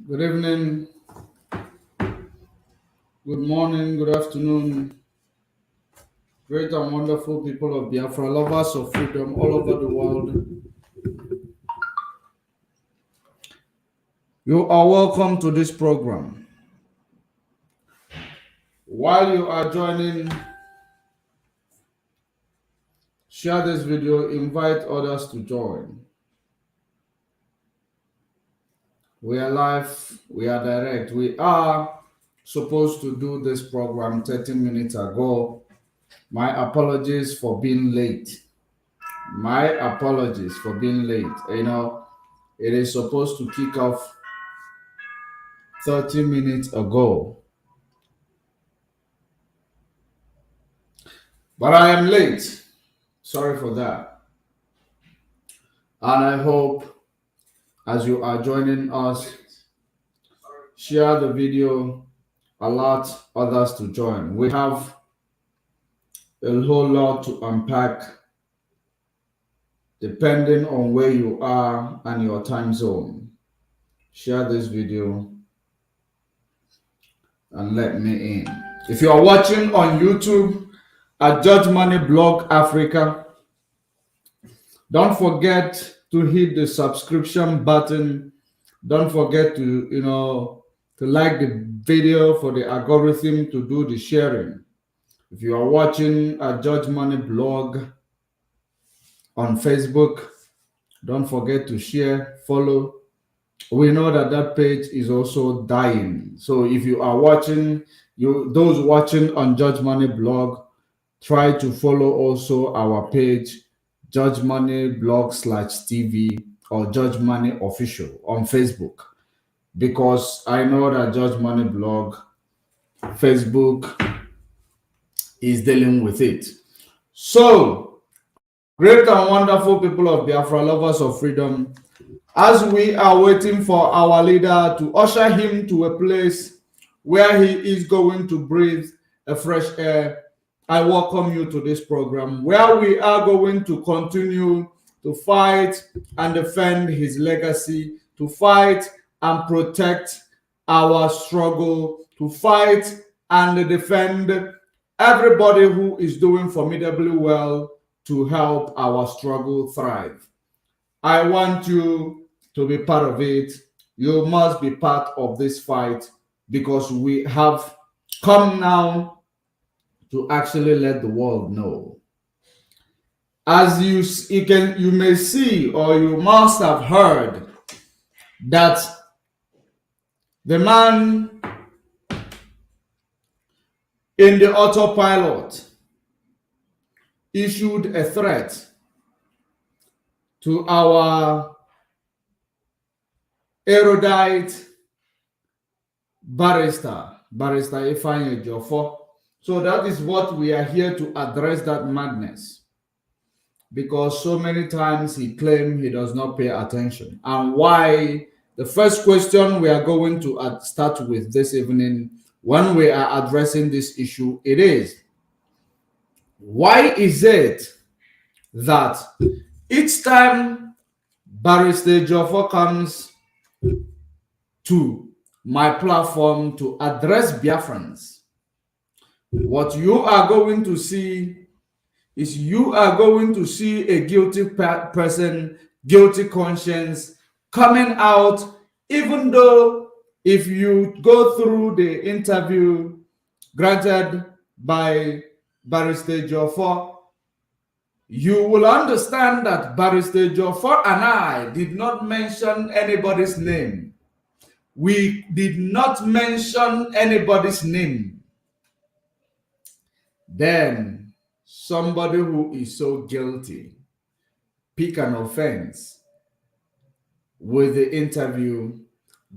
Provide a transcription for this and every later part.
Good evening, good morning, good afternoon, great and wonderful people of Biafra, lovers of freedom all over the world. You are welcome to this program. While you are joining, share this video, invite others to join. We are live, we are direct. We are supposed to do this program 30 minutes ago. My apologies for being late. My apologies for being late. It is supposed to kick off 30 minutes ago, but I am late. Sorry for that. And I hope as you are joining us, share the video, alert others to join. We have a whole lot to unpack depending on where you are and your time zone. Share this video and let me in. If you are watching on YouTube at Judge Money Blog Africa, don't forget to hit the subscription button. Don't forget to like the video for the algorithm to do the sharing. If you are watching a Judge Money Blog on Facebook, don't forget to share, follow. We know that page is also dying. So if you are watching, those watching on Judge Money Blog, try to follow also our page, Judge Money Blog /TV or Judge Money Official on Facebook, because I know that Judge Money Blog, Facebook is dealing with it. So, great and wonderful people of Biafra, lovers of freedom, as we are waiting for our leader to usher him to a place where he is going to breathe a fresh air, I welcome you to this program where we are going to continue to fight and defend his legacy, to fight and protect our struggle, to fight and defend everybody who is doing formidably well to help our struggle thrive. I want you to be part of it. You must be part of this fight, because we have come now to actually let the world know. As you may see, or you must have heard, that the man in the autopilot issued a threat to our erudite barrister Ifeanyi Ejiofor. So that is what we are here to address, that madness, because so many times he claimed he does not pay attention. And why? The first question we are going to start with this evening, when we are addressing this issue, it is, why is it that each time Barrister Ejiofor comes to my platform to address Biafrans, what you are going to see is a guilty person, guilty conscience coming out, even though if you go through the interview granted by Barrister Ejiofor, you will understand that Barrister Ejiofor and I did not mention anybody's name. We did not mention anybody's name. Then somebody who is so guilty pick an offense with the interview,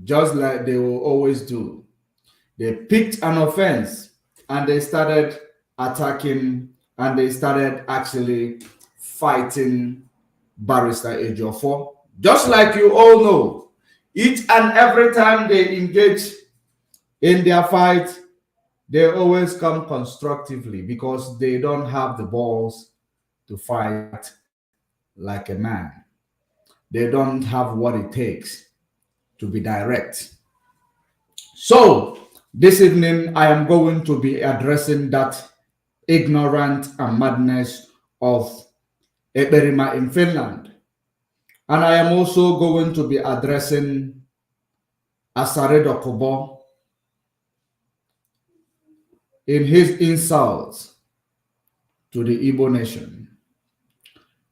just like they will always do. They picked an offense and they started attacking, and they started actually fighting Barrister Ejiofor. Just like you all know, each and every time they engage in their fight, they always come constructively, because they don't have the balls to fight like a man. They don't have what it takes to be direct. So this evening, I am going to be addressing that ignorance and madness of Eberima in Finland. And I am also going to be addressing ASARI DOKUBO in his insults to the Igbo nation.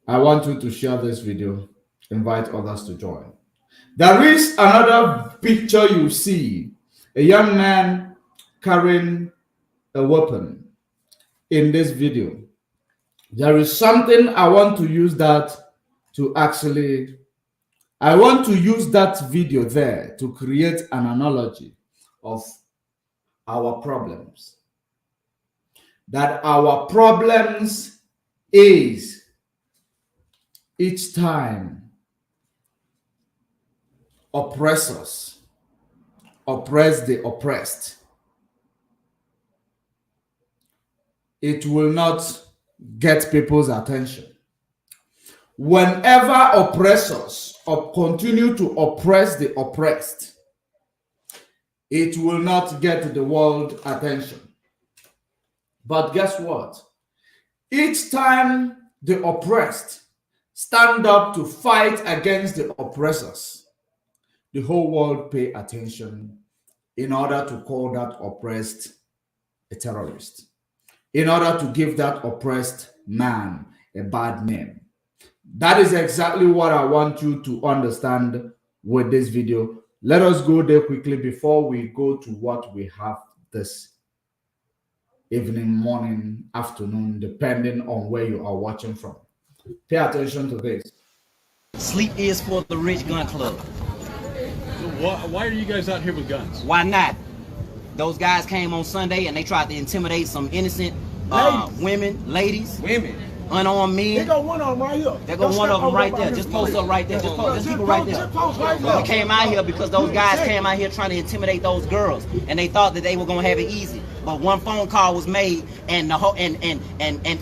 I want you to share this video, invite others to join. There is another picture you see, a young man carrying a weapon in this video. There is something I want to use that to actually, I want to use that video there to create an analogy of our problems. That our problems is each time oppressors oppress the oppressed, it will not get people's attention. Whenever oppressors continue to oppress the oppressed, it will not get the world attention. But guess what? Each time the oppressed stand up to fight against the oppressors, the whole world pay attention in order to call that oppressed a terrorist, in order to give that oppressed man a bad name. That is exactly what I want you to understand with this video. Let us go there quickly before we go to what we have this evening, morning, afternoon, depending on where you are watching from. Pay attention to this. Sleep is for the rich gun club. Why are you guys out here with guns? Why not? Those guys came on Sunday and they tried to intimidate some innocent women, ladies, unarmed men. They got one of them right here. There go one of them right there. Just post up right there. Just keep it right there. We came out here because those guys came out here trying to intimidate those girls, and they thought that they were gonna have it easy. But one phone call was made, and the whole and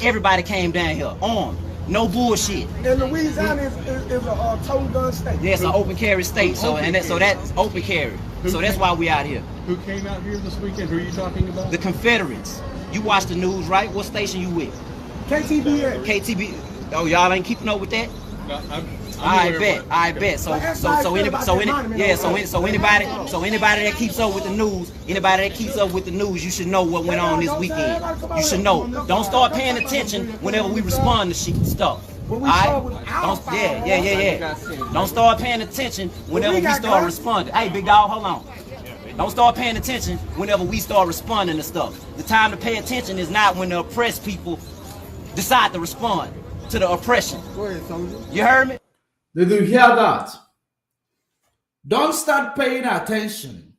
everybody came down here armed. No bullshit. And Louisiana is a total gun state. Yeah, it's an open carry state, so that's open carry. So that's why we out here. Who came out here this weekend? Who are you talking about? The Confederates. You watch the news, right? What station you with? KTBA. KTB. Oh, y'all ain't keeping up with that? No, I bet. So anybody that keeps up with the news, you should know what went on this weekend. You should know. Don't start paying attention whenever we respond to stuff. Don't start paying attention whenever we start responding. Hey, big dog, hold on. Don't start paying attention whenever we start responding to stuff. The time to pay attention is not when the oppressed people decide to respond to the oppression. Go ahead, soldier. You heard me? Did you hear that? Don't start paying attention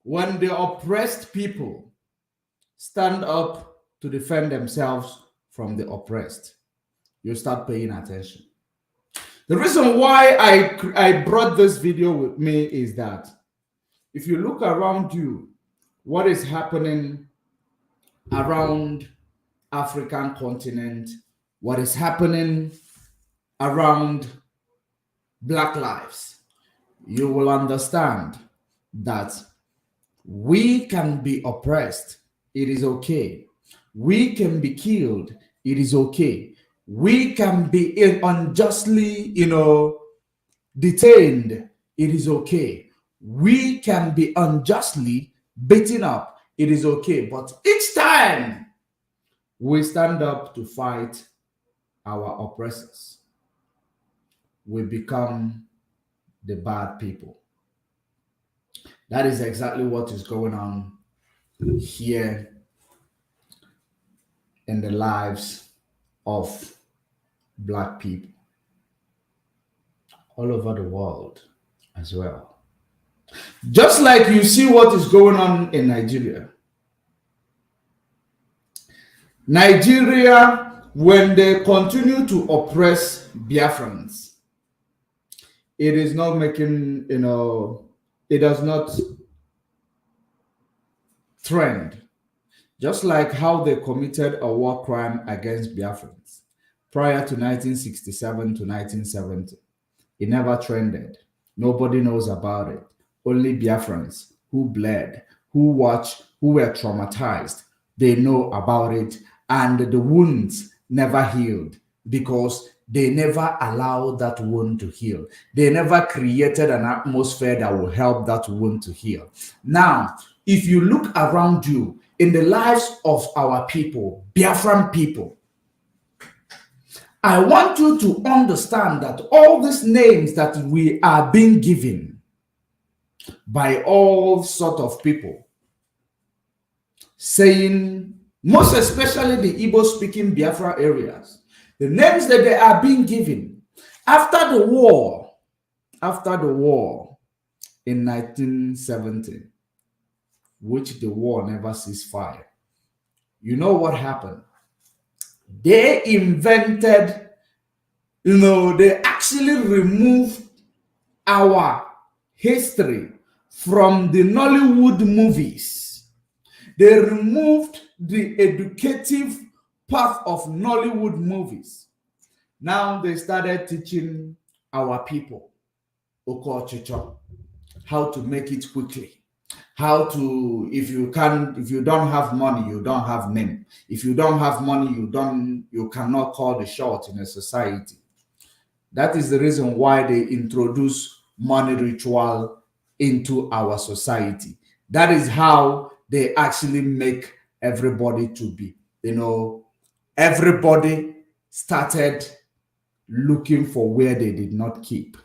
when the oppressed people stand up to defend themselves from the oppressed. You start paying attention. The reason why I brought this video with me is that if you look around you, what is happening around African continent, what is happening around Black lives, you will understand that we can be oppressed. It is okay. We can be killed. It is okay. We can be unjustly, detained. It is okay. We can be unjustly beaten up. It is okay. But each time we stand up to fight our oppressors, we become the bad people. That is exactly what is going on here in the lives of Black people all over the world as well. Just like you see what is going on in Nigeria. Nigeria, when they continue to oppress Biafrans, it is not making, it does not trend. Just like how they committed a war crime against Biafrans prior to 1967 to 1970. It never trended. Nobody knows about it. Only Biafrans who bled, who watched, who were traumatized. They know about it, and the wounds never healed because they never allowed that wound to heal. They never created an atmosphere that will help that wound to heal. Now, if you look around you in the lives of our people, Biafran people, I want you to understand that all these names that we are being given by all sort of people, saying, most especially the Igbo-speaking Biafra areas, the names that they are being given after the war in 1970, which the war never ceased fire. You know what happened? They invented, they actually removed our history from the Nollywood movies. They removed the educative part of Nollywood movies. Now they started teaching our people Okochicho, how to make it quickly. How to, if you don't have money, you don't have name. If you don't have money, you cannot call the shot in a society. That is the reason why they introduce money ritual into our society. That is how they actually make everybody to be. Everybody started looking for where they did not keep.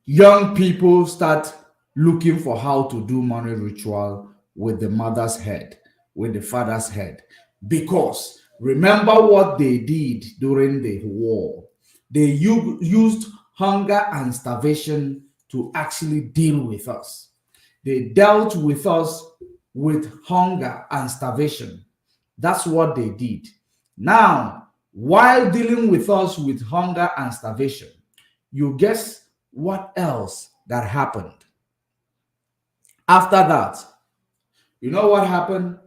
Young people start looking for how to do money ritual with the mother's head, with the father's head. Because remember what they did during the war. They used hunger and starvation to actually deal with us. They dealt with us with hunger and starvation. That's what they did. Now, while dealing with us with hunger and starvation, you guess what else that happened? After that, you know what happened?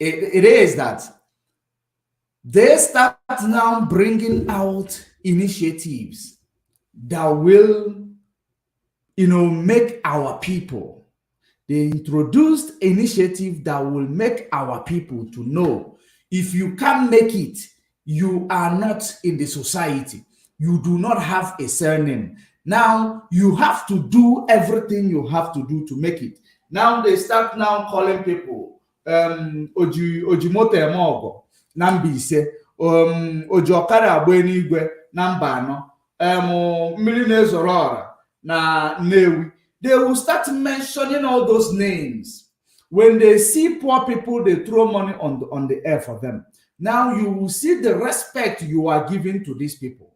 It is that they start now bringing out initiatives that will, make our people. They introduced initiative that will make our people to know if you can't make it, you are not in the society. You do not have a surname. Now you have to do everything you have to do to make it. Now they start now calling people Ojimoto Emogo Nambise Ojokara Agbenigwe Nambano Mmiri Zorora na Newi. They will start mentioning all those names. When they see poor people, they throw money on the air for them. Now you will see the respect you are giving to these people.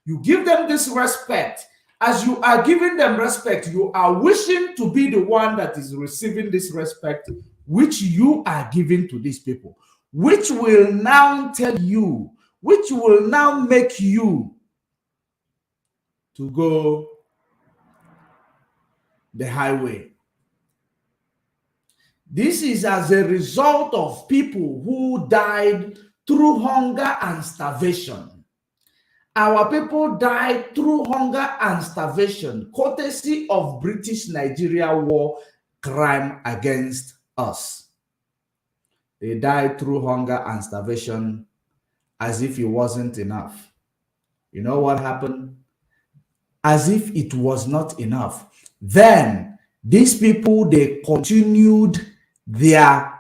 You give them this respect. As you are giving them respect, you are wishing to be the one that is receiving this respect, which you are giving to these people, which will now tell you, which will now make you to go the highway. This is as a result of people who died through hunger and starvation. Our people died through hunger and starvation, courtesy of British Nigeria war crime against us. They died through hunger and starvation as if it wasn't enough. You know what happened? As if it was not enough. Then these people, they continued their,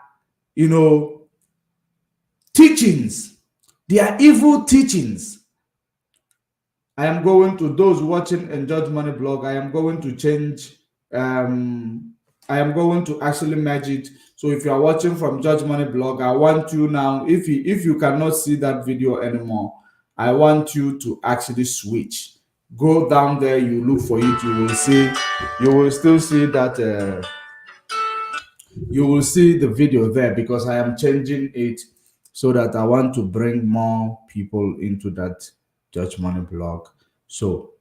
teachings, their evil teachings. I am going to those watching and Judge Money blog. I am going to change. I am going to actually merge it. So if you are watching from Judge Money blog, I want you now. If you cannot see that video anymore, I want you to actually switch. Go down there. You look for it. You will see. You will still see that. You will see the video there because I am changing it so that I want to bring more people into that Judge Money blog. So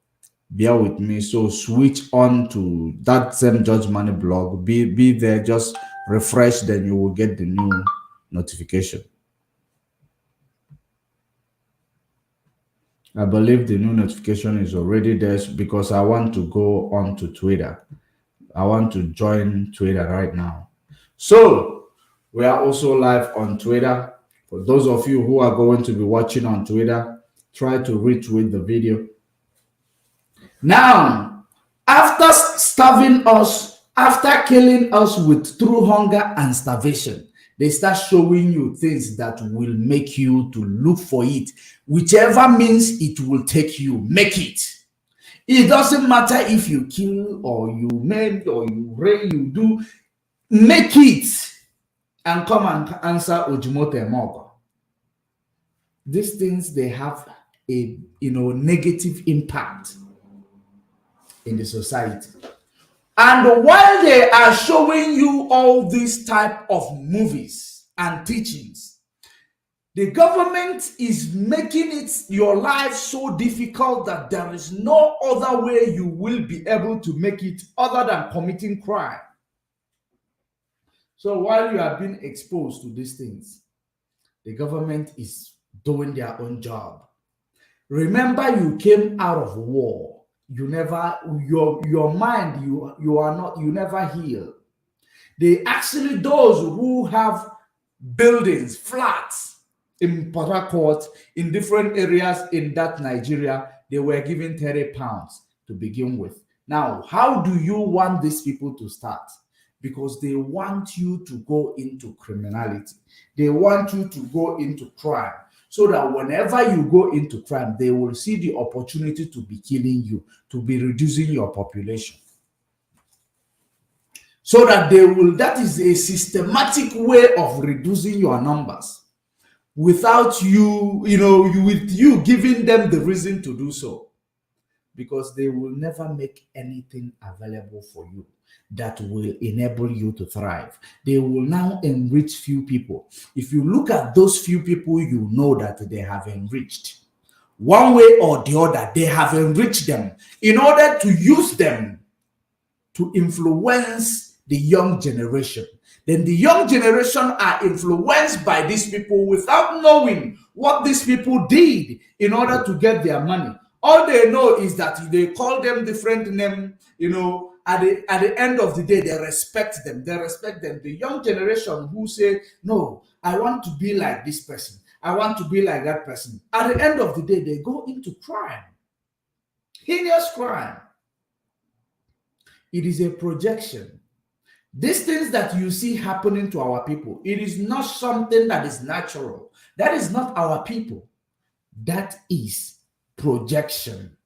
bear with me. So switch on to that same Judge Money blog. Be there, just refresh, then you will get the new notification. I believe the new notification is already there because I want to go on to Twitter. I want to join Twitter right now. So we are also live on Twitter. For those of you who are going to be watching on Twitter, try to retweet the video. Now, after starving us, after killing us with through hunger and starvation, they start showing you things that will make you to look for it. Whichever means it will take you, make it. It doesn't matter if you kill or you maim or you rape, you do, make it and come and answer Ojimote Mogo. These things, they have a negative impact in the society. And while they are showing you all these type of movies and teachings, the government is making it your life so difficult that there is no other way you will be able to make it other than committing crime. So while you are being exposed to these things, the government is doing their own job. Remember, you came out of war. You never, your mind, you never heal. They actually, those who have buildings, flats in Port Harcourt, in different areas in that Nigeria, they were given 30 pounds to begin with. Now, how do you want these people to start? Because they want you to go into criminality. They want you to go into crime. So that whenever you go into crime, they will see the opportunity to be killing you, to be reducing your population. So that that is a systematic way of reducing your numbers without with you giving them the reason to do so. Because they will never make anything available for you that will enable you to thrive. They will now enrich few people. If you look at those few people, you know that they have enriched. One way or the other, they have enriched them in order to use them to influence the young generation. Then the young generation are influenced by these people without knowing what these people did in order to get their money. All they know is that they call them different names, at the end of the day, they respect them. They respect them. The young generation who say, no, I want to be like this person. I want to be like that person. At the end of the day, they go into crime. Heinous crime. It is a projection. These things that you see happening to our people, it is not something that is natural. That is not our people. That is projection.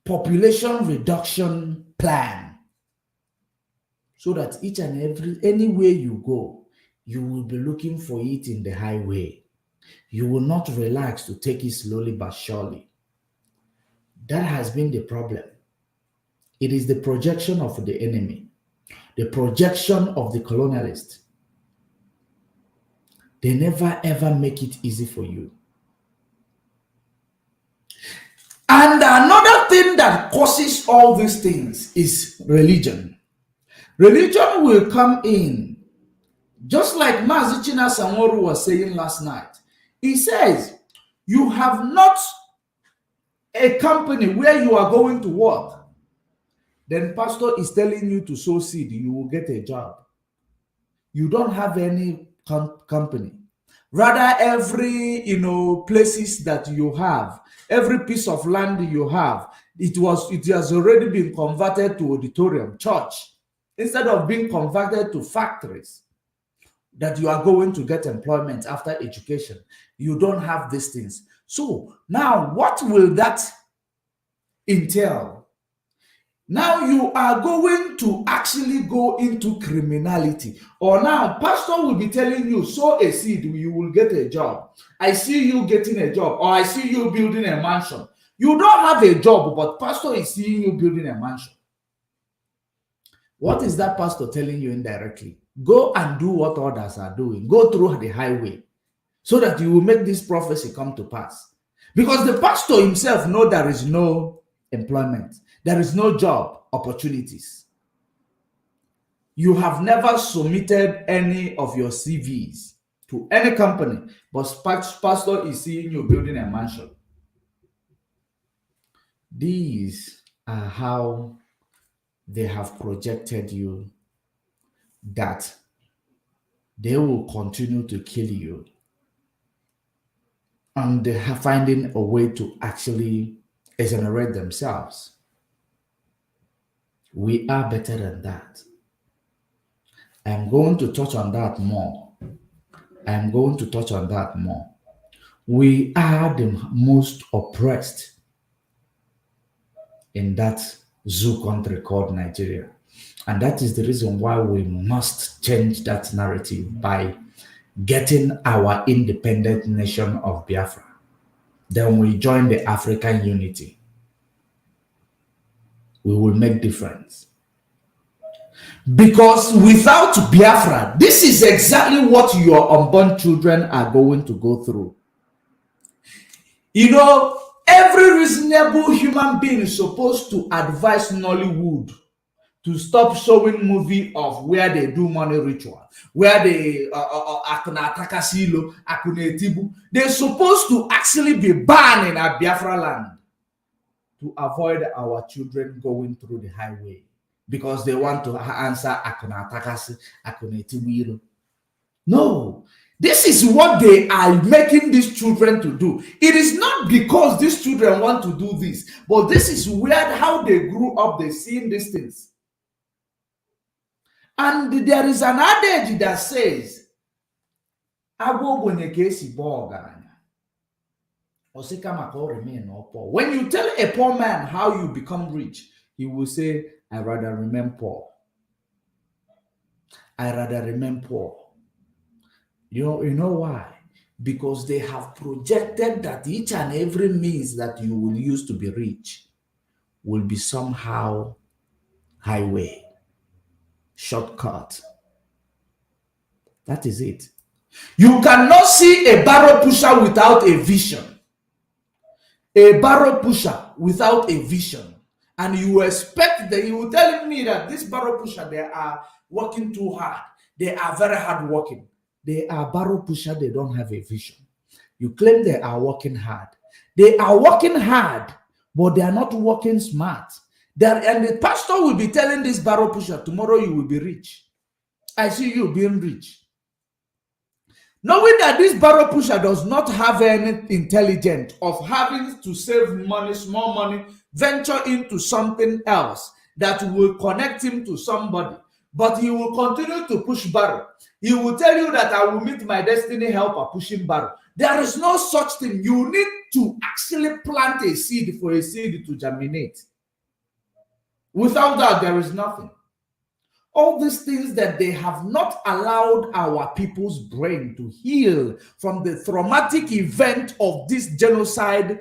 Population reduction plan. So that each and anywhere you go, you will be looking for it in the highway. You will not relax to take it slowly but surely. That has been the problem. It is the projection of the enemy, the projection of the colonialist. They never ever make it easy for you. And another thing that causes all these things is religion. Religion will come in, just like Mazichina Samoru was saying last night. He says, you have not a company where you are going to work. Then pastor is telling you to sow seed, you will get a job. You don't have any company. Rather, every places that you have, every piece of land you have, it has already been converted to auditorium, church, instead of being converted to factories that you are going to get employment after education. You don't have these things. So now what will that entail? Now you are going to actually go into criminality. Or now pastor will be telling you, sow a seed, you will get a job. I see you getting a job, or I see you building a mansion. You don't have a job, but pastor is seeing you building a mansion. What is that pastor telling you indirectly? Go and do what others are doing. Go through the highway so that you will make this prophecy come to pass. Because the pastor himself knows there is no employment. There is no job opportunities. You have never submitted any of your CVs to any company, but pastor is seeing you building a mansion. These are how they have projected you that they will continue to kill you, and they are finding a way to actually exonerate themselves. We are better than that. I'm going to touch on that more. I'm going to touch on that more. We are the most oppressed in that zoo country called Nigeria. And that is the reason why we must change that narrative by getting our independent nation of Biafra. Then we join the African unity. We will make difference. Because without Biafra, this is exactly what your unborn children are going to go through. You know, every reasonable human being is supposed to advise Nollywood to stop showing movie of where they do money ritual, where they they're supposed to actually be banned in a Biafra land to avoid our children going through the highway because they want to answer No, this is what they are making these children to do. It is not because these children want to do this, but this is weird how they grew up, they seeing these things. And there is an adage that says, when you tell a poor man how you become rich, he will say, I rather remain poor. I rather remain poor. You know why? Because they have projected that each and every means that you will use to be rich will be somehow highway, shortcut. That is it. You cannot see a barrel pusher without a vision. A barrel pusher without a vision. And you expect that you will tell me that this barrel pusher, they are working too hard. They are very hard working. They are barrel pusher, they don't have a vision. You claim they are working hard. They are working hard, but they are not working smart. And the pastor will be telling this barrel pusher, tomorrow you will be rich. I see you being rich. Knowing that this barrel pusher does not have any intelligence of having to save money, small money, venture into something else that will connect him to somebody, but he will continue to push barrel. He will tell you that I will meet my destiny helper pushing barrel. There is no such thing. You need to actually plant a seed for a seed to germinate. Without that, there is nothing. All these things that they have not allowed our people's brain to heal from the traumatic event of this genocide,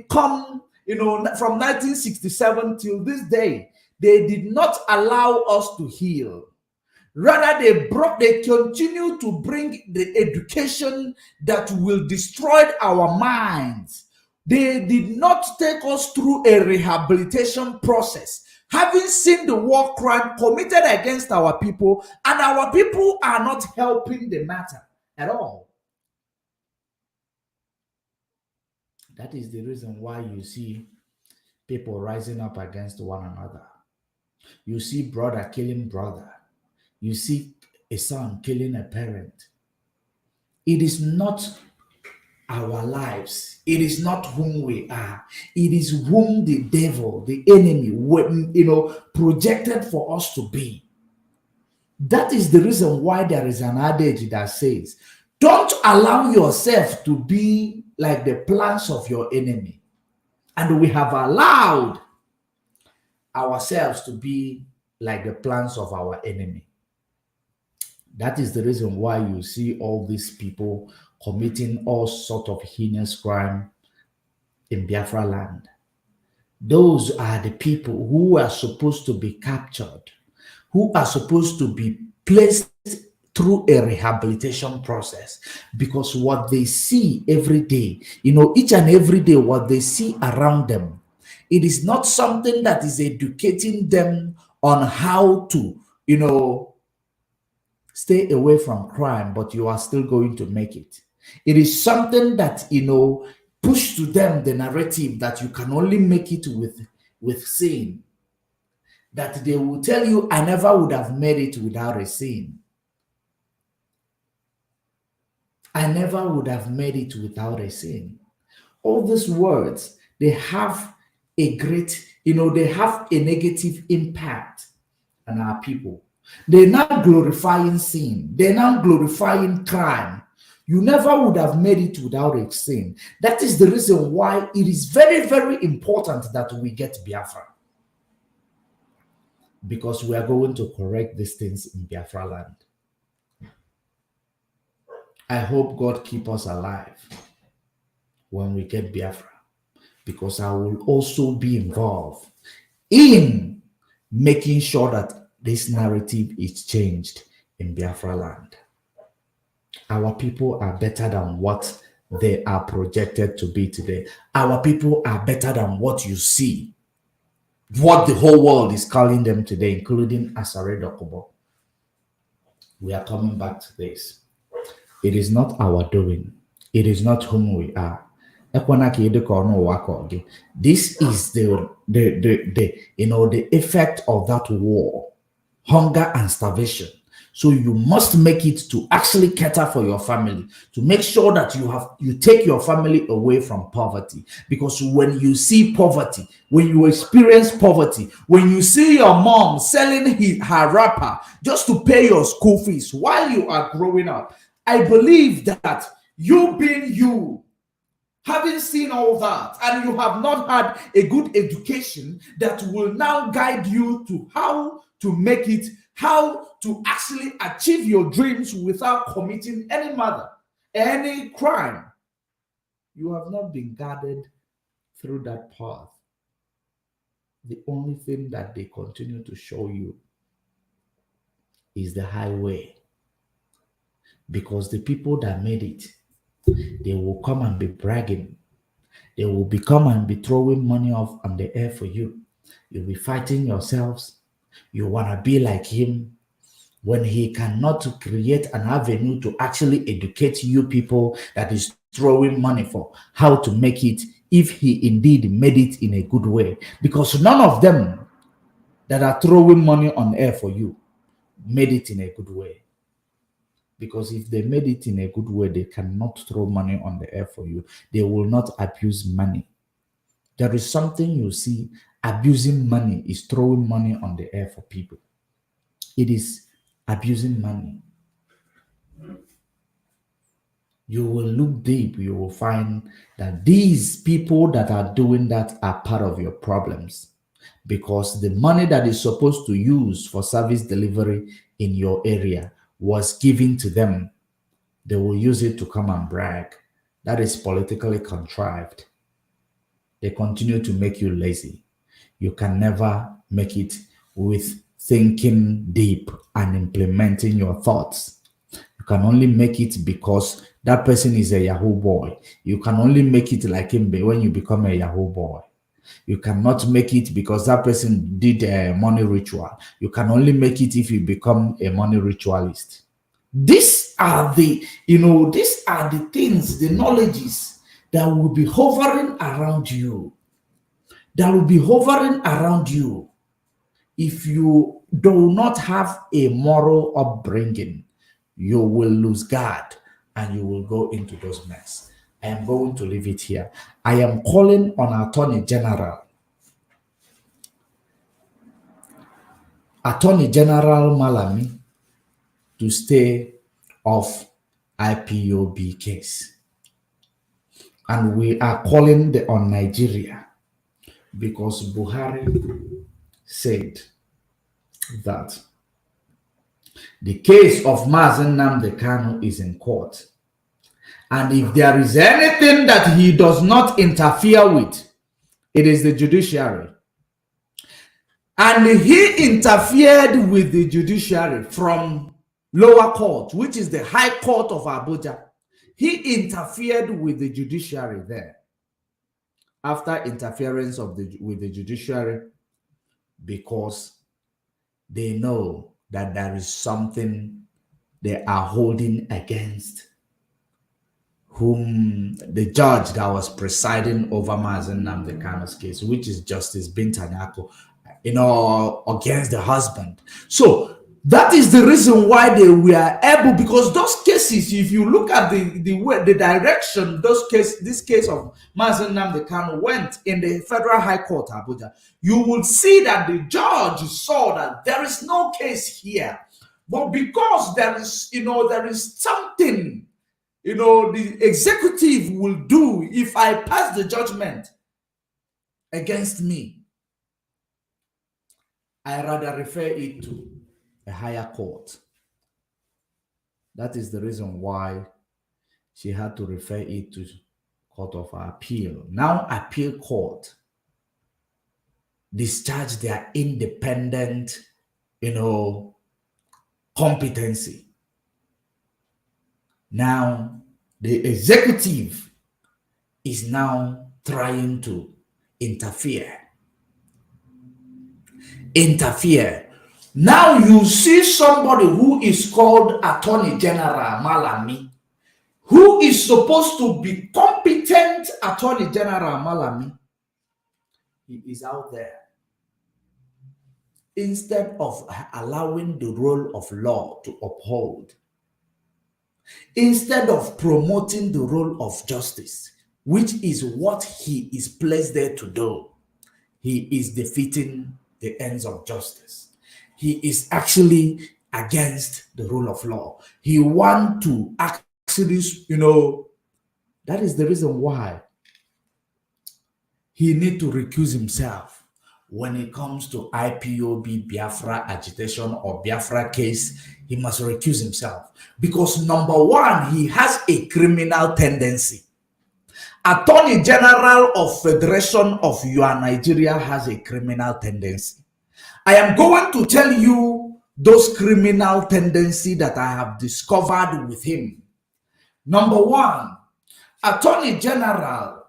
from 1967 till this day, they did not allow us to heal. Rather, they continue to bring the education that will destroy our minds. They did not take us through a rehabilitation process. Having seen the war crime committed against our people, and our people are not helping the matter at all. That is the reason why you see people rising up against one another. You see brother killing brother. You see a son killing a parent. It is not our lives. It is not whom we are. It is whom the devil, the enemy, projected for us to be. That is the reason why there is an adage that says, don't allow yourself to be like the plans of your enemy. And we have allowed ourselves to be like the plans of our enemy. That is the reason why you see all these people committing all sorts of heinous crime in Biafra land. Those are the people who are supposed to be captured, who are supposed to be placed through a rehabilitation process, because what they see every day, each and every day, what they see around them, it is not something that is educating them on how to, stay away from crime, but you are still going to make it. It is something that, push to them the narrative that you can only make it with sin. that they will tell you, I never would have made it without a sin. I never would have made it without a sin. All these words, they have a great, they have a negative impact on our people. They're now glorifying sin. They're now glorifying crime. You never would have made it without a sin. That is the reason why it is very, very important that we get Biafra. Because we are going to correct these things in Biafra land. I hope God keep us alive when we get Biafra, because I will also be involved in making sure that this narrative is changed in Biafra land. Our people are better than what they are projected to be today. Our people are better than what you see, what the whole world is calling them today, including ASARI DOKUBO. We are coming back to this. It is not our doing. It is not whom we are. This is the effect of that war, hunger and starvation. So you must make it to actually cater for your family, to make sure that you take your family away from poverty. Because when you see poverty, when you experience poverty, when you see your mom selling her wrapper just to pay your school fees while you are growing up, I believe that you being you, having seen all that, and you have not had a good education that will now guide you to how to make it, how to actually achieve your dreams without committing any murder, any crime. You have not been guided through that path. The only thing that they continue to show you is the highway. Because the people that made it, they will come and be bragging. They will come and be throwing money off on the air for you. You'll be fighting yourselves. You want to be like him when he cannot create an avenue to actually educate you people that is throwing money for how to make it, if he indeed made it in a good way. Because none of them that are throwing money on air for you made it in a good way. Because if they made it in a good way, they cannot throw money on the air for you. They will not abuse money. There is something you see, abusing money is throwing money on the air for people. It is abusing money. You will look deep, you will find that these people that are doing that are part of your problems. Because the money that is supposed to use for service delivery in your area was given to them. They will use it to come and brag. That is politically contrived. They continue to make you lazy. You can never make it with thinking deep and implementing your thoughts. You can only make it because that person is a Yahoo boy. You can only make it like him when you become a Yahoo boy. You cannot make it because that person did a money ritual. You can only make it if you become a money ritualist. These are the, these are the things, the knowledges that will be hovering around you. That will be hovering around you if you do not have a moral upbringing. You will lose guard and you will go into those mess. I am going to leave it here. I am calling on Attorney General Malami to stay off IPOB case. And we are calling on Nigeria because Buhari said that the case of Mazen Nnamdi Kanu is in court. And if there is anything that he does not interfere with, it is the judiciary. And he interfered with the judiciary from lower court, which is the High Court of Abuja. He interfered with the judiciary there. After interference with the judiciary, because they know that there is something they are holding against whom the judge that was presiding over Mazen Nnamdi Kanu's case, which is Justice Bintanyako. against the husband. So that is the reason why they were able, because those cases, if you look at the direction this case of Mazen Nnamdi Kanu went in the Federal High Court Abuja, you will see that the judge saw that there is no case here, but because there is something the executive will do if I pass the judgment against me, I rather refer it to a higher court. That is the reason why she had to refer it to Court of Appeal. Now appeal court discharge their independent competency. Now the executive is now trying to interfere. Now you see somebody who is called Attorney General Malami, who is supposed to be competent Attorney General Malami. He is out there. Instead of allowing the role of law to uphold, instead of promoting the role of justice, which is what he is placed there to do, he is defeating the ends of justice. He is actually against the rule of law. He wants to actually, that is the reason why he needs to recuse himself when it comes to IPOB Biafra agitation or Biafra case. He must recuse himself because, number one, he has a criminal tendency. Attorney General of Federation of Nigeria has a criminal tendency. I am going to tell you those criminal tendencies that I have discovered with him. Number one, Attorney General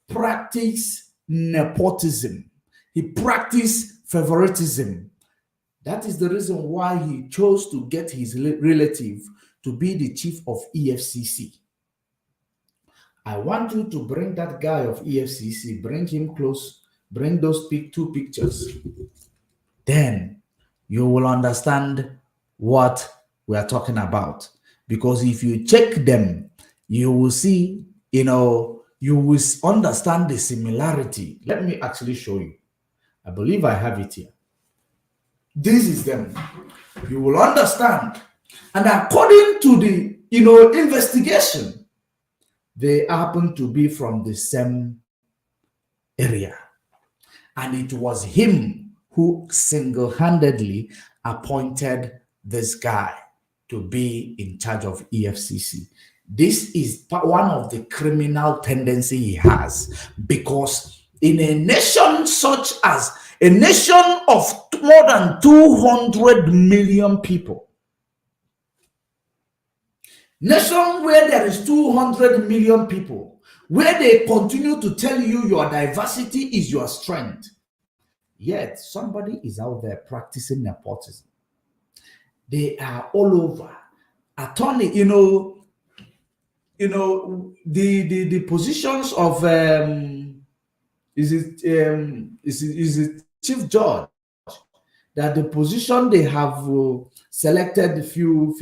practice nepotism. He practiced favoritism. That is the reason why he chose to get his relative to be the chief of EFCC. I want you to bring that guy of EFCC, bring him close, bring those two pictures. Then you will understand what we are talking about. Because if you check them, you will see, you will understand the similarity. Let me actually show you. I believe I have it here. This is them. You will understand. And according to the, investigation, they happen to be from the same area. And it was him who single-handedly appointed this guy to be in charge of EFCC. This is one of the criminal tendencies he has, because in a nation such as a nation of more than 200 million people, nation where there is 200 million people, where they continue to tell you your diversity is your strength, yet somebody is out there practicing nepotism. They are all over. Attorney, the positions of is it chief judge, that the position they have selected a few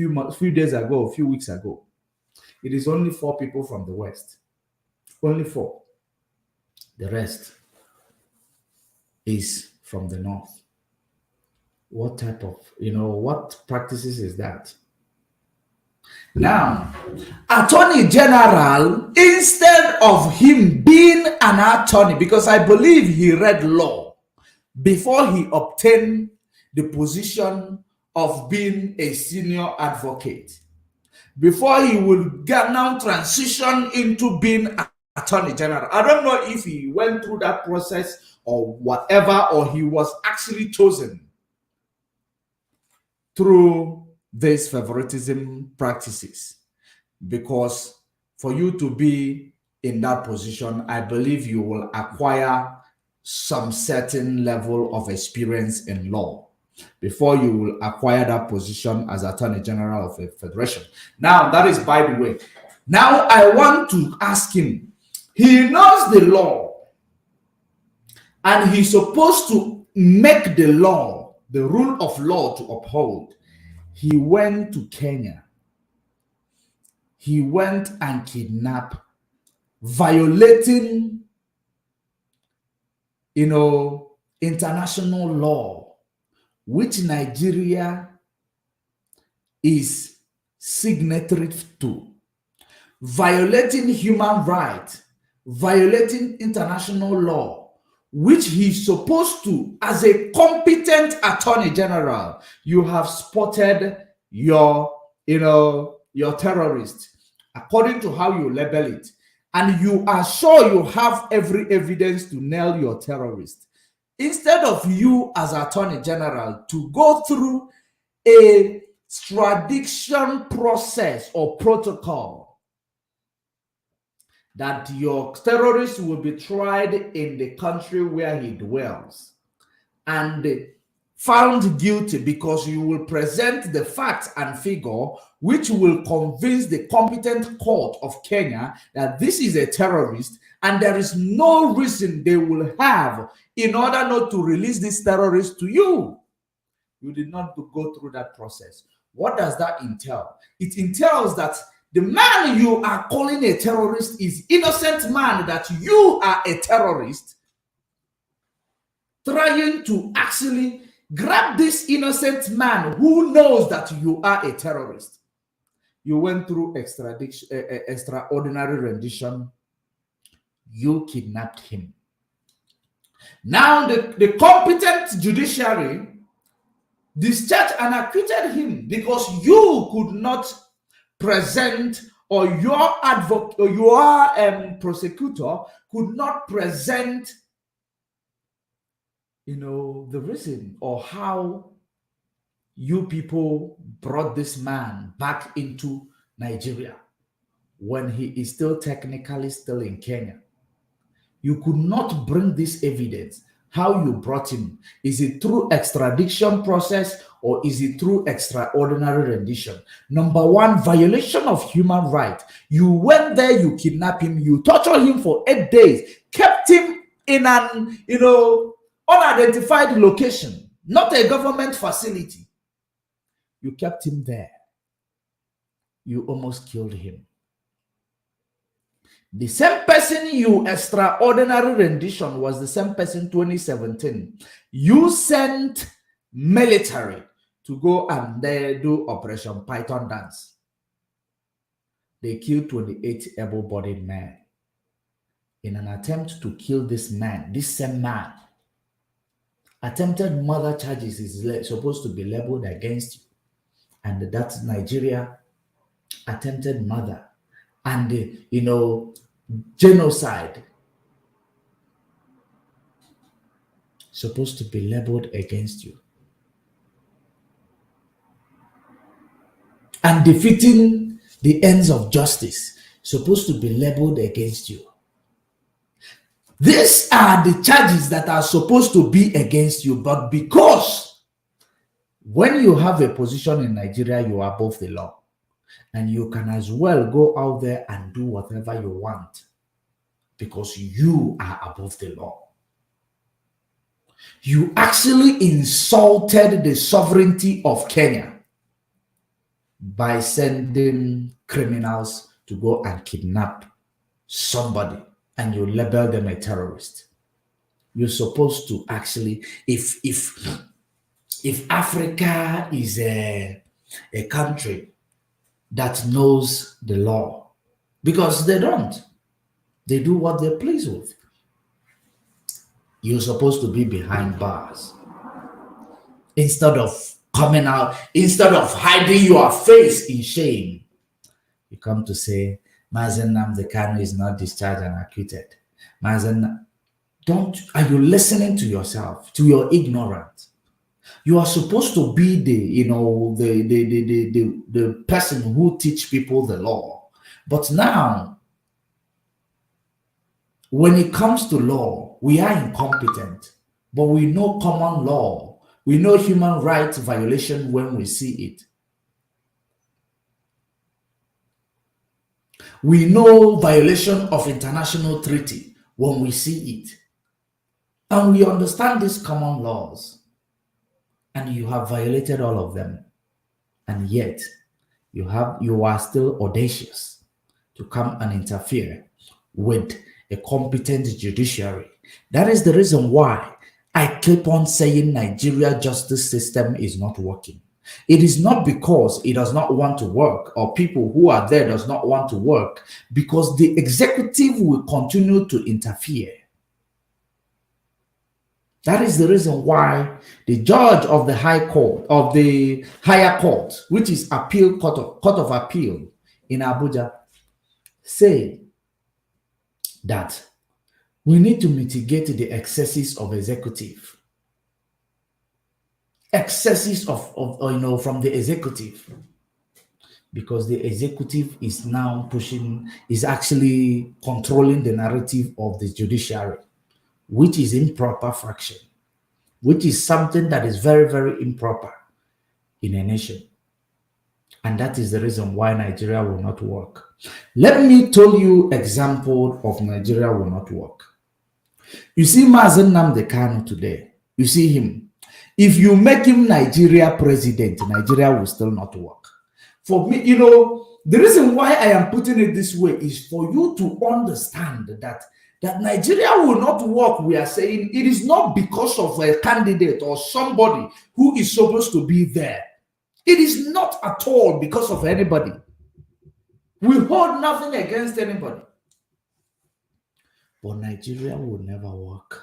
days ago, a few weeks ago, it is only 4 people from the West. Only 4. The rest is from the North. What type of, what practices is that? Now, Attorney General, instead of him being an attorney, because I believe he read law before he obtained the position of being a senior advocate, before he will now transition into being Attorney General. I don't know if he went through that process or whatever, or he was actually chosen through these favoritism practices. Because for you to be in that position, I believe you will acquire some certain level of experience in law before you will acquire that position as Attorney General of a federation. Now, that is by the way. Now, I want to ask him, he knows the law, and he's supposed to make the law, the rule of law to uphold, he went to Kenya. He went and kidnapped, violating, international law, which Nigeria is signatory to, violating human rights, violating international law, which he's supposed to, as a competent attorney general, you have spotted your terrorist, according to how you label it, and you are sure you have every evidence to nail your terrorist. Instead of you as attorney general to go through a extradition process or protocol that your terrorist will be tried in the country where he dwells and found guilty, because you will present the facts and figure which will convince the competent court of Kenya that this is a terrorist, and there is no reason they will have in order not to release this terrorist to you. You did not go through that process. What does that entail? It entails that the man you are calling a terrorist is innocent man, that you are a terrorist, trying to actually grab this innocent man who knows that you are a terrorist. You went through extradition, extraordinary rendition. You kidnapped him. Now the competent judiciary discharged and acquitted him because you could not present, or your advocate or your prosecutor could not present the reason or how you people brought this man back into Nigeria when he is still technically still in Kenya. You could not bring this evidence. How you brought him? Is it through extradition process or is it through extraordinary rendition? Number one, violation of human rights. You went there, you kidnapped him, you tortured him for 8 days, kept him in an unidentified location, not a government facility. You kept him there. You almost killed him. The same person you extraordinary rendition was the same person 2017. You sent military to go and there do Operation Python Dance. They killed 28 able-bodied men. In an attempt to kill this man, this same man, attempted murder charges is supposed to be leveled against you. And that's Nigeria attempted murder and genocide supposed to be leveled against you. And defeating the ends of justice supposed to be leveled against you. These are the charges that are supposed to be against you, but because when you have a position in Nigeria, you are above the law. And you can as well go out there and do whatever you want because you are above the law. You actually insulted the sovereignty of Kenya by sending criminals to go and kidnap somebody, and you label them a terrorist. You're supposed to actually, if Africa is a country that knows the law, because they don't. They do what they please with. You're supposed to be behind bars. Instead of coming out, instead of hiding your face in shame, you come to say, Mazen Nnamdi Kanu is not discharged and acquitted. Mazen, are you listening to yourself, to your ignorance? You are supposed to be the person who teach people the law. But now, when it comes to law, we are incompetent. But we know common law. We know human rights violation when we see it. We know violation of international treaty when we see it. And we understand these common laws, and you have violated all of them, and yet you are still audacious to come and interfere with a competent judiciary. That is the reason why I keep on saying Nigeria justice system is not working. It is not because it does not want to work or people who are there does not want to work, because the executive will continue to interfere. That is the reason why the judge of the high court, of the higher court, which is court of appeal in Abuja, say that we need to mitigate the excesses of executive. Excesses of from the executive. Because the executive is now is actually controlling the narrative of the judiciary, which is improper fraction, which is something that is very, very improper in a nation. And that is the reason why Nigeria will not work. Let me tell you example of Nigeria will not work. You see Mazen Nnamdi Kanu today. You see him. If you make him Nigeria president, Nigeria will still not work. For me, the reason why I am putting it this way is for you to understand that Nigeria will not work. We are saying it is not because of a candidate or somebody who is supposed to be there. It is not at all because of anybody. We hold nothing against anybody. But Nigeria will never work.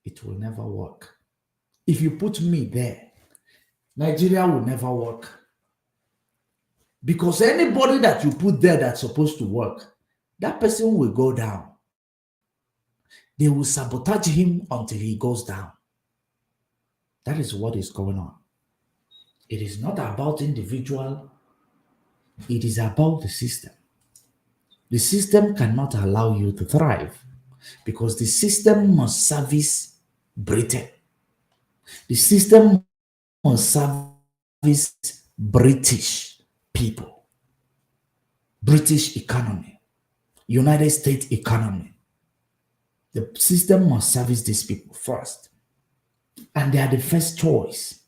It will never work. If you put me there, Nigeria will never work. Because anybody that you put there that's supposed to work, that person will go down. They will sabotage him until he goes down. That is what is going on. It is not about individual. It is about the system. The system cannot allow you to thrive because the system must service Britain. The system must service British people, British economy, United States economy. The system must service these people first. And they are the first choice,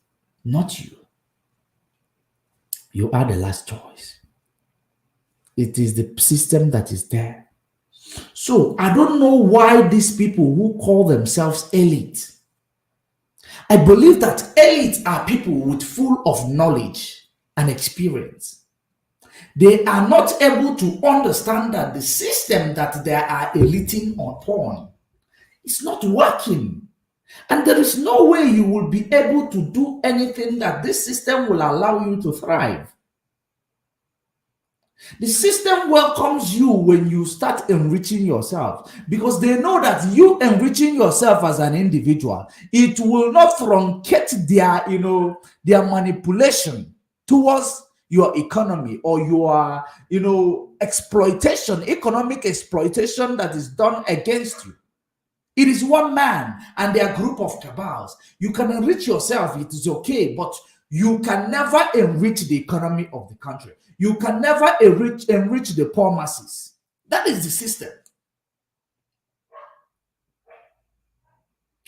not you. You are the last choice. It is the system that is there. So I don't know why these people who call themselves elite. I believe that elite are people with full of knowledge and experience. They are not able to understand that the system that they are eliting upon is not working. And there is no way you will be able to do anything that this system will allow you to thrive. The system welcomes you when you start enriching yourself because they know that you enriching yourself as an individual, it will not truncate their manipulation towards your economy or your, exploitation, economic exploitation that is done against you. It is one man and their group of cabals. You can enrich yourself, it is okay, but you can never enrich the economy of the country. You can never enrich the poor masses. That is the system.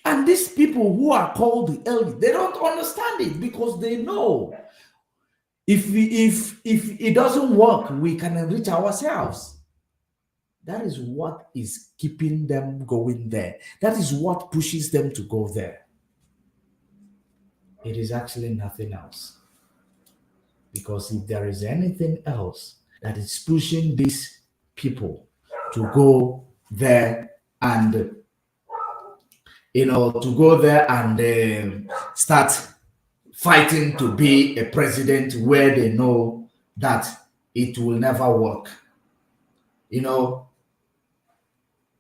And these people who are called the elite, they don't understand it because they know if it doesn't work, we can enrich ourselves. That is what is keeping them going there. That is what pushes them to go there. It is actually nothing else. Because if there is anything else that is pushing these people to go there and, start fighting to be a president where they know that it will never work. It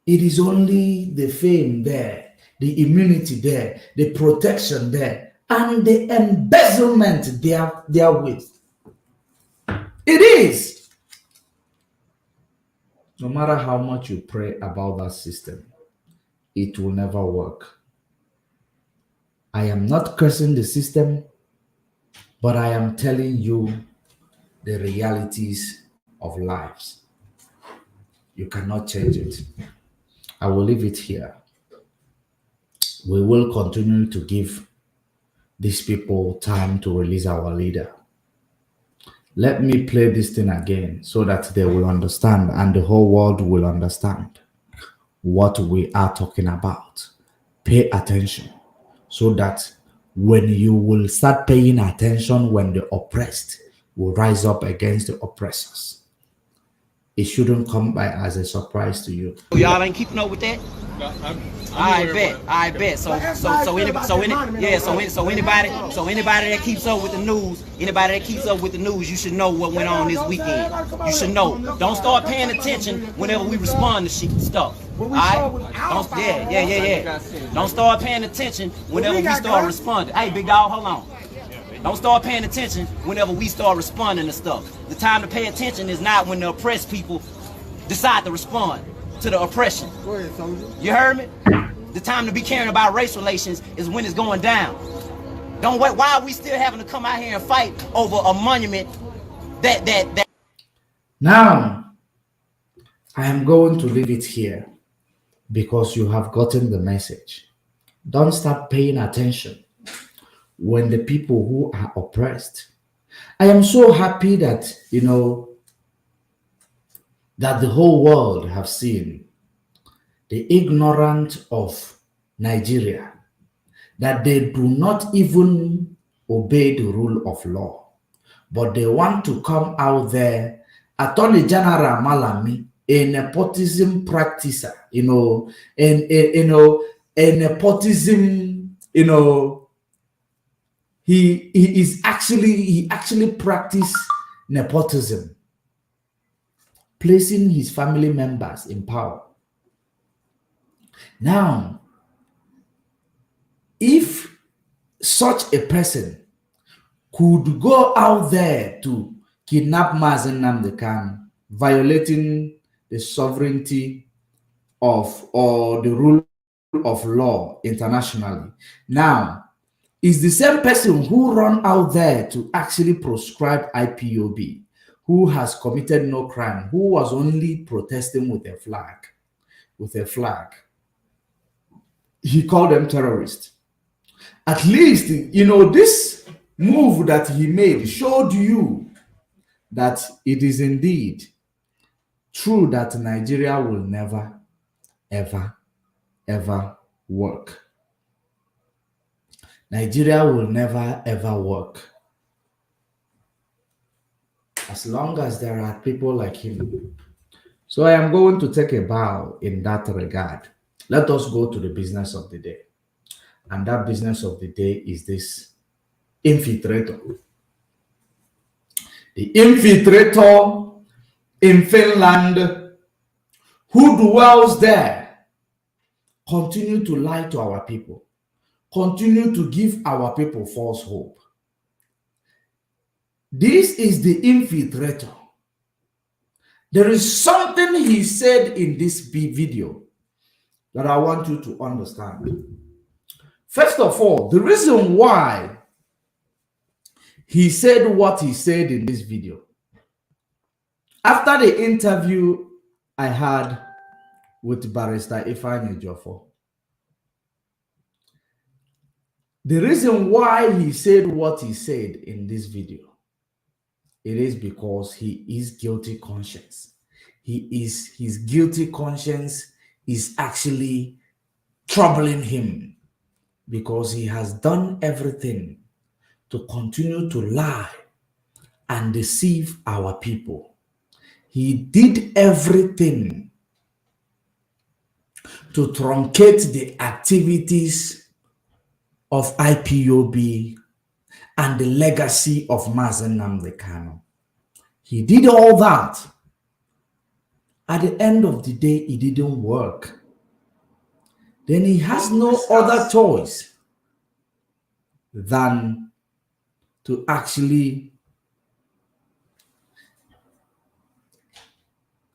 is only the fame there, the immunity there, the protection there, and the embezzlement therewith. It is. No matter how much you pray about that system, it will never work. I am not cursing the system, but I am telling you the realities of lives. You cannot change it. I will leave it here. we will continue to give these people time to release our leader. Let me play this thing again so that they will understand and the whole world will understand what we are talking about. Pay attention so that when you will start paying attention when the oppressed will rise up against the oppressors, it shouldn't come by as a surprise to you. Y'all ain't keeping up with that? I bet. Anybody that keeps up with the news, you should know what went on this weekend. You should know. Don't start paying attention whenever we respond to stuff. Alright? Don't start paying attention whenever we start responding. Hey, big dog, hold on. Don't start paying attention whenever we start responding to stuff. The time to pay attention is not when the oppressed people decide to respond to the oppression. Go ahead, soldier. You heard me? The time to be caring about race relations is when it's going down. Don't wait. Why are we still having to come out here and fight over a monument that Now, I am going to leave it here because you have gotten the message. Don't start paying attention when the people who are oppressed. I am so happy that, that the whole world have seen the ignorant of Nigeria, that they do not even obey the rule of law, but they want to come out there. Attorney General Malami, a nepotism practicer, a nepotism, he actually practice nepotism, placing his family members in power. Now, if such a person could go out there to kidnap Mazen Nnamdi Kanu, violating the sovereignty of or the rule of law internationally, now is the same person who run out there to actually proscribe IPOB, who has committed no crime, who was only protesting with a flag. He called them terrorists. At least, this move that he made showed you that it is indeed true that Nigeria will never, ever, ever work. Nigeria will never, ever work as long as there are people like him. So I am going to take a bow in that regard. Let us go to the business of the day. And that business of the day is this infiltrator. The infiltrator in Finland who dwells there continue to lie to our people, continue to give our people false hope. This is the infiltrator. There is something he said in this video that I want you to understand. First of all, the reason why he said what he said in this video, after the interview I had with Barrister Ifeanyi Ejiofor, the reason why he said what he said in this video, it is because he is guilty conscience. His guilty conscience is actually troubling him because he has done everything to continue to lie and deceive our people. He did everything to truncate the activities of IPOB and the legacy of Mazen Nnamdi Kanu. He did all that. At the end of the day, it didn't work. Then he has no other choice than to actually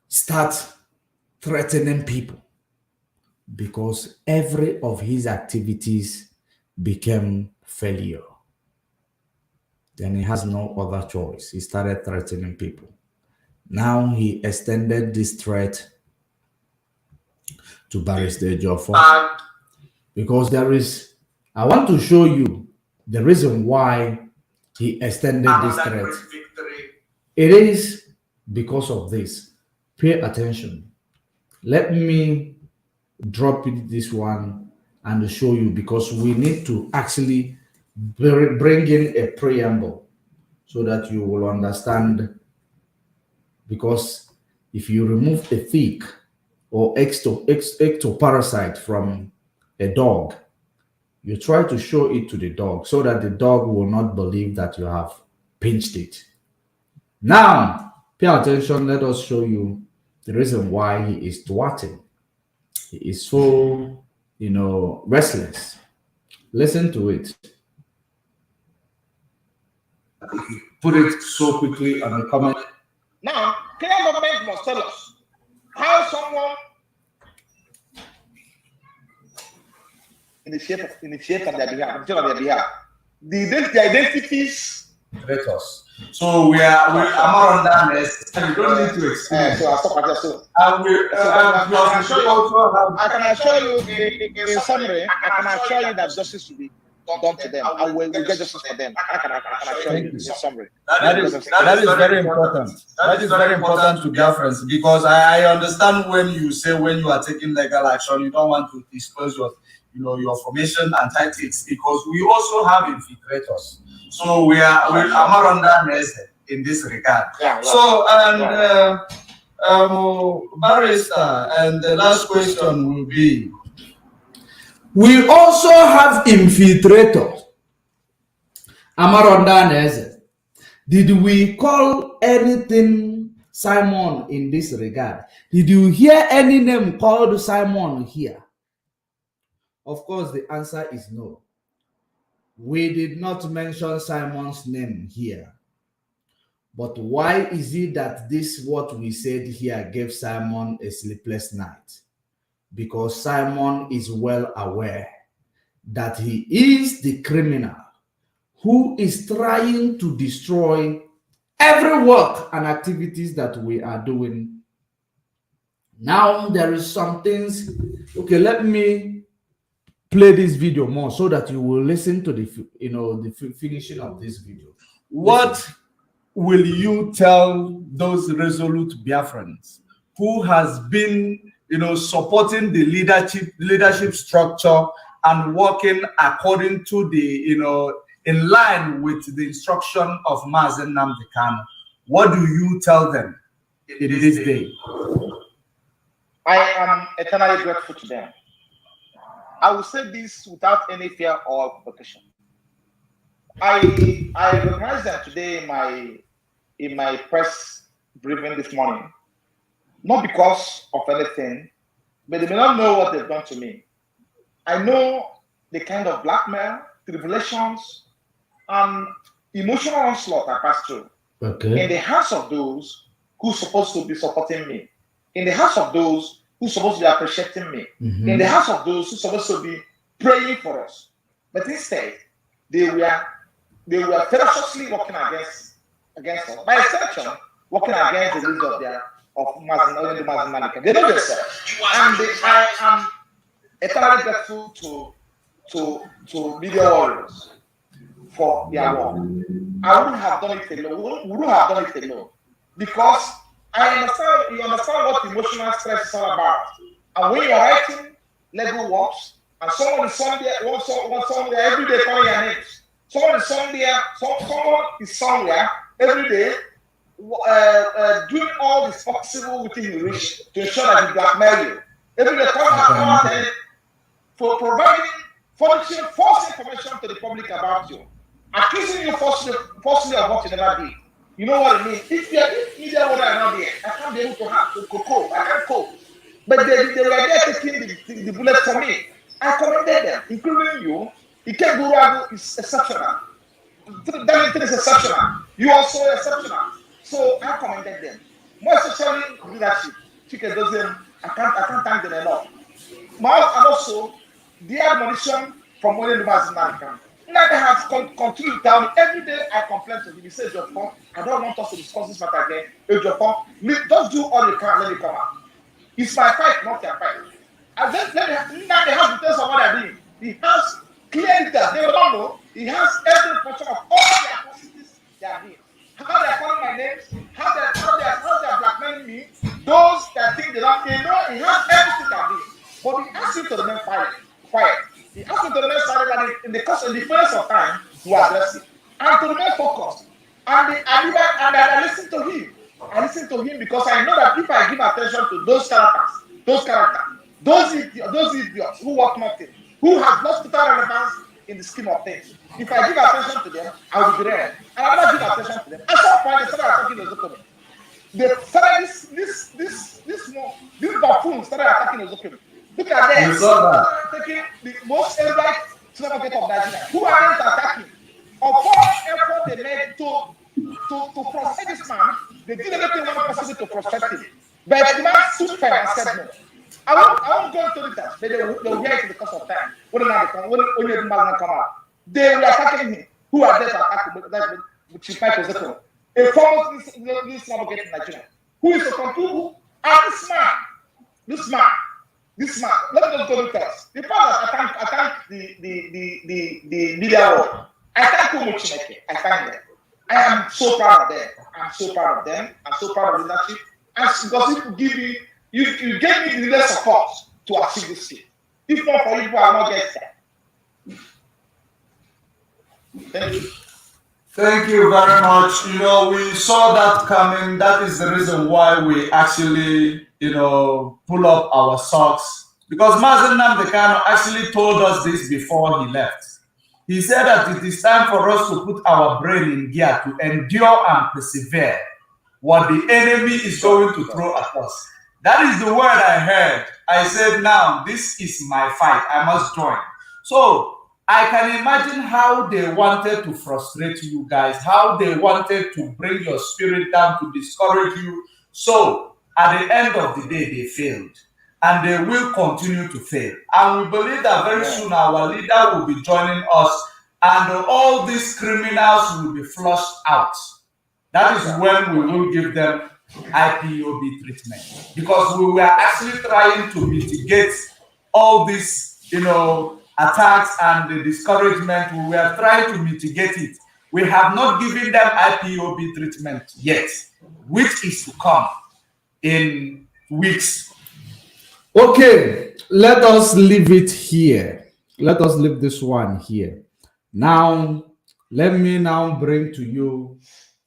start threatening people, because every of his activities became failure. Then he has no other choice. He started threatening people. Now he extended this threat to Barrister Ejiofor. because I want to show you the reason why he extended this threat. It is because of this. Pay attention. Let me drop it this one and show you, because we need to actually bring in a preamble so that you will understand. Because if you remove a thick or ectoparasite from a dog, you try to show it to the dog so that the dog will not believe that you have pinched it. Now, pay attention. Let us show you the reason why he is thwarting. He is so, restless. Listen to it. Put it so quickly on the comment. Now, Kenyan government must tell us how someone initiate on their behalf, the identities. THREQTS. So we are on that list. You don't need to explain. So I'll stop at that soon. I can assure you, in summary, I can assure you that justice will be done to them. I will get justice for them. I can assure you in summary. That is very important. That is very important to Biafrans, because I understand when you are taking legal action, you don't want to disclose your formation and tactics, because we also have infiltrators. So we are under in this regard. Yeah, so Barrister, and the last question will be: we also have infiltrators. Did we call anything Simon in this regard? Did you hear any name called Simon here? Of course, the answer is no. We did not mention Simon's name here. But why is it that what we said here gave Simon a sleepless night? Because Simon is well aware that he is the criminal who is trying to destroy every work and activities that we are doing. Now there is some things. Okay, let me play this video more so that you will listen to the finishing of this video. What will you tell those resolute Biafrans who has been supporting the leadership structure and working according to the in line with the instruction of Mazen Nnamdi Kanu? What do you tell them in this day? I am eternally grateful to them. I will say this without any fear or provocation. I recognize them today in my press briefing this morning, not because of anything, but they may not know what they've done to me. I know the kind of blackmail, tribulations, and emotional onslaught I passed through. Okay. In the hands of those who are supposed to be supporting me, in the hands of those who are supposed to be appreciating me, in the hands of those who are supposed to be praying for us. But instead, they were ferociously working against us. By extension, working against the leaders of Mazen Nnamdi. They know themselves. And I am eternally grateful to media warriors for their work. I wouldn't have done it alone. We wouldn't have done it alone. Because you understand what emotional stress is all about. And when you're writing legal works, and someone is somewhere every day calling your names. Someone is somewhere every day doing all this possible within your reach to ensure that he blackmail you. Every day calling for providing false information to the public about you, accusing you falsely of what you never did. You know what I mean? If media were not there, I can't be able to cope. I can't cope. But they were there taking the bullet for me. I commended them, including you. Ikeguru is exceptional. Darlington is exceptional. You also are exceptional. So I commended them. More especially leadership. I can't thank them enough. And also the admonition from one of the Mazen Nnamdi has continued to tell me every day. I complain to him. He says, "Jofon, I don't want us to discuss this matter again. Jofon, just do all you can. Let me come out. It's my fight, not your fight. And then now they have details of what they're doing. He has clear details. They don't know. He has every portion of all the atrocities they are doing. How they are calling my names, how they are blackmailing me. Those that think they don't, they know he has everything they're doing. But he asked him to remain quiet. He asked him to remain silent, and in the fullness of time, to address it and to remain focused. And I listened to him. I listened to him because I know that if I give attention to those characters, those idiots who want nothing, who have lost total relevance in the scheme of things, if I give attention to them, I will be there. And I will not give attention to them. At some point, they started attacking Ozokome. They started this buffoon started attacking Ozokome. Look at them. Taking the most erudite supermarket of Nigeria. Who are they attacking? Of all effort they made to frustrate this man, they did everything one possible to frustrate him. But the man stood firm and said no. I won't go into details, but they will hear it because of time. When only the man come out, they were attacking him. Who are they to attack him? Which is my position. A former supermarket in Nigeria. Who is the control? And this man. Let me just go to details. The part I thank the media world. I thank Umuchineke. I thank them. I am so proud of them. I'm so proud of them. I'm so proud of leadership. And because you gave me the leader support to achieve this thing. If not for you, I will not get there. Thank you. Thank you very much. We saw that coming. That is the reason why we actually, pull up our socks. Because Mazen Namdekano actually told us this before he left. He said that it is time for us to put our brain in gear to endure and persevere what the enemy is going to throw at us. That is the word I heard. I said, now, this is my fight. I must join. So, I can imagine how they wanted to frustrate you guys, how they wanted to bring your spirit down to discourage you. So, at the end of the day, they failed. And they will continue to fail. And we believe that very soon our leader will be joining us and all these criminals will be flushed out. That is when we will give them IPOB treatment. Because we were actually trying to mitigate all these, attacks and the discouragement. We were trying to mitigate it. We have not given them IPOB treatment yet, which is to come in weeks. Okay, let us leave it here. Let us leave this one here. Now, let me now bring to you.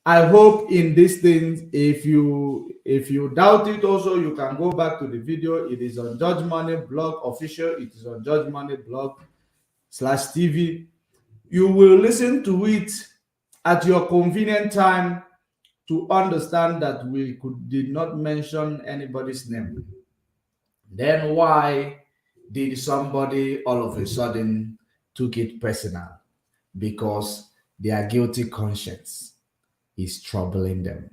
I hope in these things, if you doubt it also, you can go back to the video. It is on Judge Money blog official. It is on Judge Money blog /TV. You will listen to it at your convenient time to understand that we did not mention anybody's name. Then why did somebody all of a sudden took it personal? Because their guilty conscience is troubling them.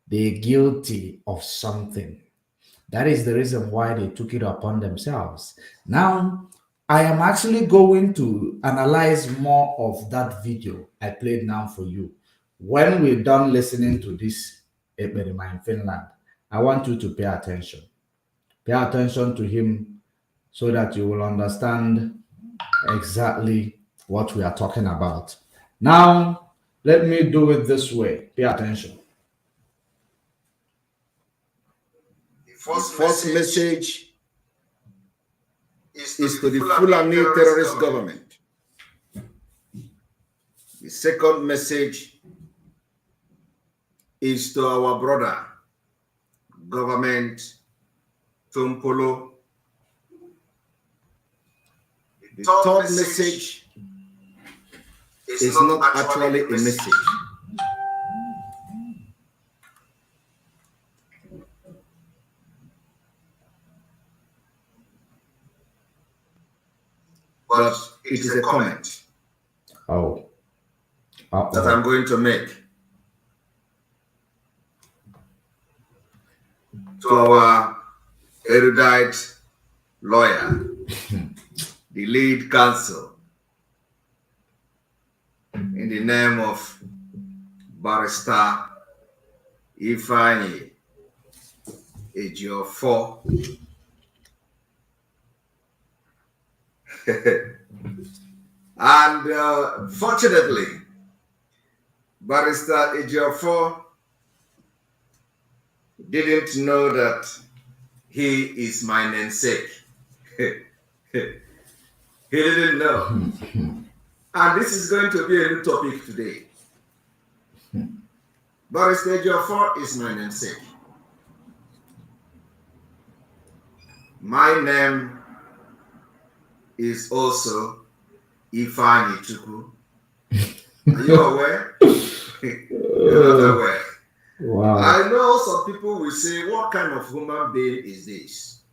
They're guilty of something. That is the reason why they took it upon themselves. Now, I am actually going to analyze more of that video I played now for you. When we're done listening to this Eberima in Finland, I want you to pay attention. Pay attention to him so that you will understand exactly what we are talking about. Now, let me do it this way. Pay attention. The first message is to the Fulani terrorist government. The second message is to our brother government Tumpolo. The third message is not actually a message. But it is a comment that I'm going to make to our erudite lawyer, the lead counsel, in the name of Barrister Ifeanyi Ejiofor. And fortunately, Barrister Ejiofor didn't know that he is my namesake. He didn't know. And this is going to be a new topic today. Barrister Ejiofor is my namesake. My name is also Ifeanyi Chukwu. Are you aware? You're not aware. Wow. I know some people will say, what kind of human being is this?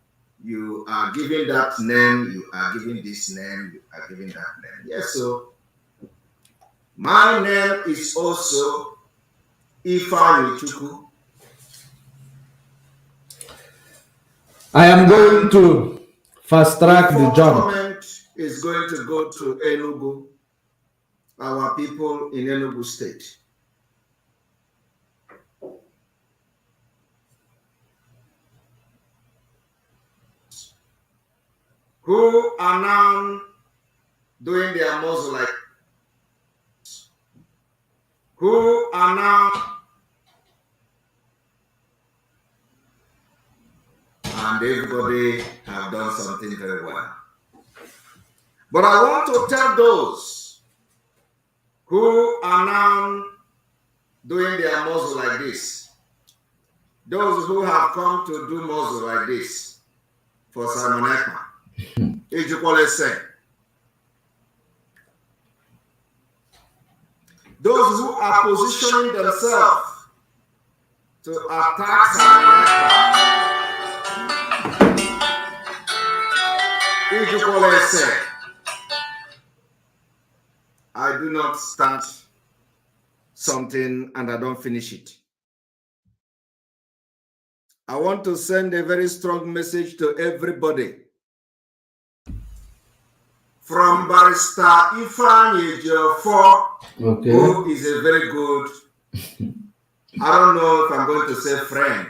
You are giving that name, you are giving this name, you are giving that name. Yes, so my name is also Ifeanyi Chukwu. I am going to fast track the job. Comment is going to go to Enugu, our people in Enugu State. Who are now doing their muzzle like, who are now, and everybody have done something very well. But I want to tell those who are now doing their muzzle like this, those who have come to do muzzle like this for Simon Ekman, Ejiofor said, those who are positioning themselves to attack Simon Ekman, Ejiofor said, I do not start something and I don't finish it. I want to send a very strong message to everybody. From Barrister Ifeanyi Ejiofor, who is a very good, I don't know if I'm going to say friend,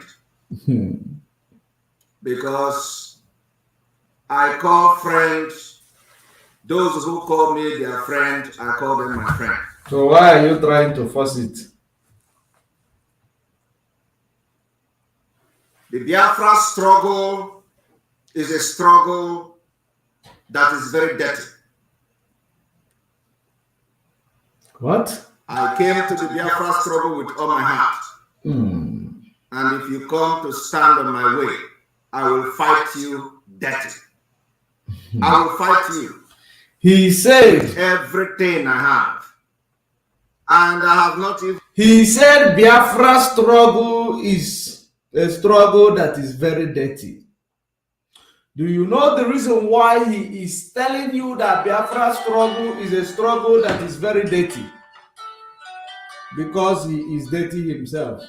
because I call friends, those who call me their friend, I call them my friend. So why are you trying to force it? The Biafra struggle is a struggle that is very dirty. What? I came to the Biafra struggle with all my heart. And if you come to stand on my way, I will fight you dirty. I will fight you. He said Everything I have. And I have not even... He said Biafra struggle is a struggle that is very dirty. Do you know the reason why he is telling you that Biafra struggle is a struggle that is very dirty? Because he is dirty himself.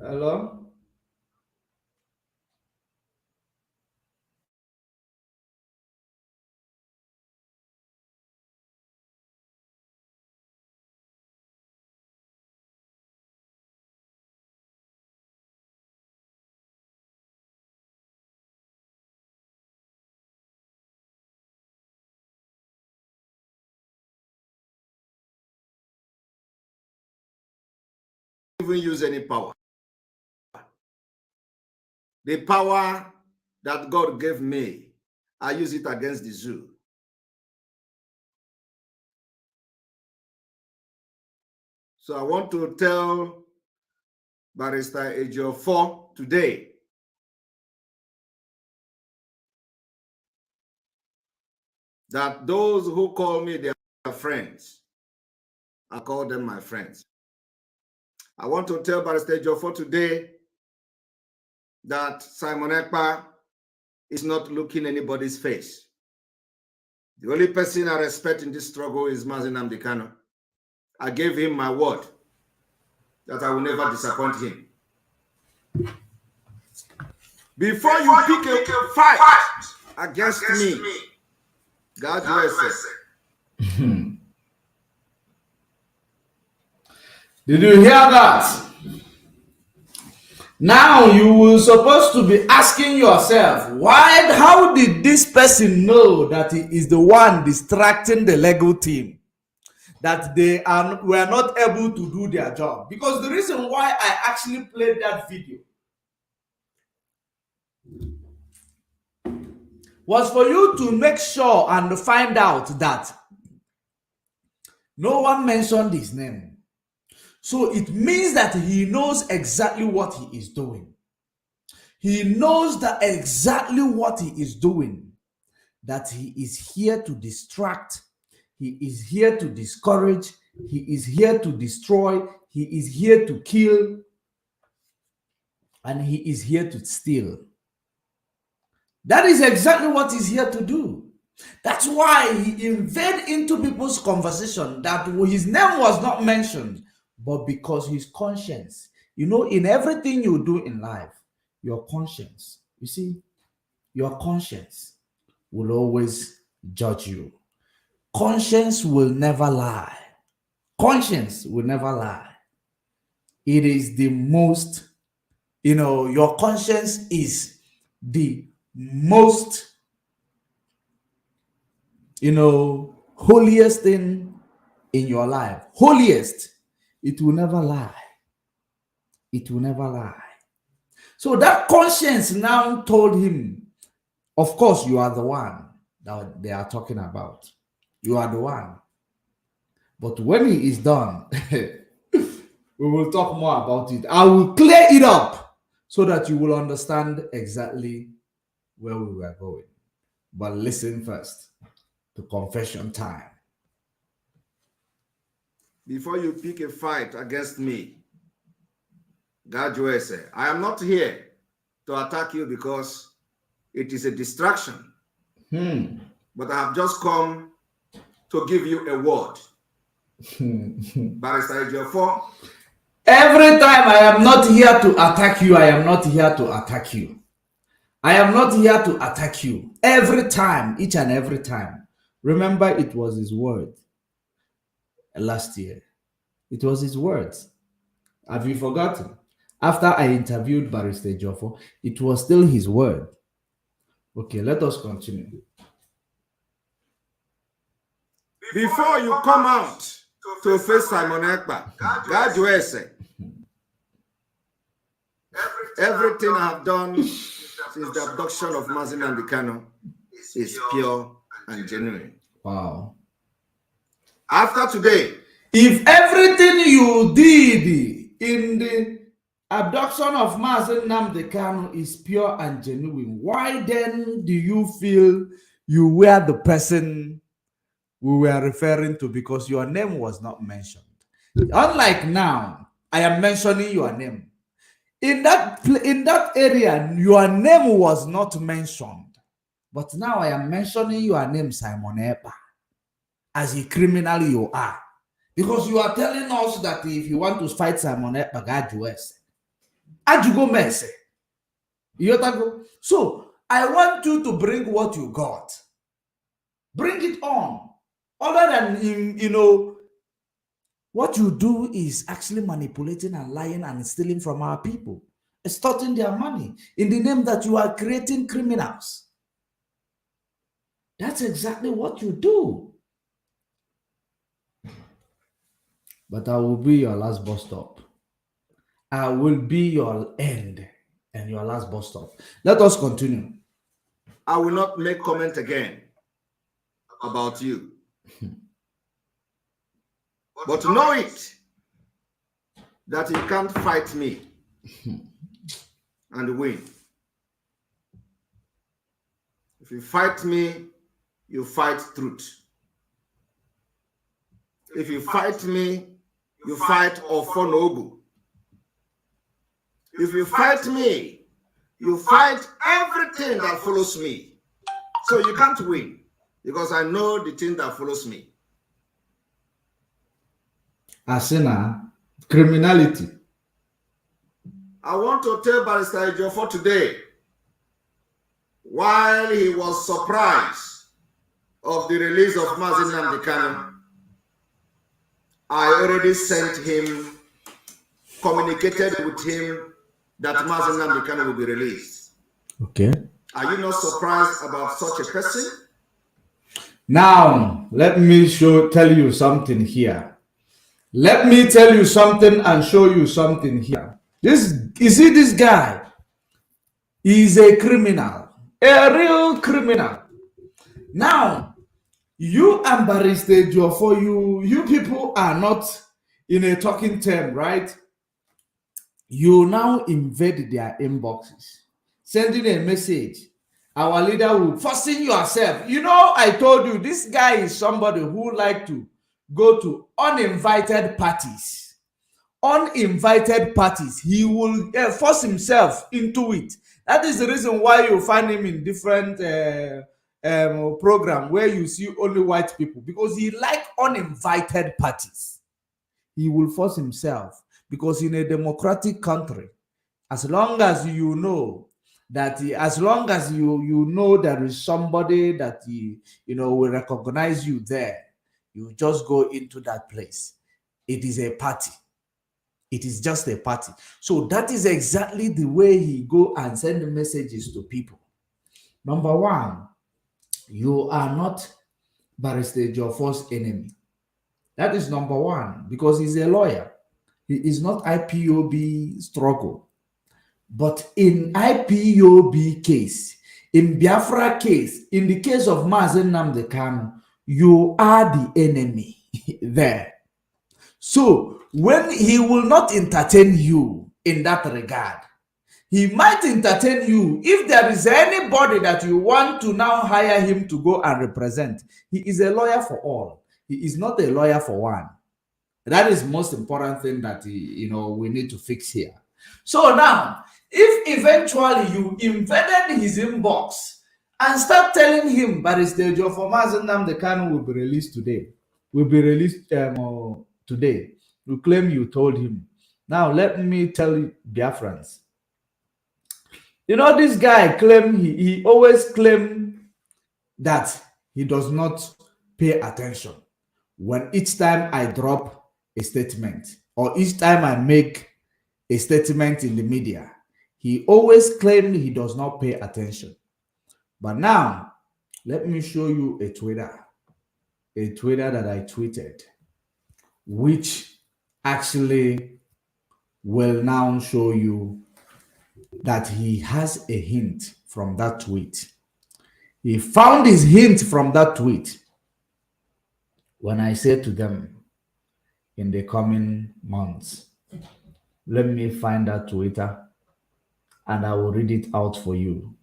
Hello? even use any power. The power that God gave me, I use it against the zoo. So I want to tell Barrister Ejiofor today that those who call me their friends, I call them my friends. I want to tell Barrister Ejiofor today that Simon Ekpa is not looking anybody's face. The only person I respect in this struggle is Mazi Nnamdi Kanu. I gave him my word that I will never disappoint him. Before you pick a fight against me, God bless you. Did you hear that? Now you were supposed to be asking yourself, why? How did this person know that he is the one distracting the legal team? That they were not able to do their job? Because the reason why I actually played that video was for you to make sure and find out that no one mentioned his name. So it means that he knows exactly what he is doing. He knows that exactly what he is doing, that he is here to distract, he is here to discourage, he is here to destroy, he is here to kill, and he is here to steal. That is exactly what he's here to do. That's why he invaded into people's conversation that his name was not mentioned, but because his conscience. You know, in everything you do in life, your conscience, you see, your conscience will always judge you. Conscience will never lie. Conscience will never lie. It is the most, your conscience is the most, holiest thing in your life. Holiest. It will never lie. It will never lie. So that conscience now told him, of course, you are the one that they are talking about. You are the one. But when he is done, we will talk more about it. I will clear it up so that you will understand exactly where we were going. But listen first to confession time. Before you pick a fight against me, God USA, I am not here to attack you because it is a distraction. But I have just come to give you a word. Barrister Ejiofor. Every time I am not here to attack you, I am not here to attack you. I am not here to attack you. Every time, each and every time. Remember, it was his word last year. It was his words. Have you forgotten? After I interviewed Barrister Ejiofor, it was still his word. Okay, let us continue. Before you come out to face Simon Ekpa, God USA, everything I have done since the abduction of Mazi Nnamdi Kanu is pure and genuine. Wow. After today, if everything you did in the abduction of Mazi Nnamdi Kanu is pure and genuine, why then do you feel you were the person we were referring to? Because your name was not mentioned. Unlike now, I am mentioning your name. In that area, your name was not mentioned. But now I am mentioning your name, Simon Ekpa, as a criminal you are. Because you are telling us that if you want to fight Simon Ekpa, God US. Ajugo Mese. So I want you to bring what you got. Bring it on. Other than him, what you do is actually manipulating and lying and stealing from our people, extorting their money in the name that you are creating criminals. That's exactly what you do. But I will be your last bus stop. I will be your end and your last bus stop. Let us continue. I will not make comment again about you. But know it that you can't fight me and win. If you fight me, you fight truth. If you fight me, you fight Ofonogu. If you fight me, you fight everything that follows me. So you can't win because I know the thing that follows me. Asina, criminality. I want to tell Barrister Ejiofor today, while he was surprised of the release of Mazi Nnamdi Kanu, I already sent him, communicated with him that Mazen Nnamdi Kanu will be released. Okay. Are you not surprised about such a person? Now, let me tell you something here. Let me tell you something and show you something here. You see this guy? He's a criminal, a real criminal. Now, you and Barrister Jofo, you people are not in a talking term, right? You now invade their inboxes, sending a message. Our leader will forcing yourself. You know, I told you this guy is somebody who like to go to uninvited parties. Uninvited parties. He will force himself into it. That is the reason why you find him in different program where you see only white people, because he like uninvited parties. He will force himself, because in a democratic country, as long as you know that as long as you know there is somebody that will recognize you there, you just go into that place. It is a party. It is just a party. So that is exactly the way he go and send messages to people. Number one, you are not Barrister Jofo's enemy. That is number one, because he's a lawyer. He is not IPOB struggle. But in IPOB case, in Biafra case, in the case of Mazen Nnamdi Kanu, you are the enemy there. So when he will not entertain you in that regard, he might entertain you if there is anybody that you want to now hire him to go and represent. He is a lawyer for all. He is not a lawyer for one. That is the most important thing that we need to fix here. So now, if eventually you invaded his inbox and start telling him Barrister Jofo Mazen Nnamdi Kanu will be released today, today, you claim you told him. Now let me tell you, Biafrans. This guy he always claim that he does not pay attention when each time I drop a statement or each time I make a statement in the media. He always claimed he does not pay attention. But now, let me show you a Twitter that I tweeted, which actually will now show you that he has a hint from that tweet. He found his hint from that tweet when I said to them in the coming months, let me find that Twitter and I will read it out for you.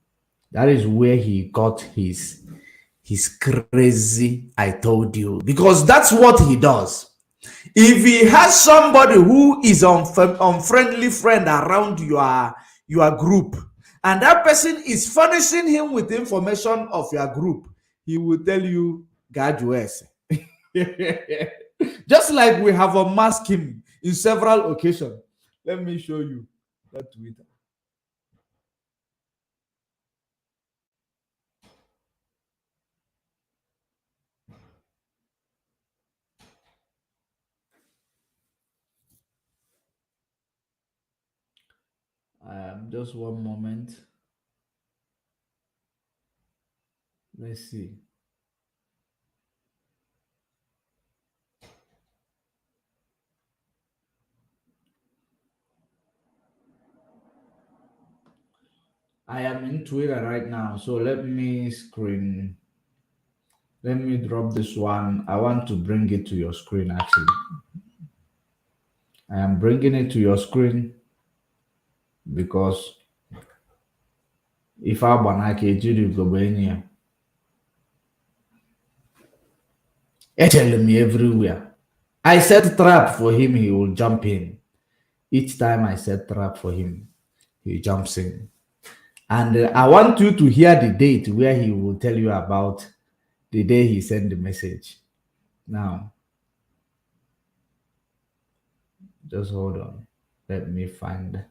That is where he got his crazy I told you, because that's what he does. If he has somebody who is unfriendly friend around your group, and that person is furnishing him with information of your group, he will tell you, God US. Just like we have unmasked him in several occasions. Let me show you that Twitter. Just one moment. Let's see. I am in Twitter right now, so let me drop this one. I want to bring it to your screen actually. I am bringing it to your screen because if I banake Judy Gobenia, telling me everywhere. I set trap for him, he will jump in. Each time I set trap for him, he jumps in. And I want you to hear the date where he will tell you about the day he sent the message. Now, just hold on. Let me find.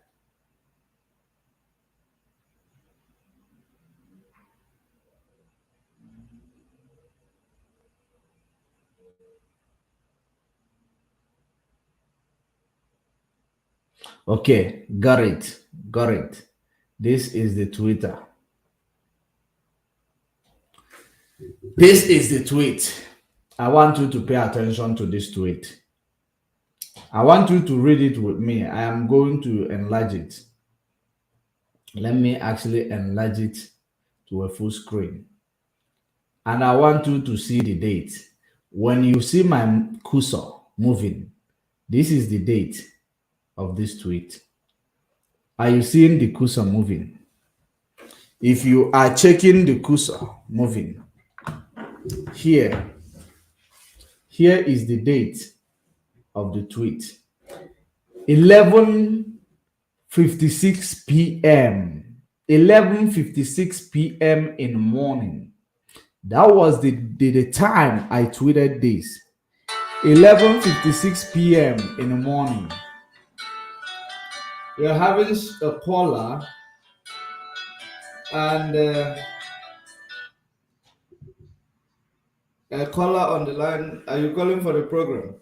Okay, got it. Got it. This is the Twitter. This is the tweet. I want you to pay attention to this tweet. I want you to read it with me. I am going to enlarge it. Let me actually enlarge it to a full screen. And I want you to see the date. When you see my cursor moving, this is the date of this tweet. Are you seeing the cursor moving? If you are checking the cursor moving, here is the date of the tweet. 11:56 p.m. 11:56 p.m. in the morning. That was the time I tweeted this. 11:56 p.m. in the morning. We're having a caller, and a caller on the line. Are you calling for the program?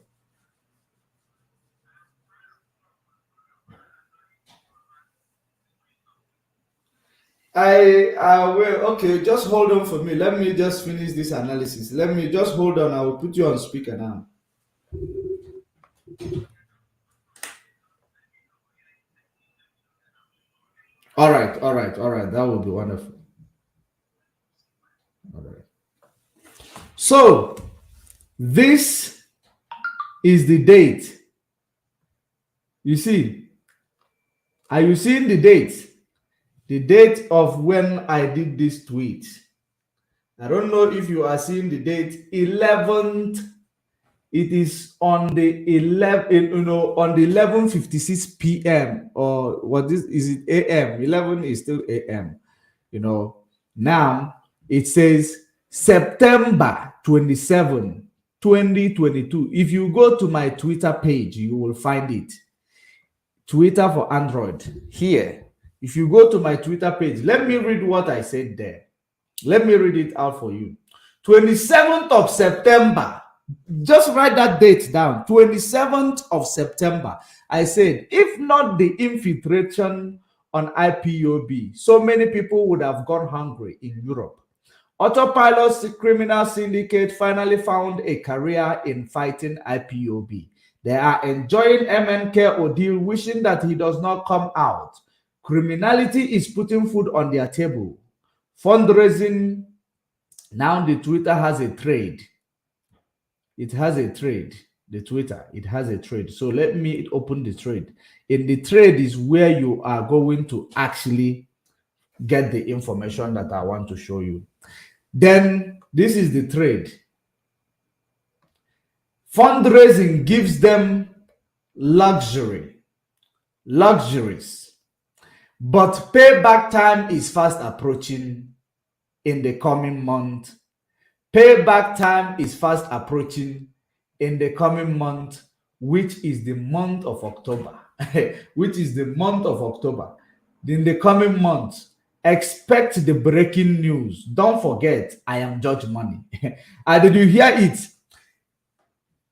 I will. Okay, just hold on for me. Let me just finish this analysis. Let me just hold on. I will put you on speaker now. All right. That would be wonderful. All right. So this is the date. You see? Are you seeing the date? The date of when I did this tweet. I don't know if you are seeing the date. 11th. It is on the 11:56 p.m. or what is it a.m. 11 is still a.m. Now it says September 27, 2022. If you go to my Twitter page, you will find it. Twitter for Android here. If you go to my Twitter page, let me read what I said there. Let me read it out for you. 27th of September. Just write that date down. 27th of September. I said, if not the infiltration on IPOB, so many people would have gone hungry in Europe. Autopilot's criminal syndicate finally found a career in fighting IPOB. They are enjoying MNK ordeal, wishing that he does not come out. Criminality is putting food on their table. Fundraising. Now the Twitter has a trade. It has a trade. The Twitter, it has a trade. So let me open the trade. In the trade is where you are going to actually get the information that I want to show you. Then this is the trade. Fundraising gives them luxuries, but payback time is fast approaching in the coming month. Payback time is fast approaching in the coming month, which is the month of October. Which is the month of October. In the coming month, expect the breaking news. Don't forget, I am Judge Money. Did you hear it?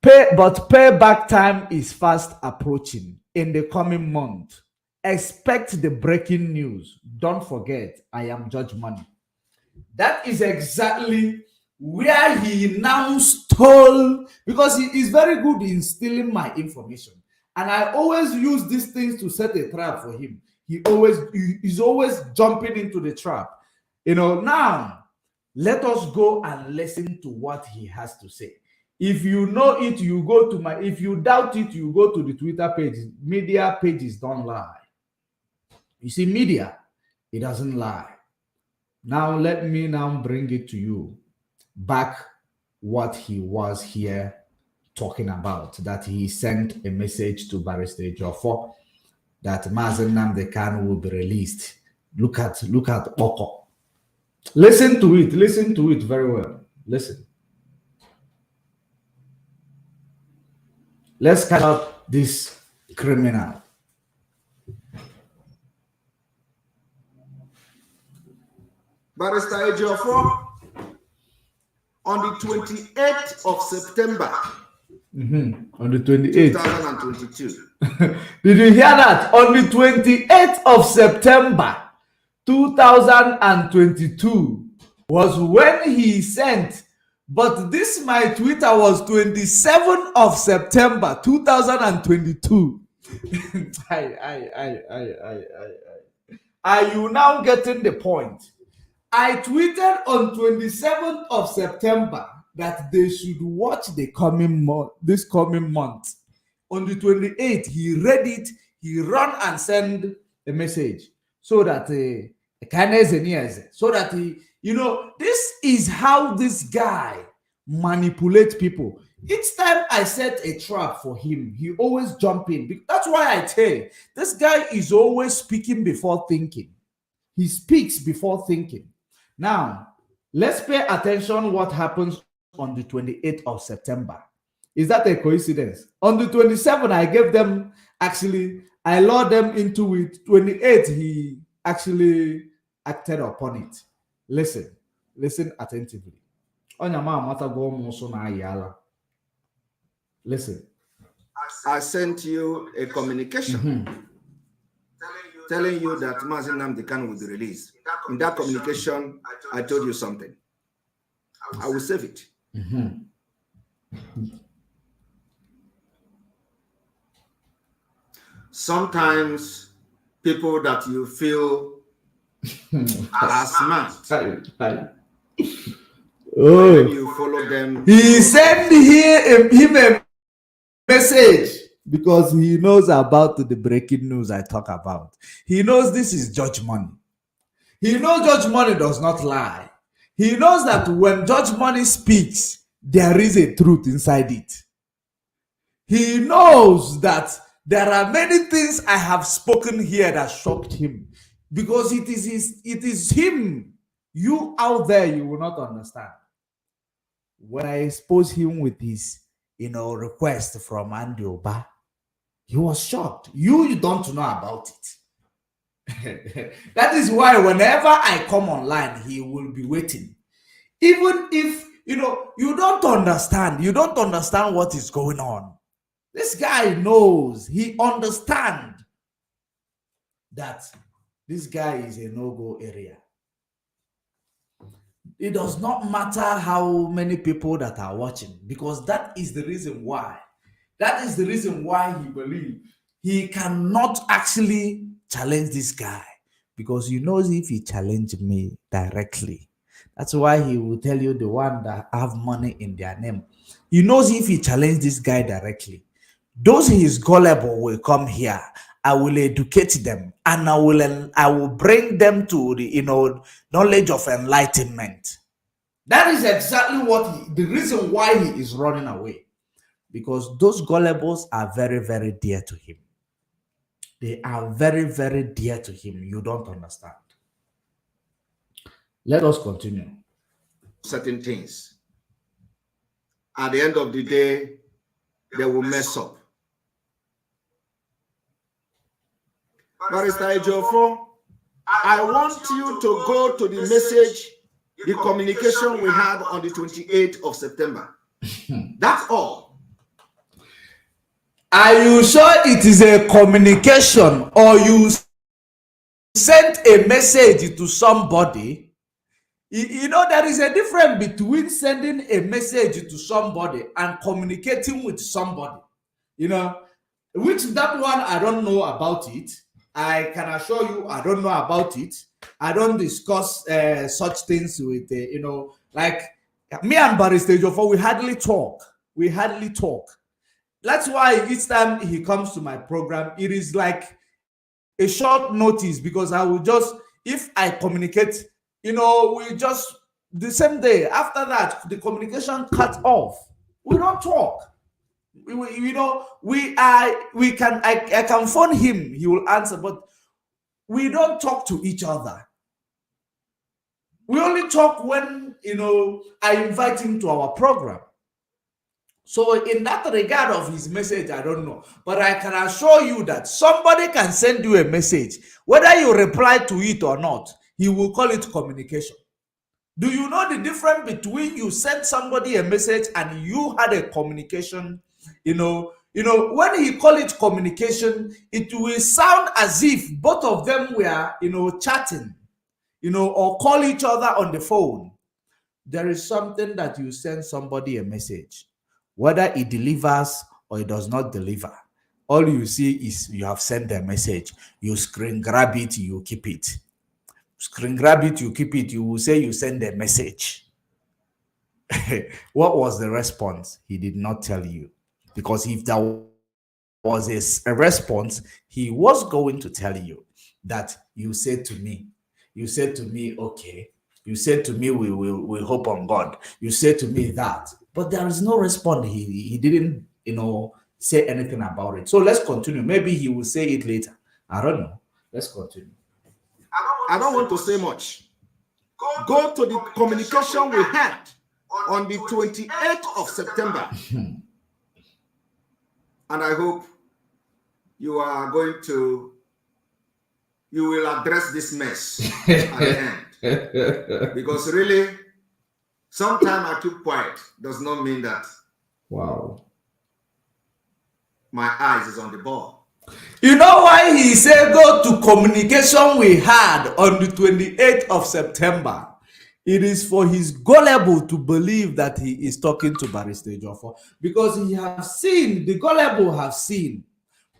But payback time is fast approaching in the coming month. Expect the breaking news. Don't forget, I am Judge Money. That is exactly where he now stole, because he is very good in stealing my information. And I always use these things to set a trap for him. He's always jumping into the trap. Now, let us go and listen to what he has to say. If you know it, you go to if you doubt it, you go to the Twitter page. Media pages don't lie. You see, media, it doesn't lie. Now, let me now bring it to you back what he was here talking about, that he sent a message to Barrister Ejiofor that Mazen Nnamdi Kanu will be released. Look at Oko. Listen to it very well. Listen. Let's catch up this criminal. Barrister Ejiofor, on the 28th of September, On the 28th. 2022. Did you hear that? On the 28th of September 2022 was when he sent, but this my Twitter was 27th of September 2022. Are you now getting the point? I tweeted on 27th of September that they should watch the coming month, this coming month. On the 28th, he read it, he ran and sent a message so that so that he, you know, this is how this guy manipulates people. Each time I set a trap for him, he always jump in. That's why I tell you, this guy is always speaking before thinking. He speaks before thinking. Now, let's pay attention what happens on the 28th of September. Is that a coincidence? On the 27th, I gave them, actually, I lured them into it. 28th, he actually acted upon it. Listen attentively. Listen. I sent you a communication telling you that Mazi Nnamdi Kanu will be released. In that communication, I told you something. I will save it. Sometimes people that you feel are smart, when you follow them, he sent him a message because he knows about the breaking news I talk about. He knows this is Judge Money. He knows Judge Money does not lie. He knows that when Judge Money speaks, there is a truth inside it. He knows that there are many things I have spoken here that shocked him because it is him. You out there, you will not understand. When I exposed him with his, request from Andy Oba, he was shocked. You don't know about it. That is why whenever I come online, he will be waiting. Even if, you don't understand what is going on. This guy knows, he understands that this guy is a no-go area. It does not matter how many people that are watching, because that is the reason why. That is the reason why he believes he cannot actually challenge this guy, because he knows if he challenged me directly, that's why he will tell you the one that have money in their name. He knows if he challenge this guy directly, those his gullible will come here. I will educate them, and I will bring them to the knowledge of enlightenment. That is exactly the reason why he is running away, because those gullibles are very, very dear to him. They are very, very dear to him. You don't understand. Let us continue. Certain things. At the end of the day, they will mess up. Barrister Ejiofor, I want you to go to the message, the communication we had on the 28th of September. That's all. Are you sure it is a communication, or you sent a message to somebody? There is a difference between sending a message to somebody and communicating with somebody. Which that one I don't know about it. I can assure you I don't know about it. I don't discuss such things with, like me and Barrister Ejiofor, we hardly talk. That's why each time he comes to my program, it is like a short notice, because I will just, if I communicate, we just, the same day, after that, the communication cut off. We don't talk. I can phone him, he will answer, but we don't talk to each other. We only talk when, I invite him to our program. So in that regard of his message, I don't know. But I can assure you that somebody can send you a message. Whether you reply to it or not, he will call it communication. Do you know the difference between you send somebody a message and you had a communication When he call it communication, it will sound as if both of them were, chatting, or call each other on the phone. There is something that you send somebody a message, whether it delivers or it does not deliver. All you see is you have sent a message. You screen grab it, you keep it. Screen grab it, you keep it. You will say you send a message. What was the response? He did not tell you. Because if there was a response, he was going to tell you that you said to me, okay. You said to me, we hope on God. You said to me that. But there is no response. He didn't, say anything about it. So let's continue. Maybe he will say it later. I don't know. Let's continue. I don't want to say much. Go to the communication we had on the 28th of September. And I hope you will address this mess at the end. Because really, sometimes I keep quiet does not mean that Wow. my eyes is on the ball. You know why he said go to communication we had on the 28th of September? It is for his gullible to believe that he is talking to Barrister Joffo, because he has seen, the gullible have seen,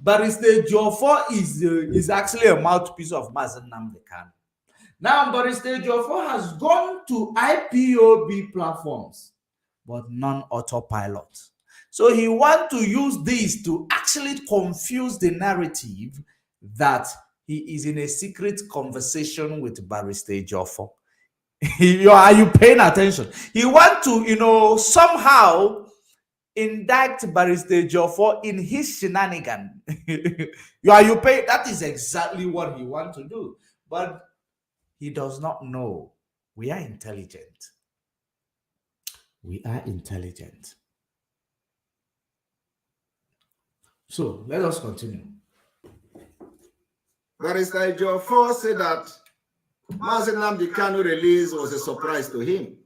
Barrister Joffo is actually a mouthpiece of Mazen Nnamdi Kanu. Now, Barrister Joffo has gone to IPOB platforms, but non-autopilot. So he wants to use this to actually confuse the narrative that he is in a secret conversation with Barrister Joffo. Are you paying attention? He wants to, somehow indict Barrister Joffo in his shenanigan. Are you paying? That is exactly what he wants to do. But he does not know. We are intelligent. We are intelligent. So let us continue. Barrister Joffo said that Mazen Nnamdi Kanu release was a surprise to him,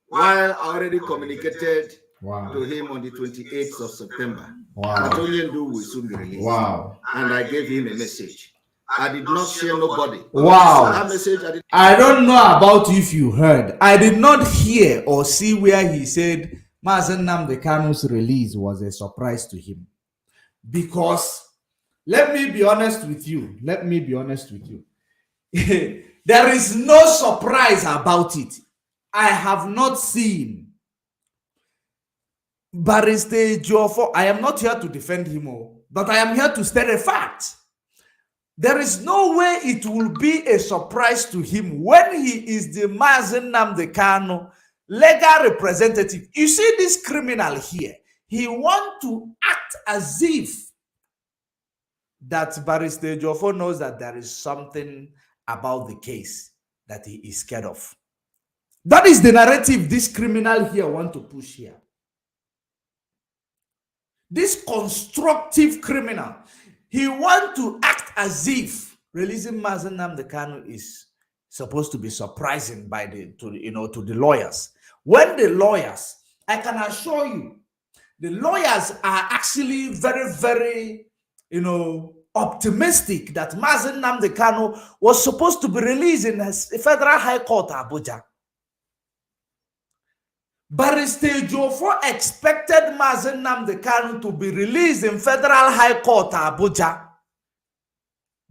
while I already communicated to him on the 28th of September. Wow. Atoliendu will soon be released. Wow. And I gave him a message. I did not share nobody. Wow. That message I don't know about if you heard. I did not hear or see where he said Mazen Nnamdi Kanu's release was a surprise to him. Because let me be honest with you. There is no surprise about it. I have not seen Barrister Joffo. I am not here to defend him, but I am here to state a fact. There is no way it will be a surprise to him when he is the Mazen Nnamdi Kanu legal representative. You see this criminal here. He wants to act as if that Barrister Joffo knows that there is something about the case that he is scared of. That is the narrative this criminal here wants to push here. This constructive criminal, he wants to act as if releasing Mazen Nnamdi Kanu is supposed to be surprising to the lawyers. When the lawyers, I can assure you, the lawyers are actually very, very, optimistic that Mazen Nnamdi Kanu was supposed to be released in the Federal High Court, Abuja. Barrister Joffo expected Mazen Nnamdi Kanu to be released in Federal High Court, Abuja,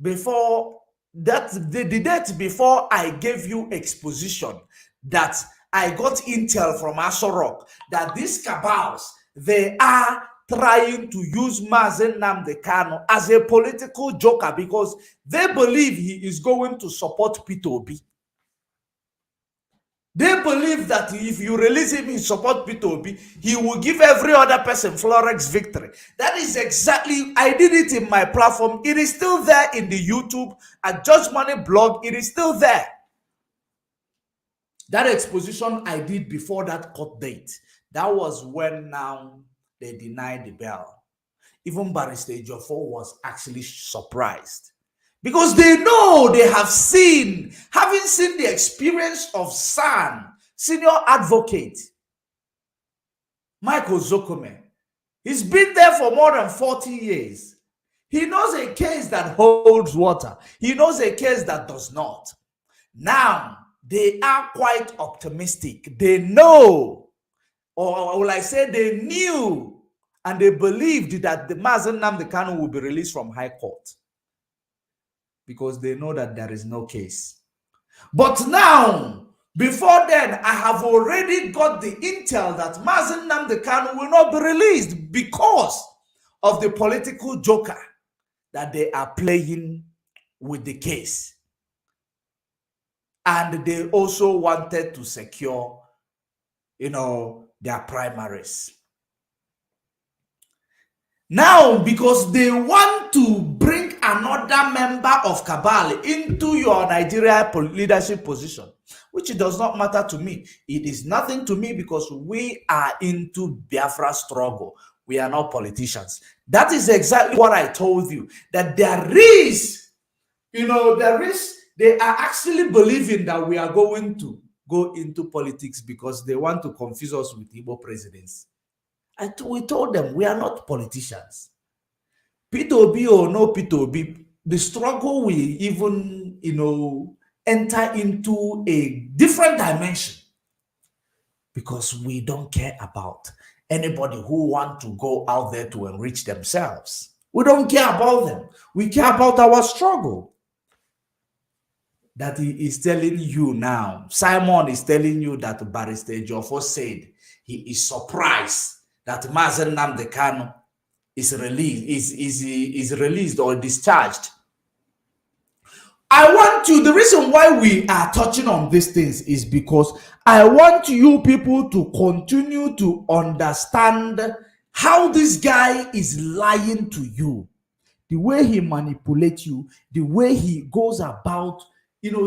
before that, the date before I gave you exposition that I got intel from ASARI that these cabals, they are trying to use Mazen Nnamdi Kanu as a political joker because they believe he is going to support P2B. They believe that if you release him in support P2B, he will give every other person Florex victory. That is exactly, I did it in my platform. It is still there in the YouTube at Judge Money blog. It is still there. That exposition I did before that court date, that was when now they denied the bail. Even Barrister Joffo was actually surprised. Because they know, they have seen, having seen the experience of San, senior advocate, Michael Zokome. He's been there for more than 40 years. He knows a case that holds water. He knows a case that does not. Now, they are quite optimistic. They know, or will I say they knew, and they believed that the Mazen Nnamdi Kanu will be released from High Court because they know that there is no case. But now, before then, I have already got the intel that Mazen Nnamdi Kanu will not be released because of the political joker that they are playing with the case. And they also wanted to secure, their primaries. Now, because they want to bring another member of Cabal into your Nigeria leadership position, which does not matter to me. It is nothing to me because we are into Biafra struggle. We are not politicians. That is exactly what I told you, that there is, they are actually believing that we are going to go into politics because they want to confuse us with Igbo presidents. We told them we are not politicians. P2B or no P2B, the struggle will even, enter into a different dimension because we don't care about anybody who want to go out there to enrich themselves. We don't care about them. We care about our struggle. That he is telling you now. Simon is telling you that Barrister Ejiofor said he is surprised that Mazen Nnamdi Kanu is released or discharged. I want you, the reason why we are touching on these things is because I want you people to continue to understand how this guy is lying to you. The way he manipulates you, the way he goes about,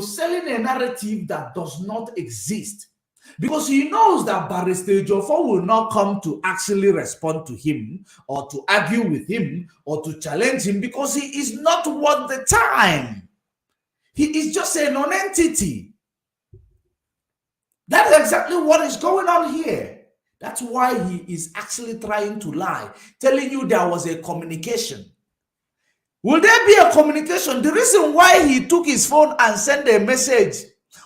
selling a narrative that does not exist. Because he knows that Barrister Ejiofor will not come to actually respond to him or to argue with him or to challenge him because he is not worth the time. He is just a non-entity. That's exactly what is going on here. That's why he is actually trying to lie, telling you there was a communication. Will there be a communication? The reason why he took his phone and sent a message,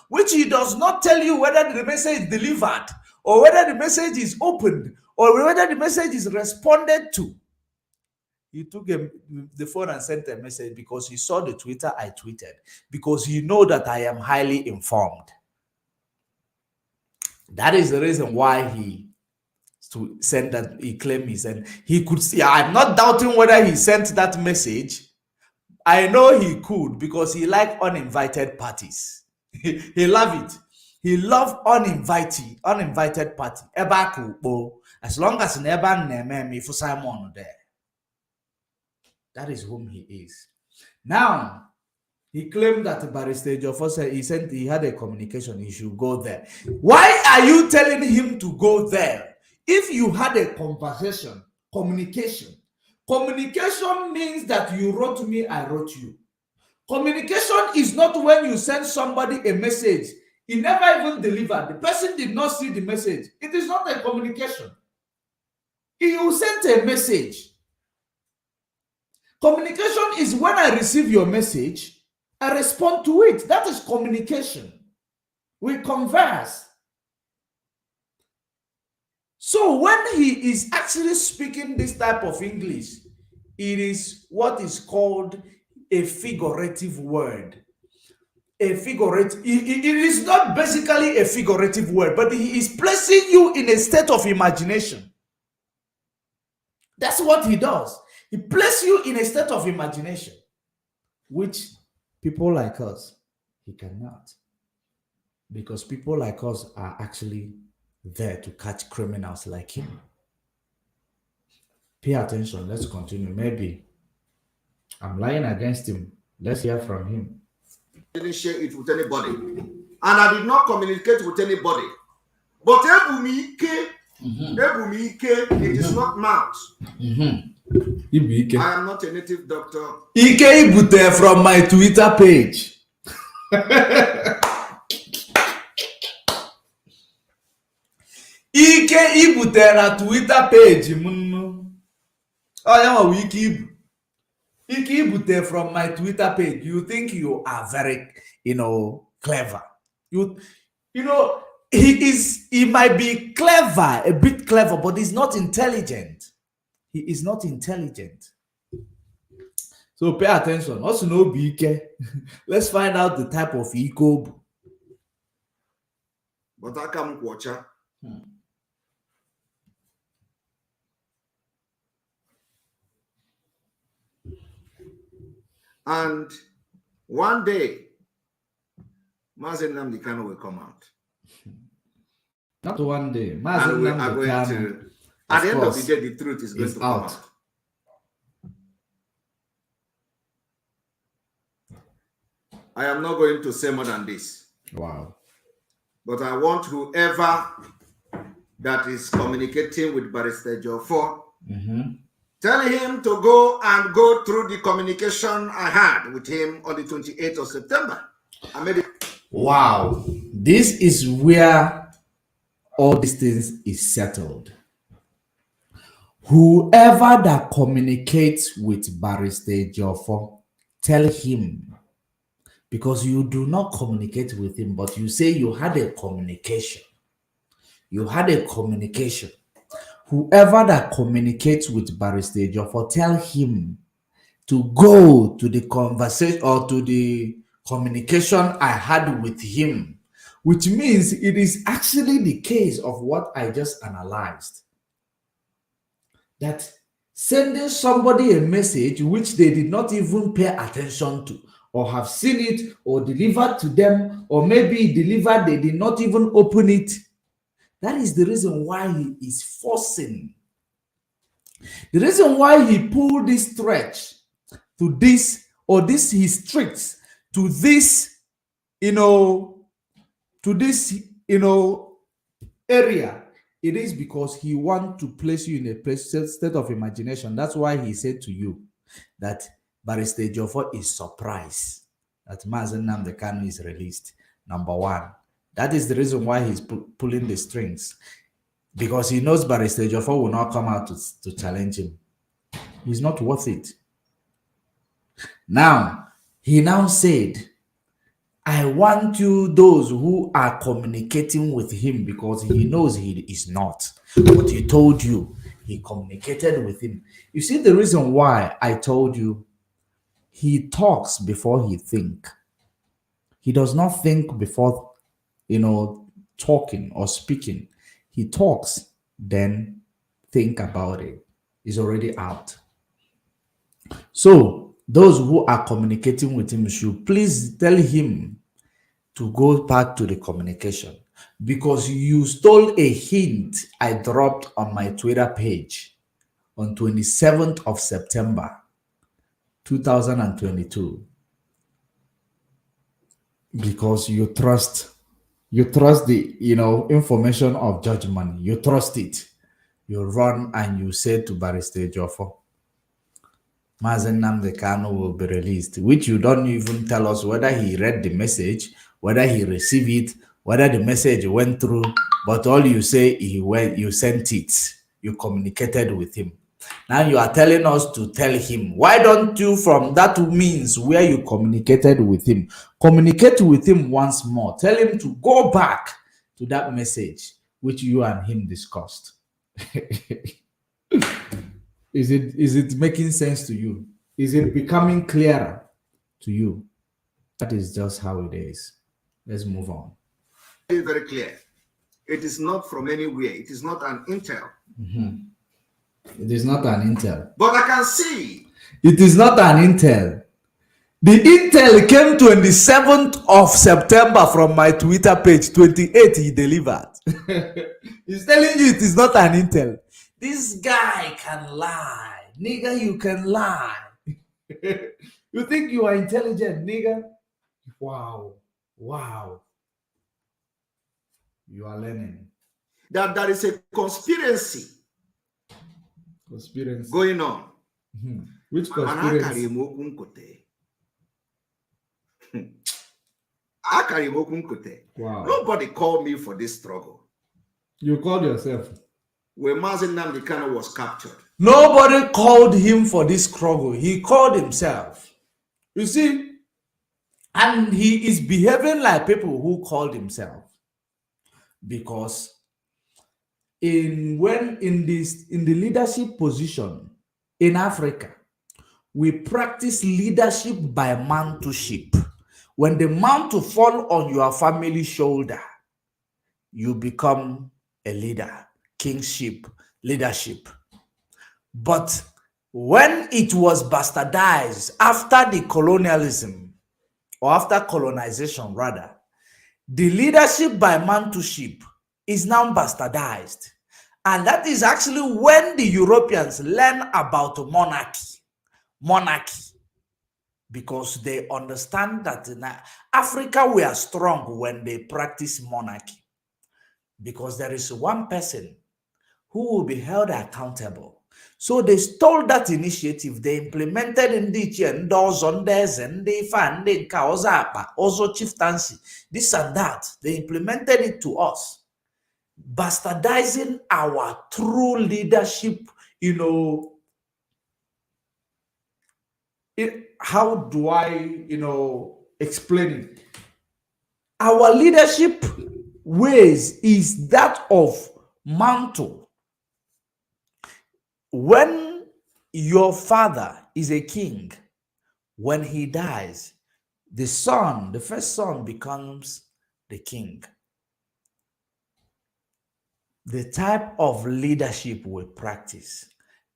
which he does not tell you whether the message is delivered or whether the message is opened or whether the message is responded to. He took the phone and sent a message because he saw the Twitter I tweeted, because he knows that I am highly informed. That is the reason why he sent that. He claimed he sent. He could see. I'm not doubting whether he sent that message. I know he could because he liked uninvited parties. He love it. He love uninvited party. As long as never name me for Simon there. That is whom he is. Now, he claimed that Barrister Ejiofor said he had a communication, he should go there. Why are you telling him to go there? If you had a conversation, communication means that you wrote me, I wrote you. Communication is not when you send somebody a message, he never even delivered. The person did not see the message. It is not a communication. You sent a message. Communication is when I receive your message, I respond to it. That is communication. We converse. So when he is actually speaking this type of English, it is what is called a figurative word. It is not basically a figurative word, but he is placing you in a state of imagination. That's what he does. He places you in a state of imagination, which people like us, he cannot. Because people like us are actually there to catch criminals like him. Pay attention. Let's continue. Maybe I'm lying against him. Let's hear from him. I didn't share it with anybody. And I did not communicate with anybody. But Ebumike, it is not mouth. I am not a native doctor. Ike Ibute from my Twitter page. Ike Ibute na Twitter page. Oh, yeah, we keep from my Twitter page. You think you are very, clever. You know, he might be clever, a bit clever, but he's not intelligent. He is not intelligent. So pay attention. Also, no BK. Let's find out the type of ego. But I come watch her. And one day, Mazen Nnamdi Kanu will come out. Not one day. And we are going to, at the end of the day, the truth is going to come out. I am not going to say more than this. Wow. But I want whoever that is communicating with Barrister Jofo, tell him to go through the communication I had with him on the 28th of September. I made it. Wow. This is where all these things is settled. Whoever that communicates with Barrister Jofo, tell him, because you do not communicate with him, but you say you had a communication. You had a communication. Whoever that communicates with Barrister Jofo, tell him to go to the conversation or to the communication I had with him, which means it is actually the case of what I just analyzed. That sending somebody a message which they did not even pay attention to, or have seen it, or delivered to them, or maybe delivered, they did not even open it. That is the reason why he is forcing. The reason why he pulled this stretch to this, or this he stricts to this, to this, area. It is because he wants to place you in a state of imagination. That's why he said to you that Barrister Jofo is surprised that Mazen Nnamdi Kanu is released. Number one. That is the reason why he's pulling the strings. Because he knows Barrister Jofo will not come out to challenge him. He's not worth it. Now, he now said, I want you, those who are communicating with him, because he knows he is not. But he told you, he communicated with him. You see the reason why I told you, he talks before he thinks. He does not think before, talking or speaking. He talks, then think about it. It's already out. So those who are communicating with him should please tell him to go back to the communication, because you stole a hint I dropped on my Twitter page on 27th of September 2022, because you trust the information of Judge Money. You trust it. You run and you say to Barrister Jofo, Mazen Nnamdi Kanu will be released, which you don't even tell us whether he read the message, whether he received it, whether the message went through, but all you say you sent it, you communicated with him. Now you are telling us to tell him. Why don't you, from that means where you communicated with him, communicate with him once more. Tell him to go back to that message which you and him discussed. Is it making sense to you? Is it becoming clearer to you? That is just how it is. Let's move on. It is very clear. It is not from anywhere. It is not an intel. It is not an intel. But I can see. It is not an intel. The intel came 27th of September from my Twitter page. 28th he delivered. He's telling you it is not an intel. This guy can lie. Nigga, you can lie. You think you are intelligent, nigga? Wow. You are learning. That there is a conspiracy going on. Which conspiracy? Wow. Nobody called me for this struggle. You called yourself. When Mazen Nnamdi Kanu was captured, Nobody called him for this struggle. He called himself. You see, and he is behaving like people who called himself, because in the leadership position in Africa, we practice leadership by mantleship. When the mantle fall on your family shoulder, you become a leader, kingship, leadership. But when it was bastardized after the colonialism, or after colonization rather, the leadership by mantleship is now bastardized. And that is actually when the Europeans learn about monarchy, because they understand that in Africa we are strong when they practice monarchy, because there is one person who will be held accountable. So they stole that initiative. They implemented in the also chieftaincy, this and that. They implemented it to us, bastardizing our true leadership. How do I, explain it? Our leadership ways is that of mantle. When your father is a king, when he dies, the first son becomes the king. The type of leadership we practice,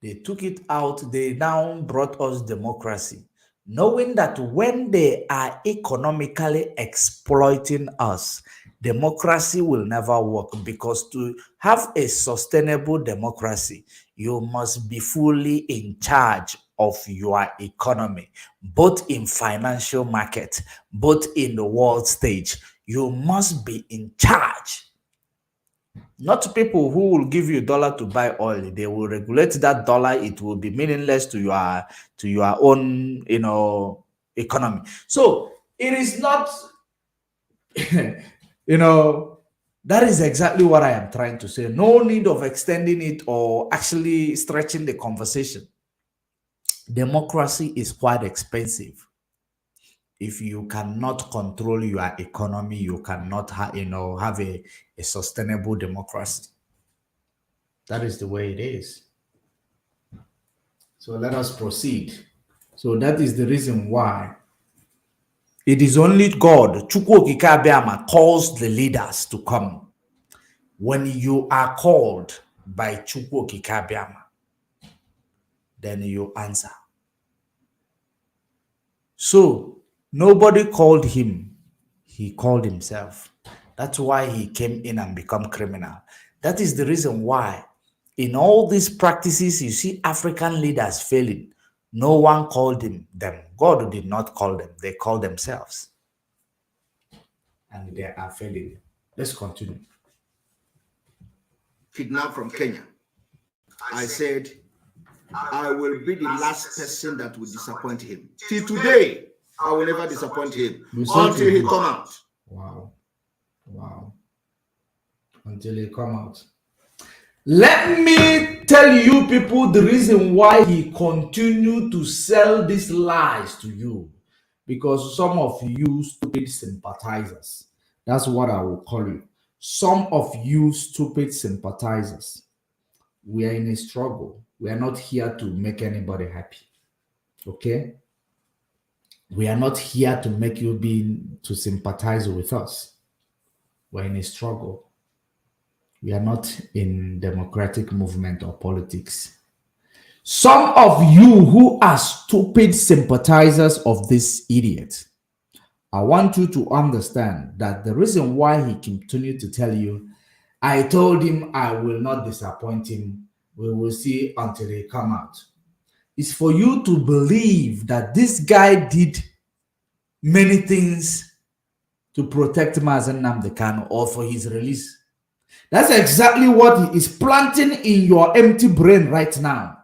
they took it out, they now brought us democracy, knowing that when they are economically exploiting us, democracy will never work, because to have a sustainable democracy, you must be fully in charge of your economy, both in financial market, both in the world stage. You must be in charge. Not people who will give you $1 to buy oil. They will regulate that dollar. It will be meaningless to your own, economy. So it is not, that is exactly what I am trying to say. No need of extending it or actually stretching the conversation. Democracy is quite expensive. If you cannot control your economy, you cannot have a sustainable democracy. That is the way it is. So let us proceed. So that is the reason why it is only God, Chukwu Okike Abiama, calls the leaders to come. When you are called by Chukwu Okike Abiama, then you answer. So nobody called him, he called himself. That's why he came in and become criminal. That is the reason why in all these practices you see African leaders failing. No one called them. God did not call them. They called themselves. And they are failing. Let's continue. Kidnapped from Kenya. I said, I will be the last person that will disappoint him. Till today, I will never disappoint him until he come out. Wow. Until he come out. Let me tell you people the reason why he continued to sell these lies to you. Because some of you stupid sympathizers, that's what I will call you. Some of you stupid sympathizers, we are in a struggle. We are not here to make anybody happy. Okay? We are not here to make you to sympathize with us. We're in a struggle. We are not in democratic movement or politics. Some of you who are stupid sympathizers of this idiot, I want you to understand that the reason why he continued to tell you, I told him I will not disappoint him, we will see until he come out, is for you to believe that this guy did many things to protect Mazen Nnamdi Kanu or for his release. That's exactly what he is planting in your empty brain right now.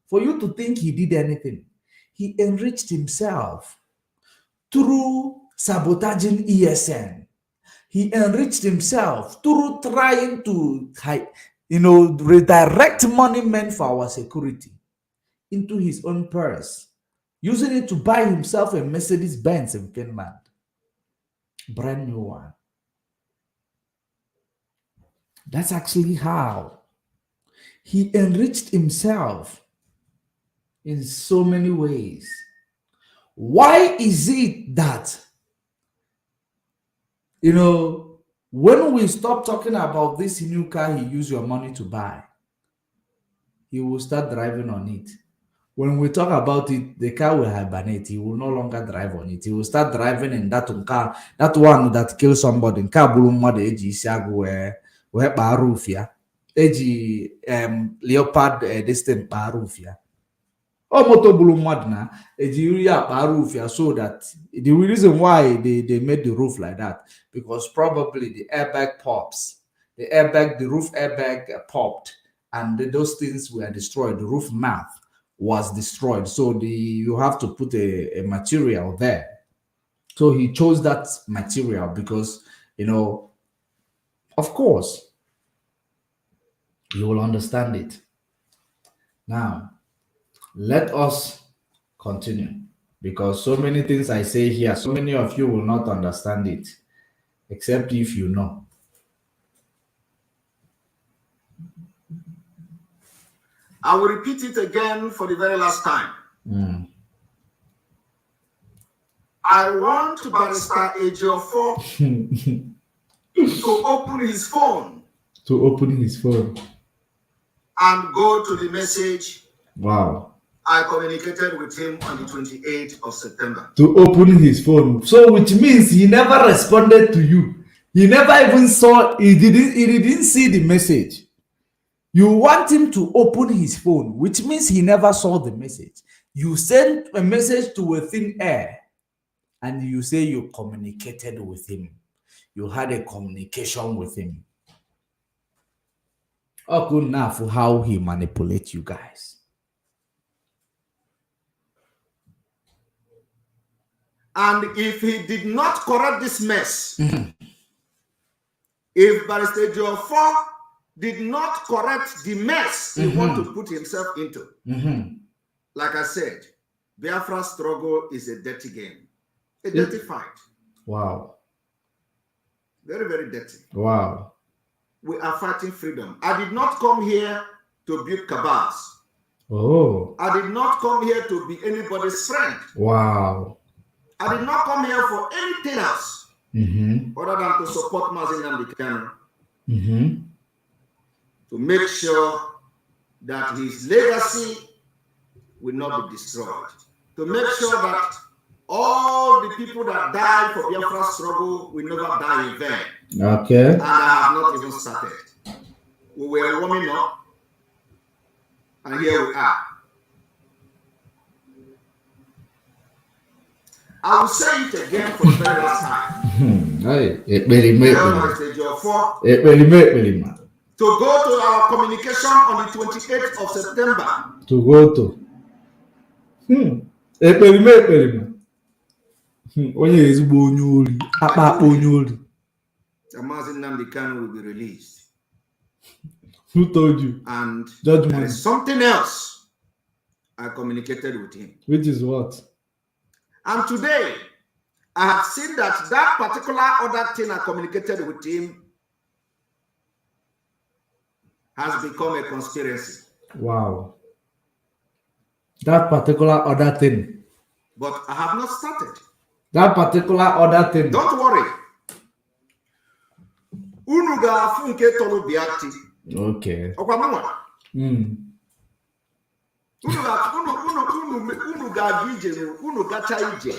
For you to think he did anything. He enriched himself through sabotaging ESN. He enriched himself through trying to redirect money meant for our security into his own purse, using it to buy himself a Mercedes Benz in Finland. Brand new one. That's actually how he enriched himself in so many ways. Why is it that, when we stop talking about this new car he used your money to buy, he will start driving on it? When we talk about it, the car will hibernate. He will no longer drive on it. He will start driving in that car, that one that kills somebody. Car bulumade eji isiagu we barufia. Eji leopard distant barufia. O moto bulumad na eji ya barufia, so that the reason why they made the roof like that, because probably the airbag pops. The roof airbag popped, and those things were destroyed. The roof mouth was destroyed, so you have to put a material there. So he chose that material because, of course, you will understand it. Now, let us continue, because so many things I say here, so many of you will not understand it, except if you know. I will repeat it again for the very last time. I want Barrister Ejiofor to open his phone. To open his phone. And go to the message. Wow. I communicated with him on the 28th of September. To open his phone. So which means he never responded to you. He never even saw, he didn't see the message. You want him to open his phone, which means he never saw the message. You sent a message to a thin air, and you say you communicated with him. You had a communication with him. Oh, good enough for how he manipulates you guys. And if he did not correct this mess, if Barrister Ejiofor did not correct the mess he wants to put himself into, like I said, Biafra struggle is a dirty game, a dirty fight. Wow. Very, very dirty. Wow. We are fighting freedom. I did not come here to build cabals. Oh. I did not come here to be anybody's friend. Wow. I did not come here for anything else other than to support Mazi Nnamdi Kanu. To make sure that his legacy will not be destroyed. To make sure that all the people that died for Biafra struggle will never die in vain. Okay. And I have not even started. We were warming up, and here we are. I will say it again for the very last time. To go to our communication on the 28th of September. To go to. Mazi Nnamdi Kanu will be released. Who told you? And Judgment. there is something else I communicated with him. Which is what? And today, I have seen that particular other thing I communicated with him has become a conspiracy. Wow. That particular other thing. But I have not started. That particular other thing. Don't worry. Unuga funke tolu biati. Okay. Unuga gije, unuga chaije.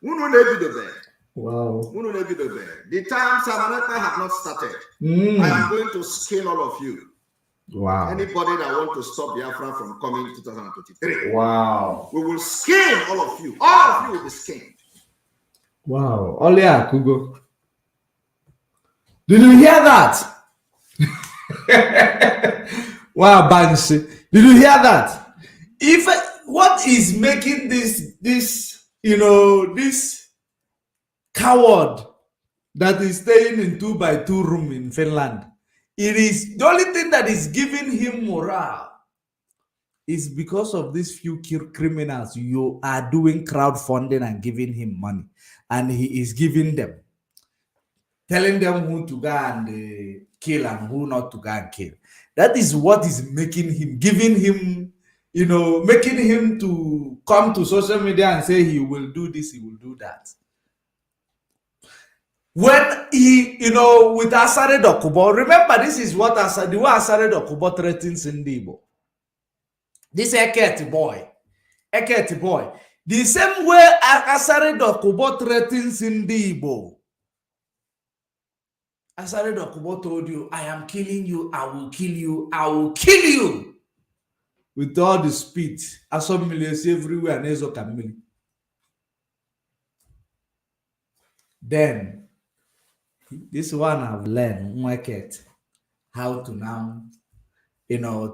Unu nebidobe. Wow. Unu nebidobe. The time Samanaka have not started. I am going to skin all of you. Wow. Anybody that want to stop Biafra from coming in 2023. Wow. We will skin all of you. All of you will be skinned. Wow. Olia Kugo. Did you hear that? Wow, Bansi. Did you hear that? If what is making this coward that is staying in 2x2 room in Finland, It is the only thing that is giving him morale is because of these few criminals. You are doing crowdfunding and giving him money, and he is giving them, telling them who to go and kill and who not to go and kill. That is what is making him, giving him, making him to come to social media and say he will do this, he will do that. When he, with ASARI DOKUBO, remember this is what the way ASARI DOKUBO threatens Igbo. This Eketi boy, the same way ASARI DOKUBO threatens Igbo. ASARI DOKUBO told you, I am killing you, I will kill you, I will kill you. With all the speed, millions everywhere, and then, this one I've learned, market, how to now,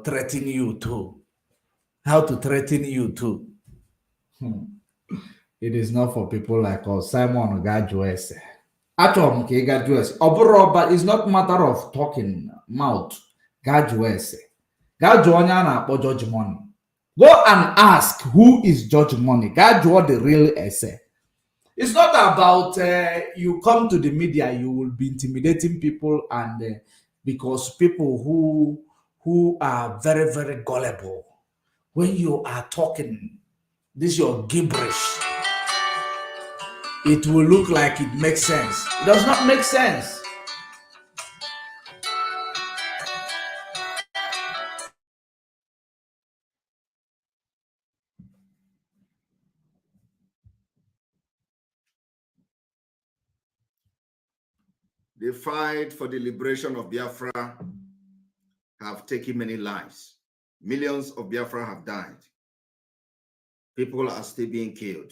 threaten you too. How to threaten you too. It is not for people like us. Simon Gajuese. Atom Gajuese. Oburoba is not matter of talking mouth. Gajuese. Gajuanya na Judge Money. Go and ask who is Judge Money. Gajuo the real essay. It's not about you come to the media, you will be intimidating people, and because people who are very, very gullible, when you are talking, this your gibberish, it will look like it makes sense. It does not make sense. The fight for the liberation of Biafra have taken many lives. Millions of Biafra have died. People are still being killed.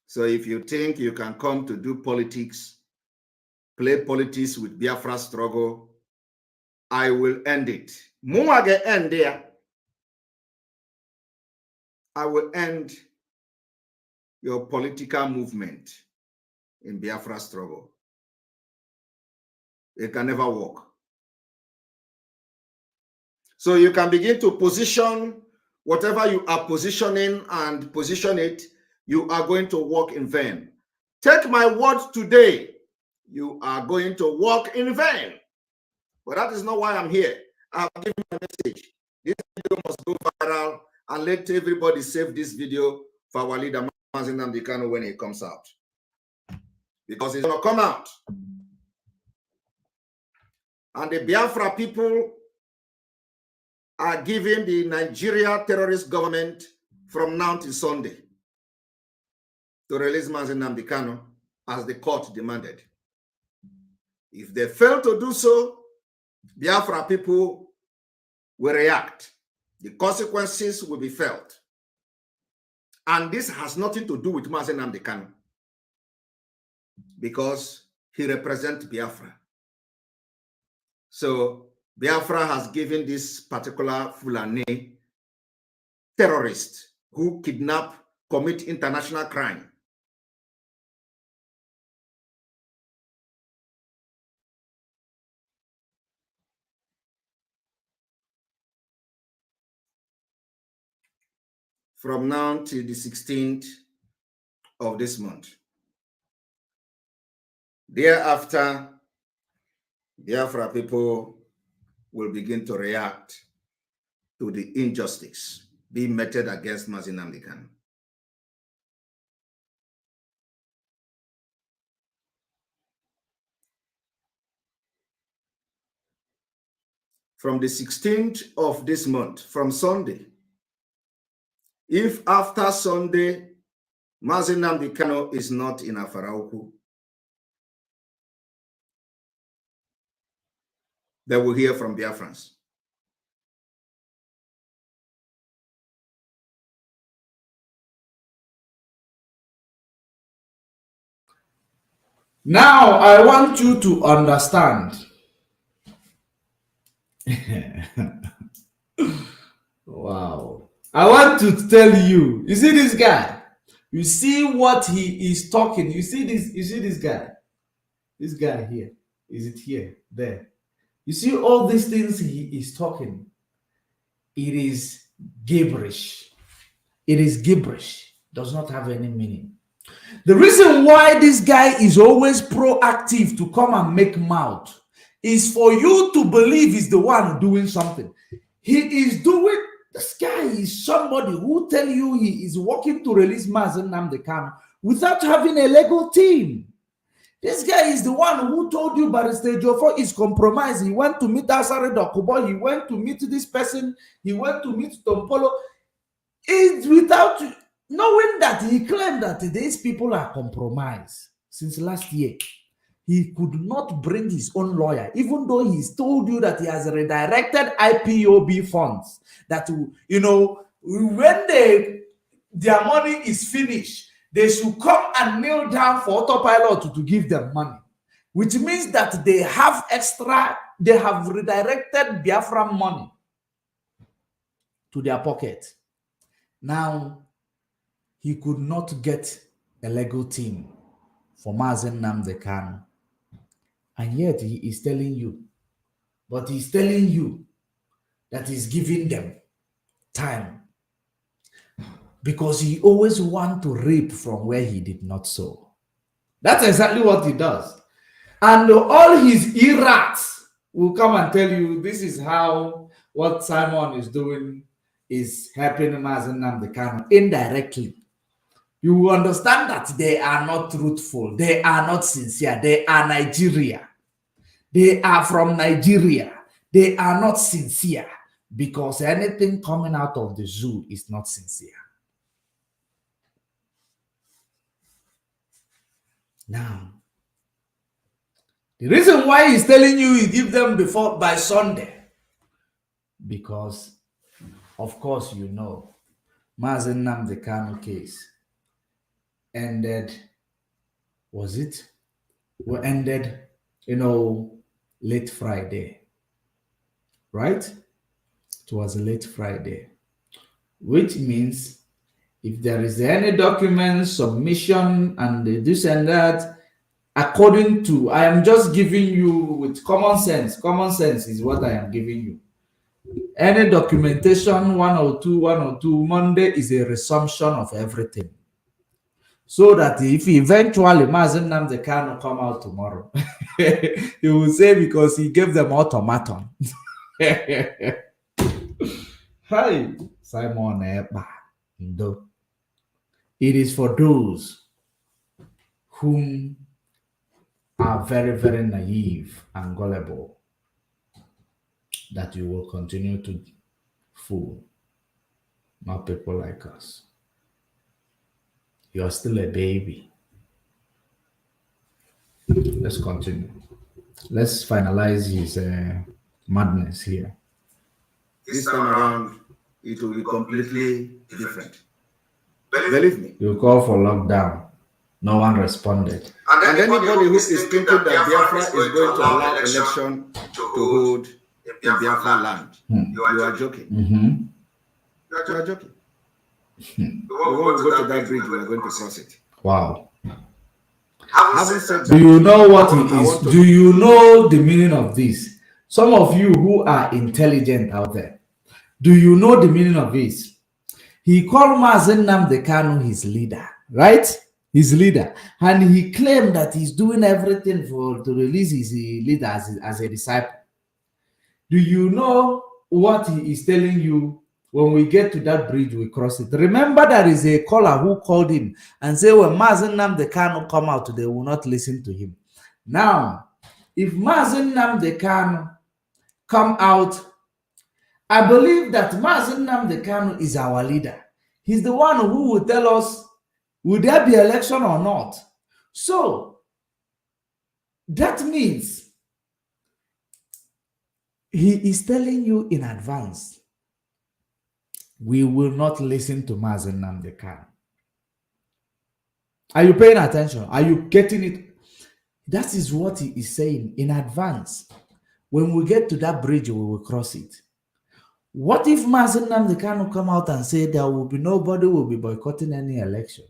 So if you think you can come to do politics, play politics with Biafra struggle, I will end it. Muage end there. I will end your political movement in Biafra struggle. It can never work. So you can begin to position whatever you are positioning and position it, you are going to work in vain. Take my word today, you are going to work in vain. But that is not why I'm here. I have given a message. This video must go viral, and let everybody save this video for our leader, Mazi Nnamdi Kanu, when it comes out. Because it's going to come out. And the Biafra people are giving the Nigeria terrorist government from now till Sunday to release Mazi Nnamdi Kanu as the court demanded. If they fail to do so, Biafra people will react. The consequences will be felt. And this has nothing to do with Mazi Nnamdi Kanu, because he represents Biafra. So Biafra has given this particular Fulani terrorist who kidnap, commit international crime, from now till the 16th of this month. Thereafter, Biafra people will begin to react to the injustice being meted against Mazi Nnamdi Kanu. From the 16th of this month, from Sunday, if after Sunday, Mazi Nnamdi Kanu is not in Afarauku, they will hear from Biafrans. Now, I want you to understand. Wow. I want to tell you, you see this guy? You see what he is talking? You see this guy? This guy here, is it here? There. You see all these things he is talking. It is gibberish. It is gibberish. Does not have any meaning. The reason why this guy is always proactive to come and make mouth is for you to believe he's the one doing something. He is doing. This guy is somebody who tell you he is working to release Mazen Nnamdi Kanu without having a legal team. This guy is the one who told you Barrister Jofo is compromised. He went to meet ASARI DOKUBO. He went to meet this person. He went to meet Tompolo. It's without knowing that he claimed that these people are compromised since last year. He could not bring his own lawyer, even though he's told you that he has redirected IPOB funds. That, you know, when their money is finished, they should come and kneel down for AUTOPILOT to give them money, which means that they have redirected Biafran money to their pocket. Now, he could not get a legal team for Mazen Nnamdi Kanu. And yet he is telling you, but he's telling you that he's giving them time because he always wants to reap from where he did not sow. That's exactly what he does. And all his ERATS will come and tell you this is how what Simon is doing is helping Mazen Nnamdi Kanu indirectly. You will understand that they are not truthful. They are not sincere. They are Nigeria. They are from Nigeria. They are not sincere because anything coming out of the zoo is not sincere. Now, the reason why he's telling you he give them by Sunday, because, of course, you know, Mazen Nnamdi Kanu case ended, you know, late Friday, right? It was late Friday, which means if there is any document submission and this and that, according to, I am just giving you with common sense is what I am giving you. Any documentation 102 Monday is a resumption of everything. So that if eventually Mazen Nnamdi Kanu come out tomorrow, he will say because he gave them ultimatum. Hi, Simon Eba. It is for those whom are very, very naive and gullible that you will continue to fool, not people like us. You are still a baby. Let's continue. Let's finalize his madness here. This time around, it will be completely different. Believe me. You call for lockdown. No one responded. And anybody who is thinking that Biafra is going to allow election to hold in Biafra land, you are joking. You are joking. When we go to that bridge, we are going to cross it. Wow. Having said that, do you know what it is? Do you know the meaning of this? Some of you who are intelligent out there, do you know the meaning of this? He called Mazen Nnamdi Kanu his leader, right? His leader. And he claimed that he's doing everything to release his leader as a disciple. Do you know what he is telling you? When we get to that bridge, we cross it. Remember, there is a caller who called him and said, when Mazen Nnamdi Kanu come out, they will not listen to him. Now, if Mazen Nnamdi Kanu come out, I believe that Mazen Nnamdi Kanu is our leader. He's the one who will tell us, will there be election or not? So, that means he is telling you in advance, we will not listen to Mazen Nnamdi Kanu. Are you paying attention? Are you getting it? That is what he is saying in advance. When we get to that bridge, we will cross it. What if Mazen Nnamdi Kanu come out and say there will be nobody will be boycotting any election?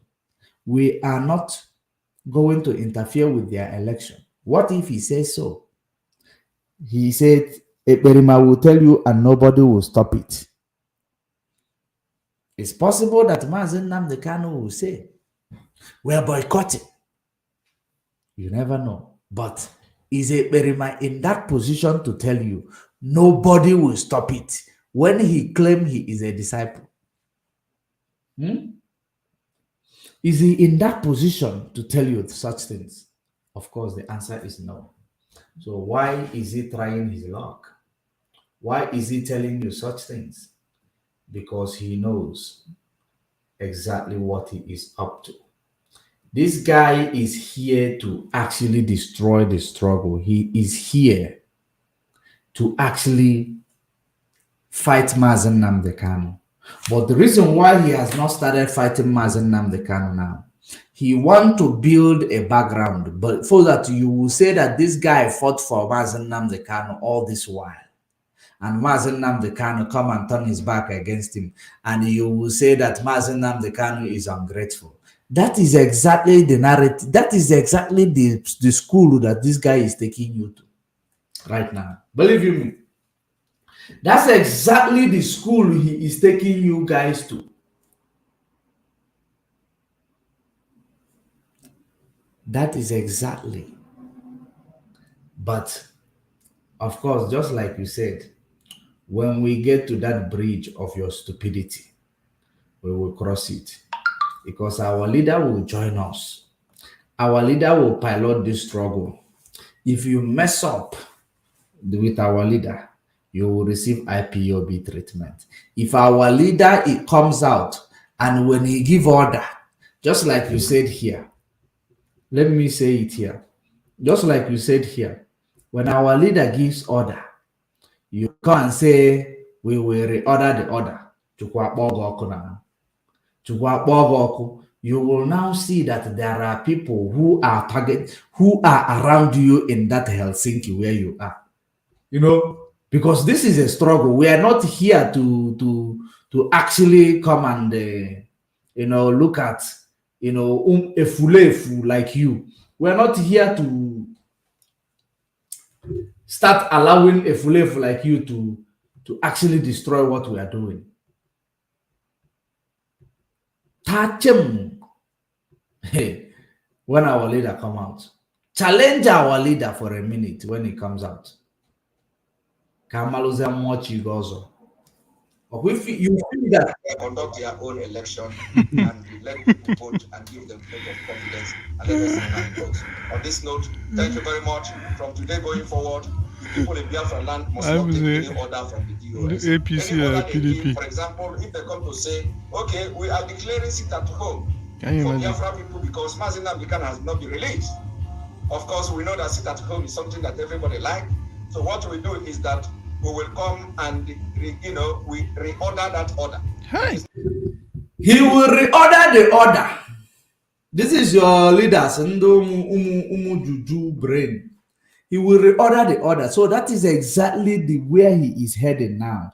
We are not going to interfere with their election. What if he says so? He said, Ekperima will tell you and nobody will stop it. It's possible that Mazen Nnamdi Kanu will say, we're boycotting. You never know. But is Ekperima in that position to tell you nobody will stop it when he claims he is a disciple? Is he in that position to tell you such things? Of course, the answer is no. So why is he trying his luck? Why is he telling you such things? Because he knows exactly what he is up to. This guy is here to actually destroy the struggle. He is here to actually fight Mazen Nnamdi Kanu. But the reason why he has not started fighting Mazen Nnamdi Kanu now, he wants to build a background, but so that you will say that this guy fought for Mazen Nnamdi Kanu all this while. And Mazen Nnamdi Kanu come and turn his back against him. And you will say that Mazen Nnamdi Kanu is ungrateful. That is exactly the narrative. That is exactly the school that this guy is taking you to right now. Believe you me. That's exactly the school he is taking you guys to. That is exactly. But, of course, just like you said, when we get to that bridge of your stupidity, we will cross it. Because our leader will join us. Our leader will pilot this struggle. If you mess up with our leader, you will receive IPOB treatment. If our leader, it comes out, and when he give order, just like you said here, let me say it here, just like you said here, when our leader gives order, you come and say, we will reorder the order. You will now see that there are people who are around you in that Helsinki where you are. You know, because this is a struggle. We are not here to actually come and look at a fulefu like you. We are not here to start allowing a fulefu like you to actually destroy what we are doing. Touch him. Hey, when our leader come out, challenge our leader for a minute when he comes out. Kamaluza mochi gozo. If you feel that conduct their own election and let people vote and give them vote of confidence and let us see how it goes. On this note, thank you very much. From today going forward, the people in Biafra land must not take any order from the DOS. The APC any order PDP. give, for example, if they come to say, okay, we are declaring sit at home Can you for imagine? Biafra people because Mazen Nnamdi Kanu has not been released. Of course, we know that sit at home is something that everybody likes. So what we do is that we will come and we reorder that order. Hey. He will reorder the order. This is your leaders and juju brain. He will reorder the order. So that is exactly where he is heading now.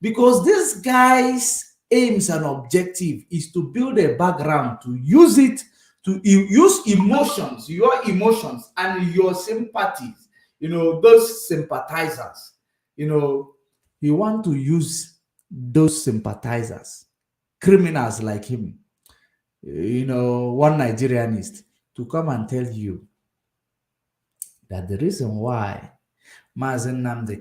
Because this guy's aims and objective is to build a background, to use it, to use emotions, your emotions and your sympathies, those sympathizers. He want to use those sympathizers, criminals like him, one Nigerianist, to come and tell you that the reason why Mazen Nnamdi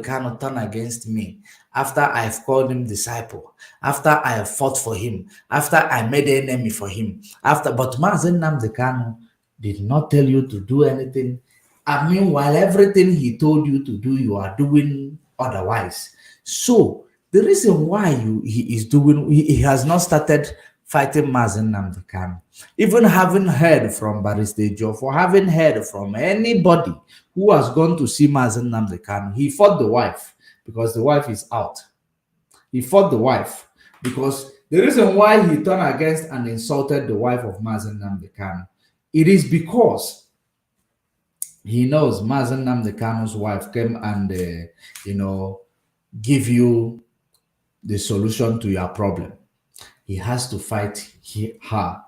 Kanu turned against me after I've called him disciple, after I have fought for him, after I made an enemy for him, but Mazen Nnamdi Kanu did not tell you to do anything. I mean, while everything he told you to do, you are doing otherwise. So the reason why he has not started fighting Mazen Nnamdi Kanu, even having heard from Barrister Joe, or having heard from anybody who has gone to see Mazen Nnamdi Kanu, he fought the wife because the wife is out. He fought the wife because the reason why he turned against and insulted the wife of Mazen Nnamdi Kanu, it is because he knows Mazen Nnamdi Kanu's wife came and, give you the solution to your problem. He has to fight her.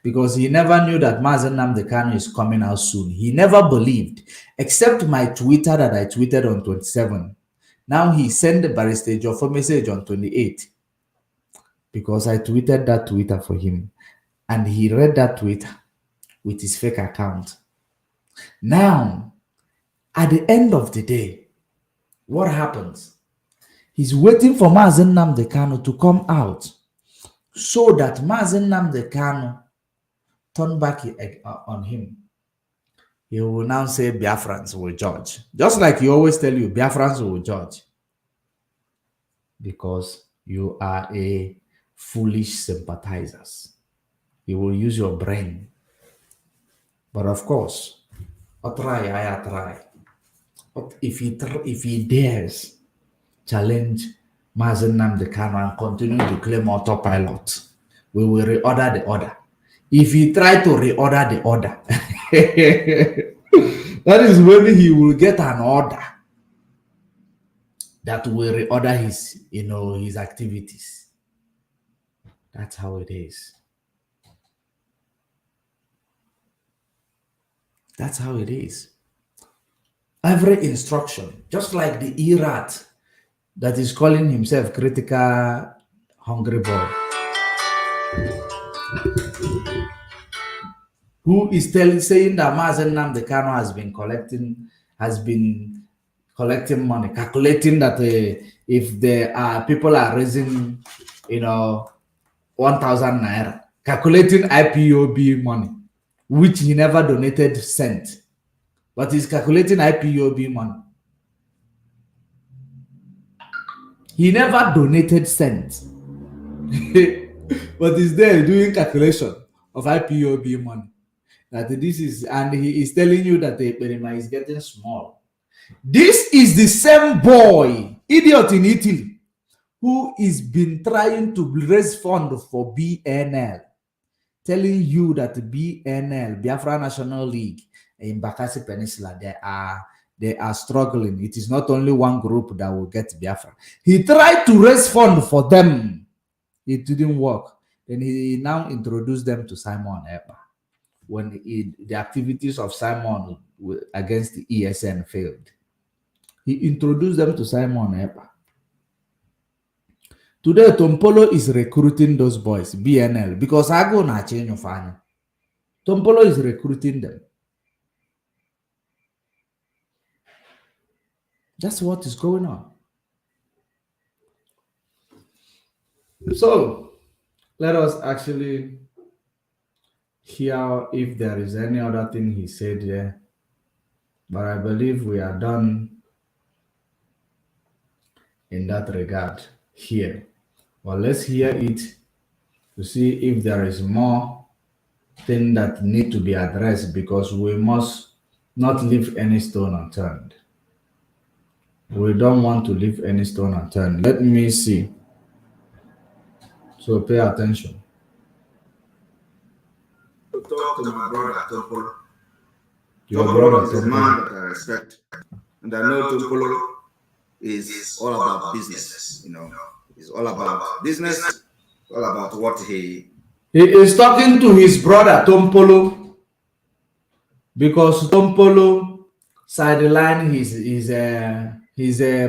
because he never knew that Mazen Nnamdi Kanu is coming out soon. He never believed, except my Twitter that I tweeted on 27. Now he sent the Barrister Jofo message on 28 because I tweeted that Twitter for him, and he read that Twitter with his fake account. Now, at the end of the day, what happens? He's waiting for Mazen Nnamdi Kanu to come out so that Mazen Nnamdi Kanu turn back on him. He will now say Biafrans will judge. Just like he always tell you, Biafrans will judge. Because you are a foolish sympathizers. You will use your brain. But of course, I try. But if he dares challenge Mazen Nnamdi Kanu and continue to claim autopilot, we will reorder the order. If he try to reorder the order, that is when he will get an order that will reorder his activities. That's how it is. That's how it is. Every instruction, just like the ERAT that is calling himself critical hungry boy, who is saying that Mazen Nnamdi Kanu has been collecting money, calculating that if there are people are raising, 1,000 naira, calculating IPOB money, which he never donated cent, but he's calculating IPOB money. He never donated cent, but he's there doing calculation of IPOB money. That this is, and he is telling you that the Perima is getting small. This is the same boy, idiot in Italy, who is been trying to raise funds for BNL, telling you that BNL, Biafra National League, in Bakassi Peninsula, they are struggling. It is not only one group that will get Biafra. He tried to raise funds for them. It didn't work. Then he now introduced them to Simon Ekpa. When the activities of Simon against the ESN failed, he introduced them to Simon Ekpa. Today, Tompolo is recruiting those boys, BNL, because I go na change of Tompolo is recruiting them. That's what is going on. So, let us actually hear if there is any other thing he said there. But I believe we are done in that regard here. Well, let's hear it to see if there is more thing that need to be addressed, because we must not leave any stone unturned. We don't want to leave any stone unturned. Let me see. So pay attention. To talk to my brother Topolo. Your Topolo brother is a Topolo. man that I respect, and I know Topolo is all about business. It's all about business, all about what he is talking to his brother Tompolo, because Tompolo sideline his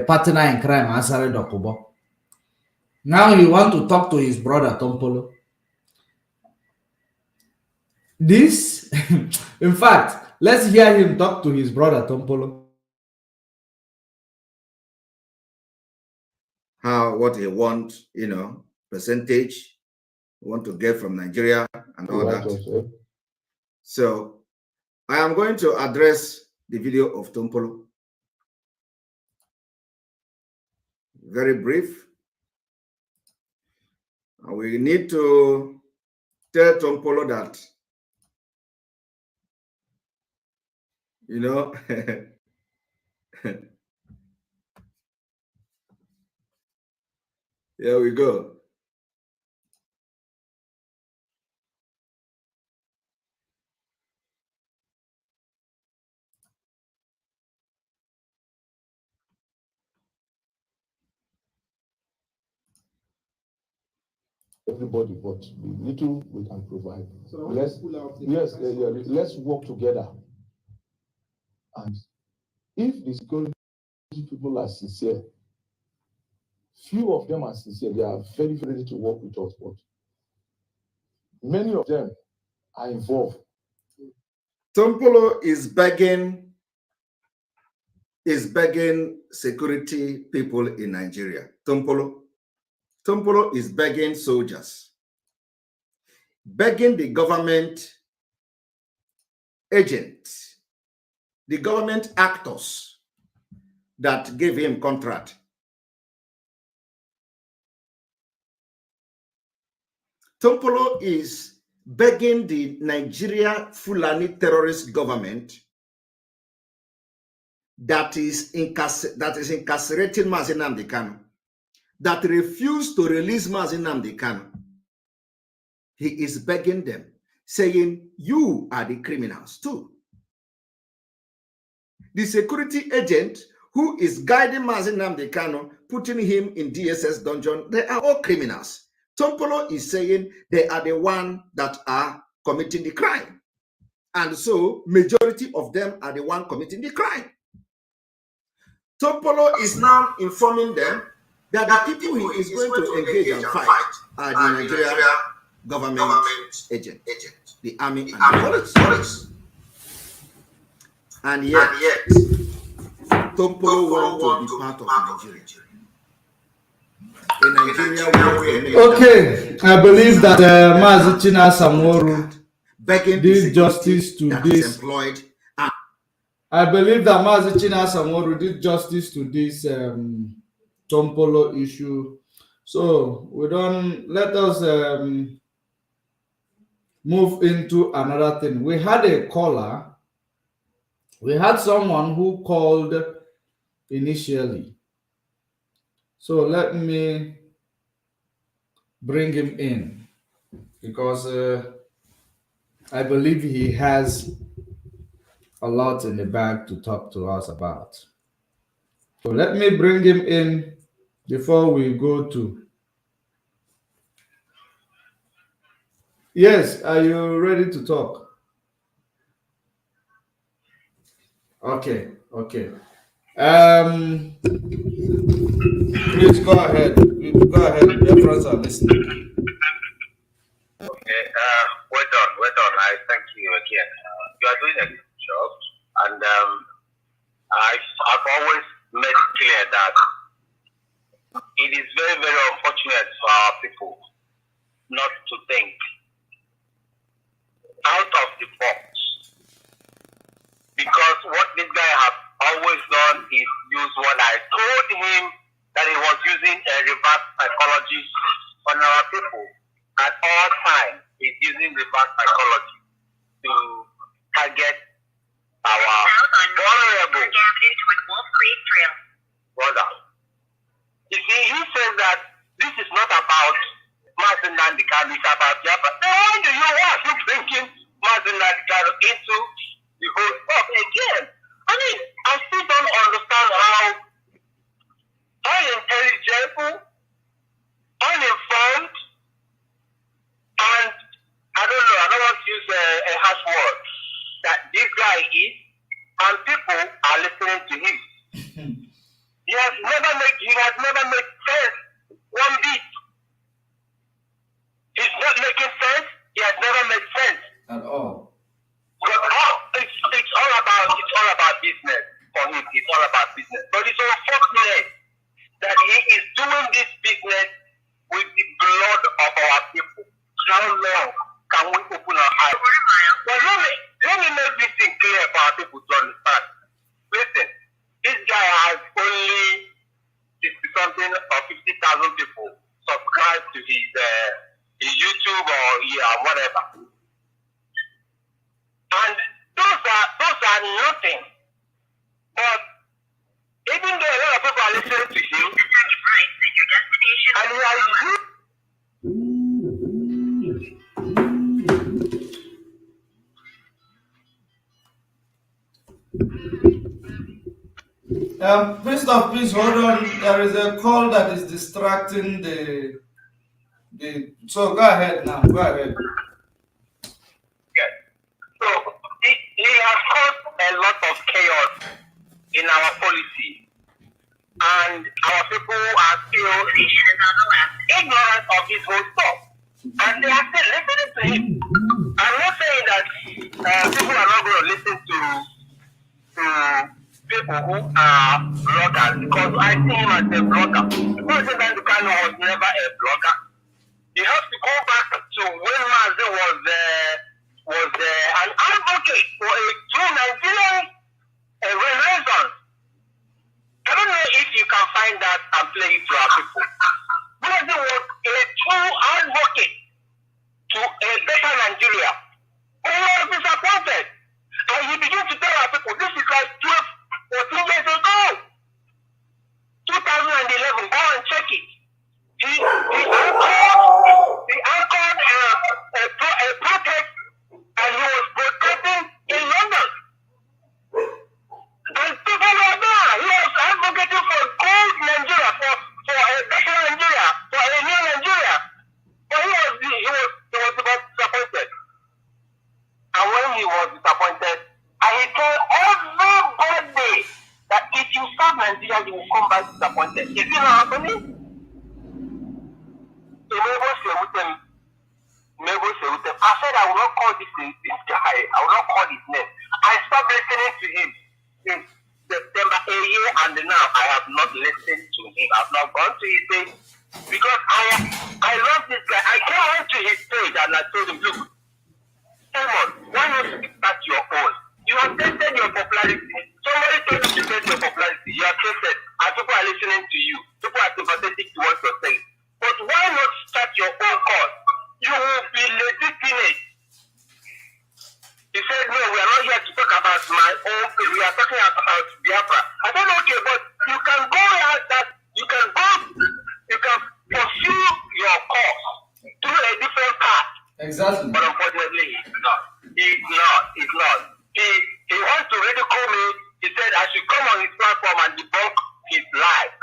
partner in crime, ASARI DOKUBO. Now he want to talk to his brother Tompolo. This, in fact, let's hear him talk to his brother Tompolo. what he want, percentage want to get from Nigeria and all that. So I am going to address the video of Tompolo. Very brief. We need to tell Tompolo that, here we go. everybody, but the little we can provide. So let's let's work together. And if the security people are sincere, few of them are sincere. They are very, very ready to work with us, but many of them are involved. Tompolo is begging security people in Nigeria. Tompolo is begging soldiers, begging the government agents, the government actors that gave him contract. Tompolo is begging the Nigeria Fulani terrorist government that is incarcerating Mazi Nnamdi Kanu, that refused to release Mazi Nnamdi Kanu. He is begging them, saying, you are the criminals too. The security agent who is guiding Mazi Nnamdi Kanu, putting him in DSS dungeon, they are all criminals. Tompolo is saying they are the ones that are committing the crime. And so, majority of them are the ones committing the crime. Tompolo is now informing them that the people he is going to engage and fight are the Nigeria government agent, the army and the police. And yet, Tompolo wants to be part of Nigeria. Okay, I believe that Mazi Chinasa Samoru did justice to this. I believe that Mazi Chinasa Samoru did justice to this Tompolo issue. So let us move into another thing. We had a caller. We had someone who called initially. So let me bring him in because I believe he has a lot in the bag to talk to us about. So let me bring him in before we go to. Yes, are you ready to talk? Okay. Please go ahead. Your friends are listening. Okay. Well done. I thank you again. You are doing a good job, and I've always made it clear that it is very, very unfortunate for our people not to think out of the box, because what this guy has always done is use what I told him that he was using a reverse psychology on our people. At all times, he's using reverse psychology to target our vulnerable brother. You see, he says that this is not about Mazi Nnamdi Kanu, it's about Biafra. Then why do you want him bringing Mazi Nnamdi Kanu into the whole stuff again? I mean, I still don't understand how unintelligible, uninformed, and I don't want to use a harsh word, that this guy is, and people are listening to him. He has never made sense one bit. He's not making sense. He has never made sense at all. It's all about business for him. It's all about business. But it's unfortunate that he is doing this business with the blood of our people. How long can we open our eyes? Well, let me make this thing clear for our people to understand. Listen, this guy has only 60-something or 50,000 people subscribe to his YouTube or whatever. And those are nothing. But even though a lot of people are listening to him, and he has used Please hold on. There is a call that is distracting the So go ahead now. Go ahead. Yes. So he has caused a lot of chaos in our policy, and our people are still ignorant of his whole stuff, and they are still listening to him. I'm not saying that people are not going to listen to people who are bloggers, because I see him as a blogger. President Kano was never a blogger. He has to go back to when Mazi was an advocate for a true Nigerian renaissance. I don't know if you can find that and play it to our people. Mazi was a true advocate to a better Nigeria. But he was disappointed. And he began to tell our people, this is like 12, 14 years ago. 2011, go and check it. He anchored a protest, and he was protesting in London. And people were there. He was advocating for gold Nigeria, for a better Nigeria, for a new Nigeria. But he was disappointed. And when he was disappointed, and he told everybody that if you serve Nigeria, you will come back disappointed. Is it not happening? I said I will not call this guy. I will not call his name. I stopped listening to him since September a year, and now I have not listened to him. I have not gone to his page because I love this guy. I came on to his page and I told him, look, Simon, why not start your own? You have tested your popularity. Somebody told you to test your popularity. You have tested, and people are listening to you. People are sympathetic to what you're saying. But why not start your own cause? You will be legitimate. He said, no, we are not here to talk about my own place. We are talking about Biafra. I said, okay, but you can go out that, you can pursue your cause through a different path. Exactly. But unfortunately, he's not. He wants to ridicule me. He said I should come on his platform and debunk his lies.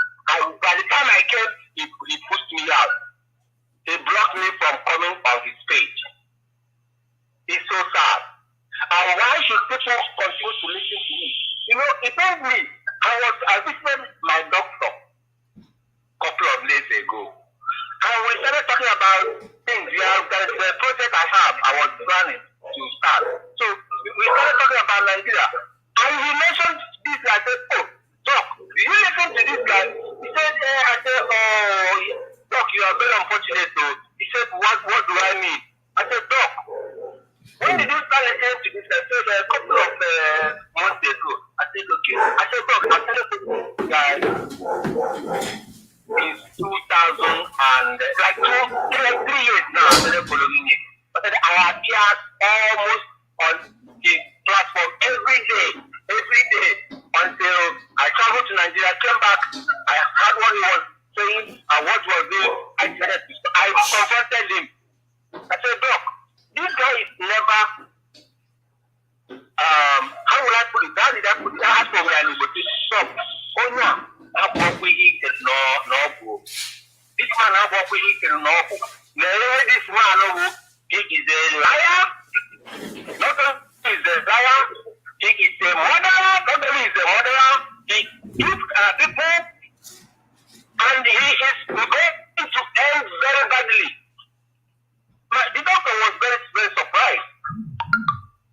By the time I came, he pushed me out. He blocked me from coming on his page. It's so sad. And why should people continue to listen to me? You know, it pains me. I visited my doctor a couple of days ago. And we started talking about things. There's a project I was planning to start. So we started talking about Nigeria. And he mentioned this. I said, oh, Doc, do you listen to this guy? He said, I said, oh, Doc, you are very unfortunate though. He said, what do I mean? I said, Doc, when did you start listening to this? I said, a couple of months ago. I said, okay. I said, Doc, I started to this guy in 2000 and like 3 years now. I started following him. But I appeared almost on his platform every day until I traveled to Nigeria, came back, I heard what he was saying and what he was doing. I confronted him. I said, Doc, this guy is never, how will I put it? How did I put it? I asked for my negotiation. Stop. Oh, no. This man, this man, he is a liar. Not only is a liar, he is a murderer. Not only is a murderer, he kills people, and he is going to end very badly. The doctor was very, very surprised.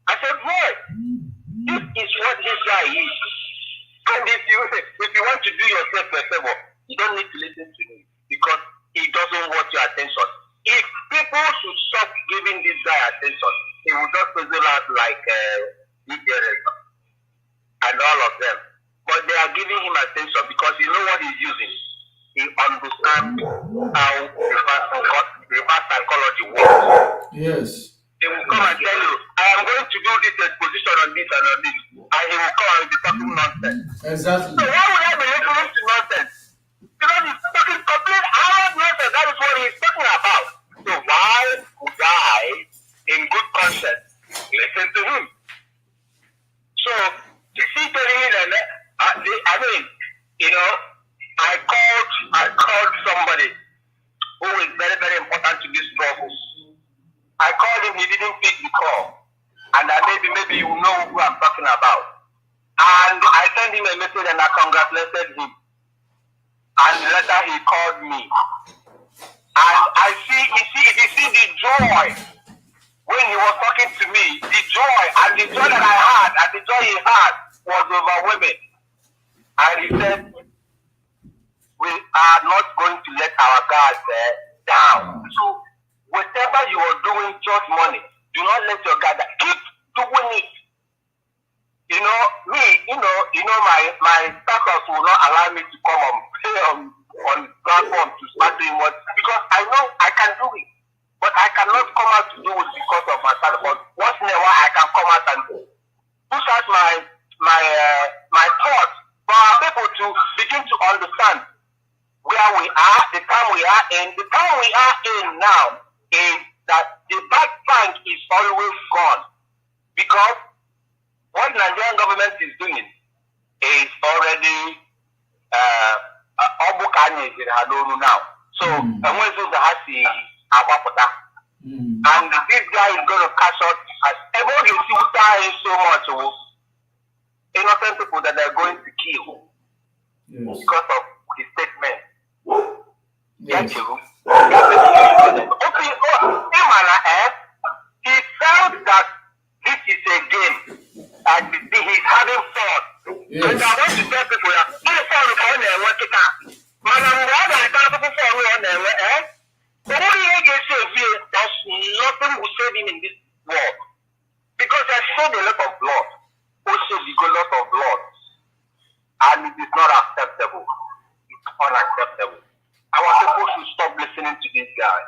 I said, boy, this is what this guy is. And if you want to do yourself a favor, you don't need to listen to him because he doesn't want your attention. If people should stop giving this guy attention, he will just fizzle out like ERATS and all of them. But they are giving him attention because you know what he's using. He understands how reverse psychology works. Yes. They will come and tell you, I am going to do this exposition on this and on this. And he will come and be talking nonsense. Exactly. So why would I be listening to nonsense? Because he's talking complete out nonsense. That is what he's talking about. So why would I, in good conscience, listen to him? So, you see, I mean, you know, I called somebody who is very, very important a message and I congratulated him. And later he called me. And I see, if you see the joy when he was talking to me, the joy and the joy that I had and the joy he had was overwhelming. And he said, we are not going to let our guards down. So whatever you are doing, just money. Do not let your guard down. Keep doing it. You know, me, my status will not allow me to come on platform to start doing what, because I know I can do it. But I cannot come out to do it because of my status. But once in a while I can come out and push out my thoughts for our people to begin to understand where we are, the time we are in. The time we are in now is that the bad bank is always gone, because what the Nigerian government is doing is already now. So and this guy is going to cash out as everybody is so much innocent people that they're going to kill because of his statement. Yes. He felt that this is a game and he's having fun. Yes. And I want to tell people that this is fun on there, what it is. Man, I'm rather I can't people for on there, But what he can say here, there's nothing will save him in this world. Because there's shed a lot of blood. Also, we got a lot of blood. And it is not acceptable. It's unacceptable. Our people should stop listening to this guy.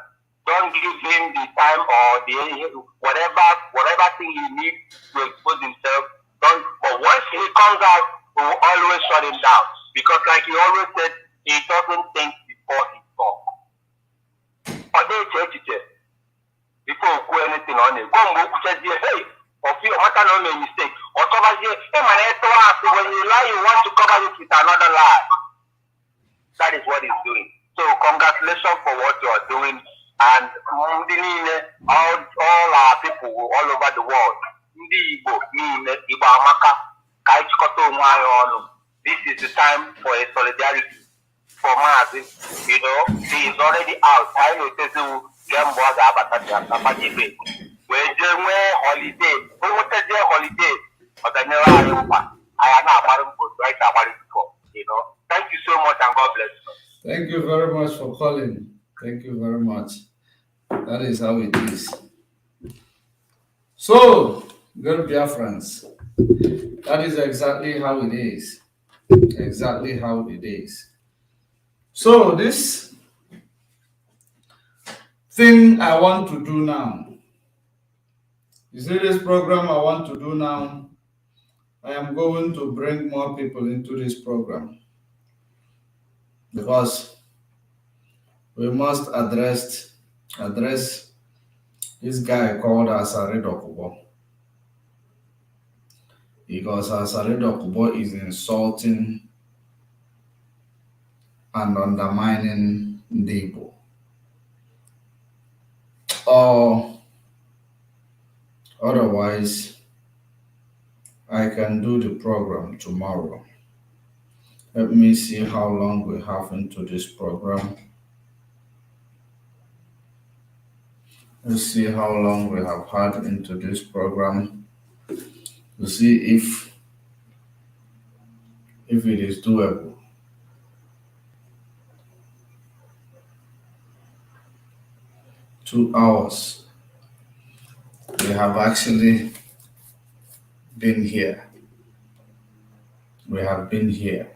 Don't give him the time or the whatever thing he needs to expose himself. But once he comes out, we will always shut him down. Because like he always said, he doesn't think before he talks. Before we do anything on it, go and say, hey, or feel matter no make mistake. Or cover here, hey man, when you lie, you want to cover it with another lie. That is what he's doing. So congratulations for what you are doing, and all our people all over the world. This is the time for a solidarity for Mazi. You know, he is already out. I know this we're doing holiday. We wanted their holiday, but I never I am not right about it before. You know. Thank you so much and God bless you. Thank you very much for calling. Thank you very much. That is how it is. So, good dear friends, that is exactly how it is. Exactly how it is. So, this thing I want to do now, you see this program I want to do now, I am going to bring more people into this program because we must address this guy called ASARI DOKUBO, because ASARI DOKUBO is insulting and undermining the Igbo. Or otherwise, I can do the program tomorrow. Let me see how long we have into this program. Let's see how long we have had into this program to see if it is doable. Two hours. We have actually been here. We have been here.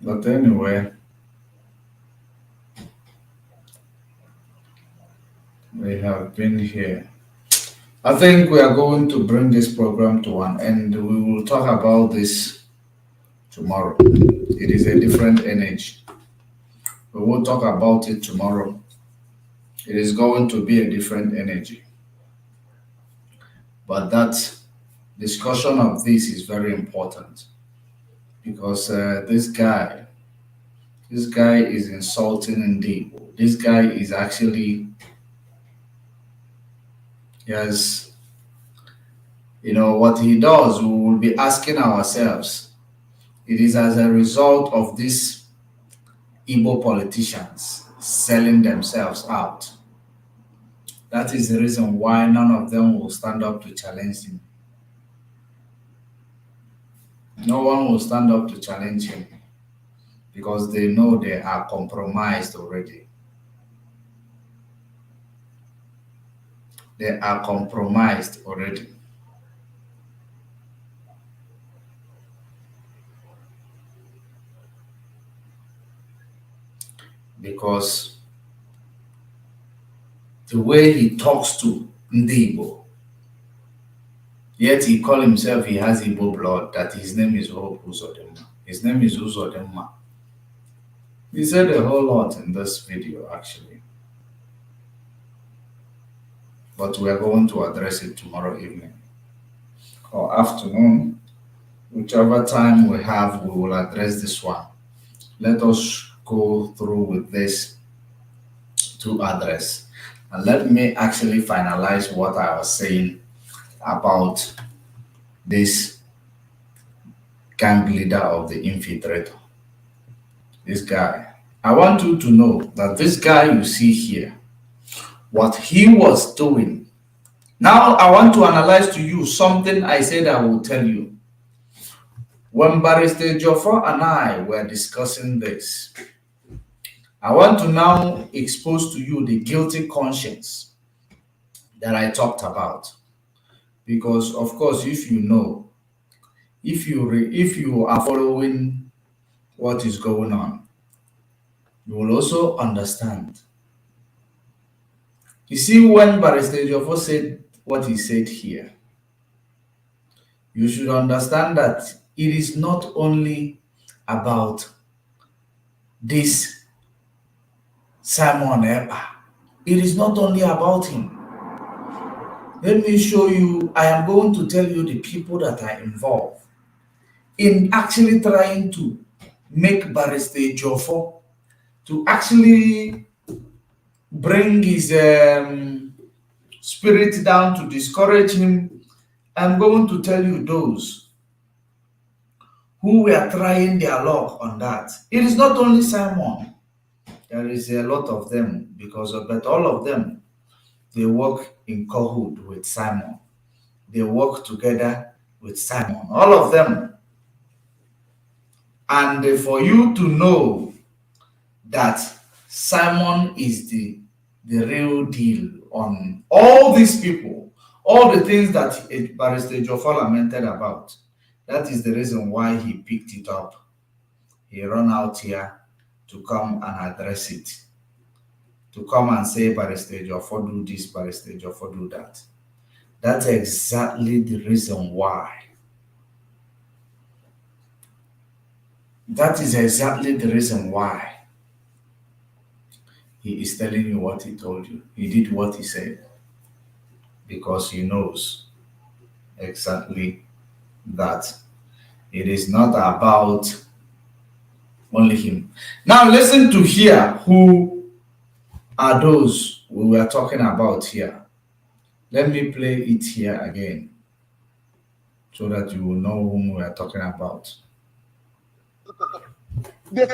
But anyway, we have been here. I think we are going to bring this program to an end. We will talk about this tomorrow. It is a different energy. We will talk about it tomorrow. It is going to be a different energy. But that discussion of this is very important because this guy is insulting Ndi. This guy is actually, You know, what he does, we will be asking ourselves, it is as a result of these Igbo politicians selling themselves out. That is the reason why none of them will stand up to challenge him. No one will stand up to challenge him because they know they are compromised already. They are compromised already. Because the way he talks to Ndi Igbo, yet he calls himself, he has Igbo blood, that his name is Hope Uzodimma. His name is Uzodimma. He said a whole lot in this video, actually. But we are going to address it tomorrow evening or afternoon. Whichever time we have, we will address this one. Let us go through with this to address. And let me actually finalize what I was saying about this gang leader of the infiltrator. This guy. I want you to know that this guy you see here, what he was doing. Now I want to analyze to you something I said I will tell you. When Barrister Joffer and I were discussing this, I want to now expose to you the guilty conscience that I talked about. Because of course, if you know, if you are following what is going on, you will also understand. You see, when Barrister Joffer said what he said here, you should understand that it is not only about this Simon Epa. It is not only about him. Let me show you, I am going to tell you the people that are involved in actually trying to make Barrister Joffer to actually bring his spirit down, to discourage him. I'm going to tell you those who were trying their luck on that. It is not only Simon. There is a lot of them but all of them, they work in cohood with Simon. They work together with Simon, all of them. And for you to know that Simon is the real deal on all these people, all the things that Barrister Joffer lamented about, that is the reason why he picked it up. He ran out here to come and address it, to come and say Barrister Joffer do this, Barrister Joffer do that. That's exactly the reason why. That is exactly the reason why he is telling you what he told you. He did what he said because he knows exactly that it is not about only him. Now listen to here who are those we were talking about here. Let me play it here again so that you will know whom we are talking about. These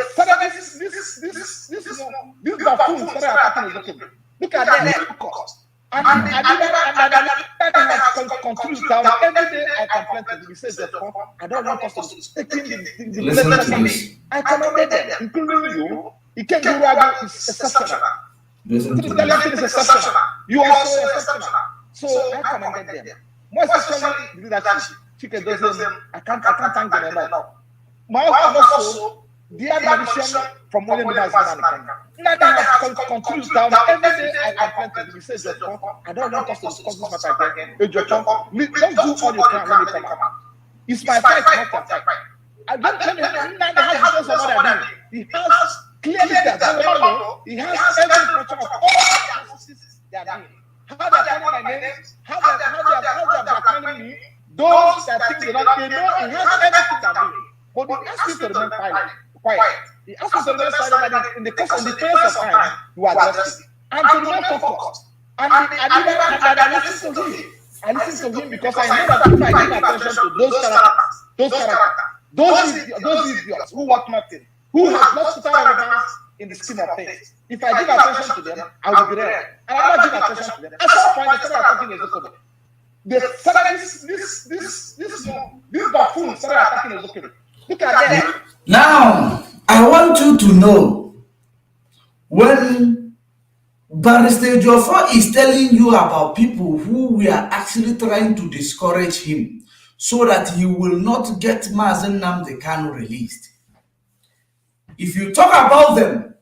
buffoons that are attacking Ojotobi. Look at them. And I has confused down. Every day I complain to him. He says, I don't want us to take the blessing. I commanded them, including you. He can't do that. It's exceptional. Listen to this. Is exceptional. You are also exceptional. So I commanded them. More especially the leadership. I can't thank them enough. My also, the admonition from William Mazman. Nothing has confused down. Every day I complain to him. He says, I don't want us to discuss this matter again. Don't do all you can when you come out. It's my fight, not your fight. I don't tell him nothing has to do with what I do. He has clearly that. He has every function of all the processes they are doing. How they are calling my names, how they are blackmailing me, those that think they know he has everything they are doing. But he asks you to remain quiet. He asks you to remain silent in the face of time, you are addressing. And to remain focused. And I listen to him. I listen to him because I know that if I give attention to those idiots who want nothing, who have not total relevance in the scheme of things, if I give attention to them, I will be there. And I will not give attention to them. At some point, they started attacking Ezekebe. They started this buffoon started attacking Ezekebe. Look at them. Now, I want you to know, when Barrister Jofo is telling you about people who were actually trying to discourage him so that he will not get Mazen Nnamdi Kanu released, if you talk about them,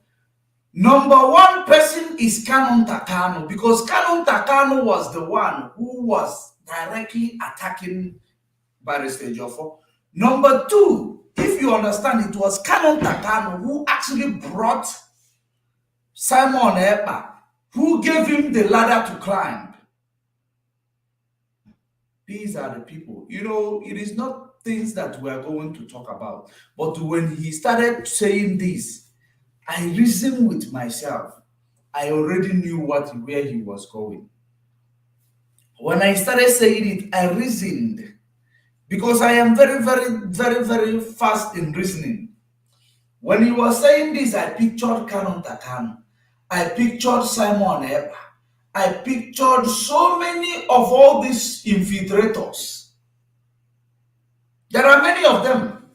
number one person is Canon Takano, because Canon Takano was the one who was directly attacking Barrister Jofo. Number two, if you understand, it was Canon Takano who actually brought Simon Ekpa, who gave him the ladder to climb. These are the people. You know, it is not things that we are going to talk about. But when he started saying this, I reasoned with myself. I already knew where he was going. When I started saying it, I reasoned. Because I am very, very, very, very fast in reasoning. When he was saying this, I pictured Canon Takano. I pictured Simon Ekpa. I pictured so many of all these infiltrators. There are many of them.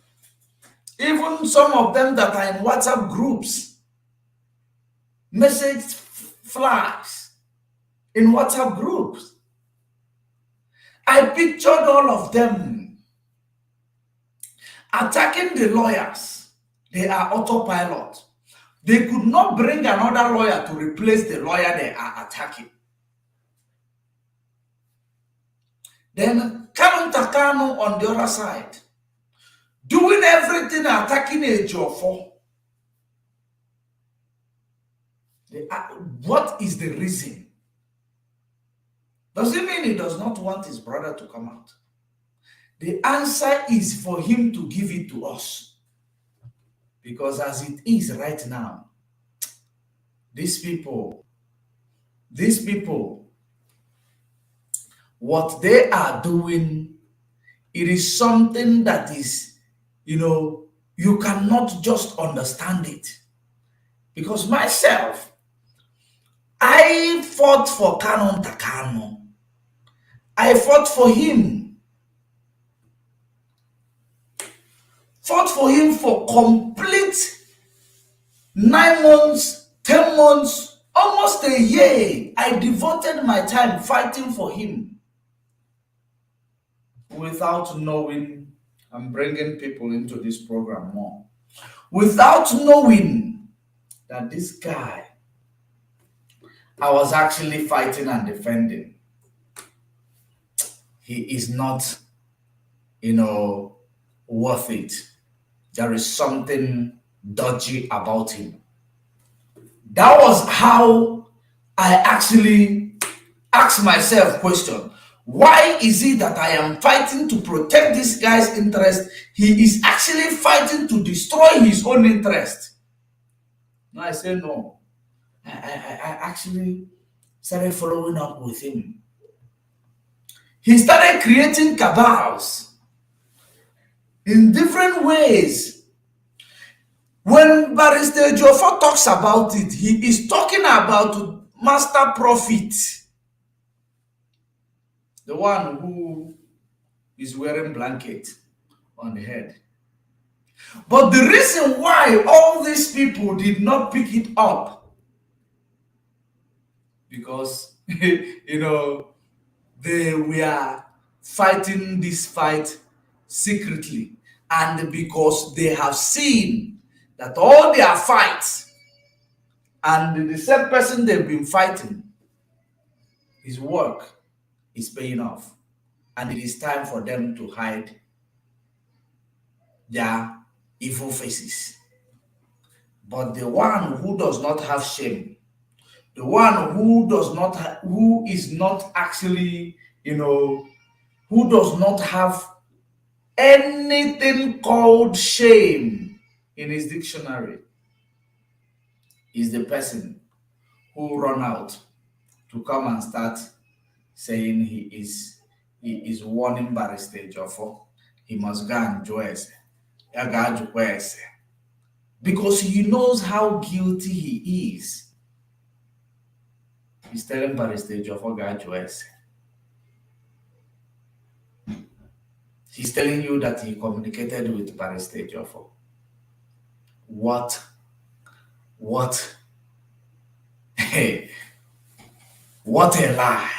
Even some of them that are in WhatsApp groups. Message flags in WhatsApp groups. I pictured all of them attacking the lawyers. They are autopilot. They could not bring another lawyer to replace the lawyer they are attacking. Then Canon Takano on the other side, doing everything attacking Ejiofor. What is the reason? Does it mean he does not want his brother to come out? The answer is for him to give it to us. Because as it is right now, these people, what they are doing, it is something that is, you cannot just understand it. Because myself, I fought for Canon Takano. I fought for him. Fought for him for complete 9 months, 10 months, almost a year. I devoted my time fighting for him without knowing. I'm bringing people into this program more. Without knowing that this guy, I was actually fighting and defending. He is not, worth it. There is something dodgy about him. That was how I actually asked myself question. Why is it that I am fighting to protect this guy's interest? He is actually fighting to destroy his own interest. No, I say no. I actually started following up with him. He started creating cabals in different ways. When Barrister Jofo talks about it, he is talking about Master Prophet, the one who is wearing blanket on the head. But the reason why all these people did not pick it up, because they were fighting this fight secretly, and because they have seen that all their fights and the same person they've been fighting, his work is paying off, and it is time for them to hide their evil faces. But the one who does not have shame, the one who is not actually, who does not have anything called shame in his dictionary, is the person who run out to come and start saying he is warning Barrister Joffo. He must go and Joyce. Because he knows how guilty he is. He's telling Barrister Joffo Joyce. He's telling you that he communicated with Barrister Joffo. What? Hey, what a lie.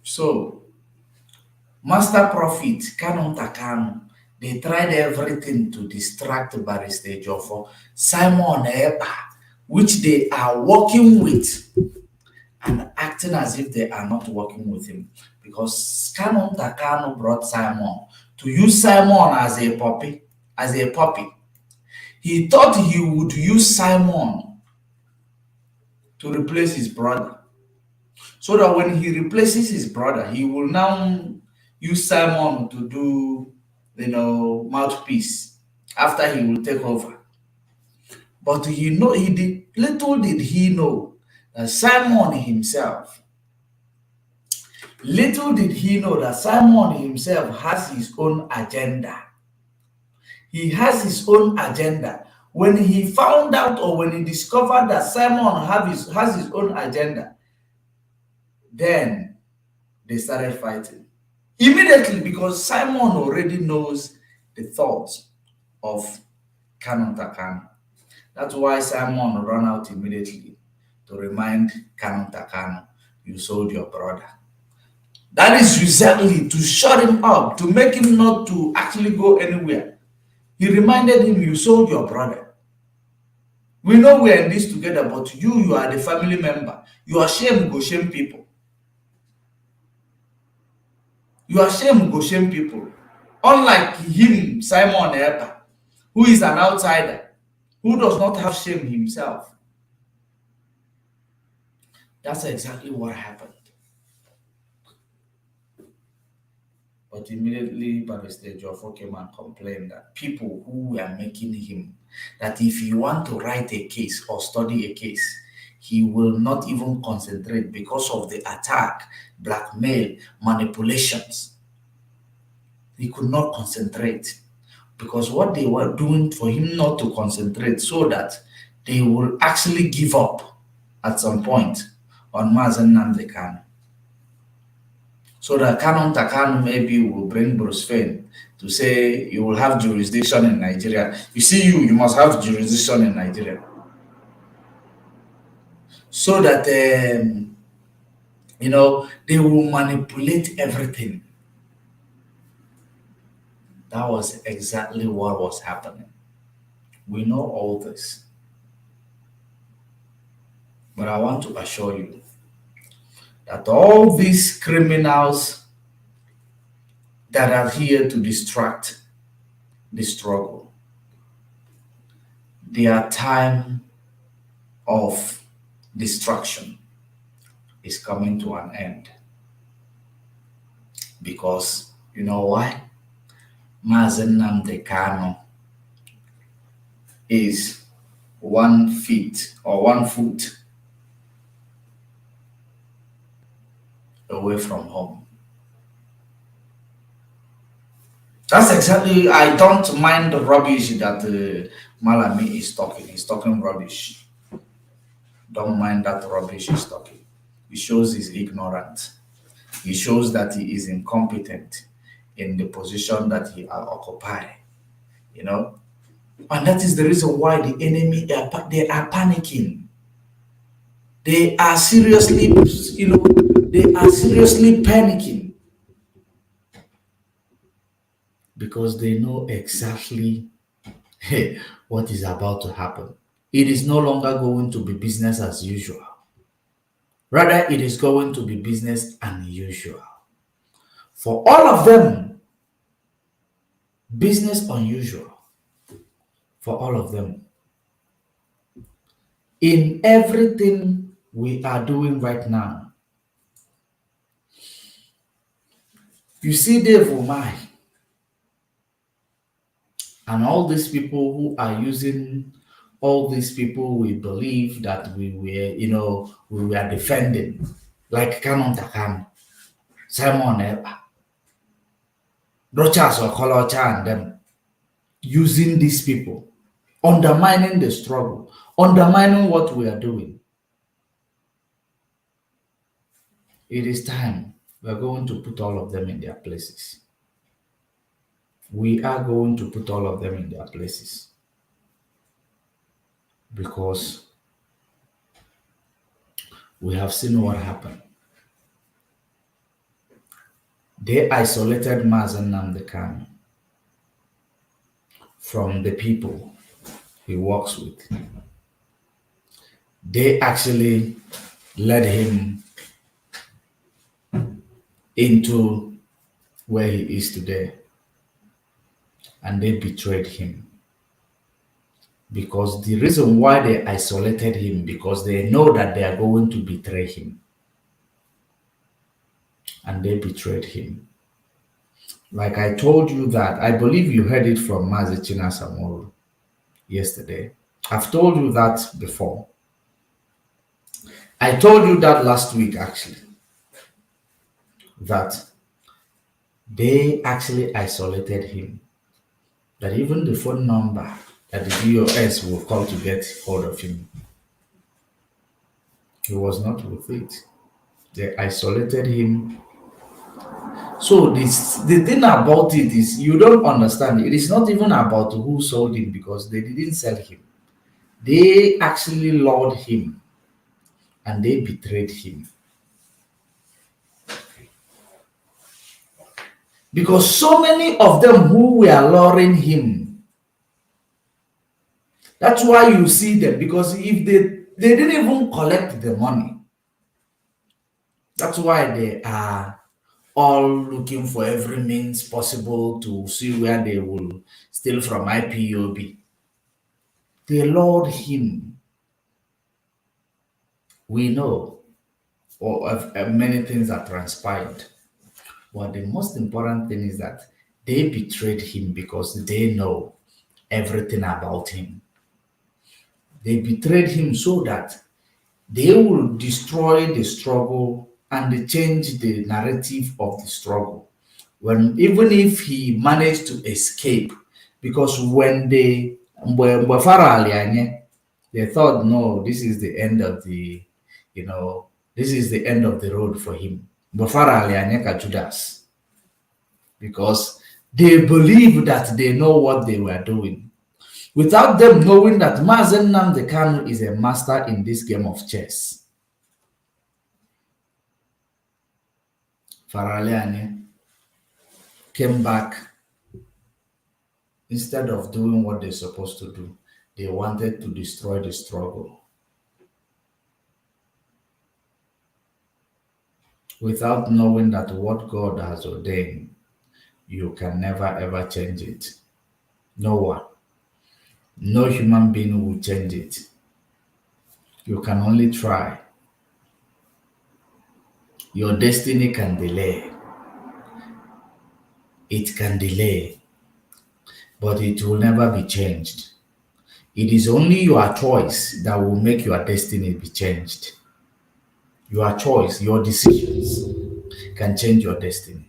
So, Master Prophet, Canon Takano, they tried everything to distract Barrister Joffo, Simon Epa, which they are working with and acting as if they are not working with him. Because Canon Takano brought Simon to use Simon as a puppy. He thought he would use Simon to replace his brother. So that when he replaces his brother, he will now use Simon to do, mouthpiece after he will take over. But little did he know that Simon himself has his own agenda. He has his own agenda. When he found out or when he discovered that Simon has his own agenda, then they started fighting. Immediately, because Simon already knows the thoughts of Canon Takano. That's why Simon ran out immediately to remind Canon Takano, you sold your brother. That is exactly to shut him up, to make him not to actually go anywhere. He reminded him, you sold your brother. We know we are in this together, but you are the family member. You are shame, go shame people. You are shame, go shame people. Unlike him, Simon Epa, who is an outsider, who does not have shame himself. That's exactly what happened. But immediately, Barrister Joffo came and complained that people who were making him, that if you want to write a case or study a case, he will not even concentrate because of the attack, blackmail, manipulations. He could not concentrate because what they were doing for him not to concentrate so that they will actually give up at some point on Mazen Nnamdi Kanu. So that Canon Takano maybe will bring Bruce Fane to say you will have jurisdiction in Nigeria. You see, you must have jurisdiction in Nigeria. So that, they will manipulate everything. That was exactly what was happening. We know all this. But I want to assure you that all these criminals that are here to distract the struggle, their time of destruction is coming to an end. Because you know why? Mazen Nnamdi Kanu is 1 foot away from home. That's exactly, I don't mind the rubbish that Malami is talking. He's talking rubbish. Don't mind that rubbish he's talking. It shows he's ignorant. It shows that he is incompetent in the position that he occupies. And that is the reason why the enemy, they are panicking. They are seriously, panicking. Because they know exactly what is about to happen. It is no longer going to be business as usual. Rather, it is going to be business unusual. For all of them, business unusual. For all of them. In everything we are doing right now, you see Dave Omai and all these people who are using all these people we believe that we were defending, like Canon Takan, Simon Eba, Rochas or Kolocha and them, using these people, undermining the struggle, undermining what we are doing. It is time we are going to put all of them in their places. We are going to put all of them in their places. Because we have seen what happened. They isolated Mazen Nnamdi Kanu from the people he works with. They actually led him into where he is today, and they betrayed him. Because the reason why they isolated him, because they know that they are going to betray him. And they betrayed him. Like I told you that, I believe you heard it from Mazi China Samoru yesterday. I've told you that before. I told you that last week actually, that they actually isolated him. That even the phone number that the DOS will call to get hold of him, he was not with it. They isolated him. So the thing about it is, you don't understand. It is not even about who sold him, because they didn't sell him. They actually lured him and they betrayed him. Because so many of them who were luring him, that's why you see them, because if they didn't even collect the money, that's why they are all looking for every means possible to see where they will steal from IPOB. They lured him. We know of many things that transpired. But the most important thing is that they betrayed him because they know everything about him. They betrayed him so that they will destroy the struggle and change the narrative of the struggle. Even if he managed to escape, because when they thought, no, this is the end of the, this is the end of the road for him. Judas, because they believe that they know what they were doing, without them knowing that Mazen Nnamdi Kanu is a master in this game of chess. Faraliane came back. Instead of doing what they're supposed to do, they wanted to destroy the struggle. Without knowing that what God has ordained, you can never ever change it. No one. No human being will change it. You can only try. Your destiny can delay. It can delay, but it will never be changed. It is only your choice that will make your destiny be changed. Your choice, your decisions can change your destiny.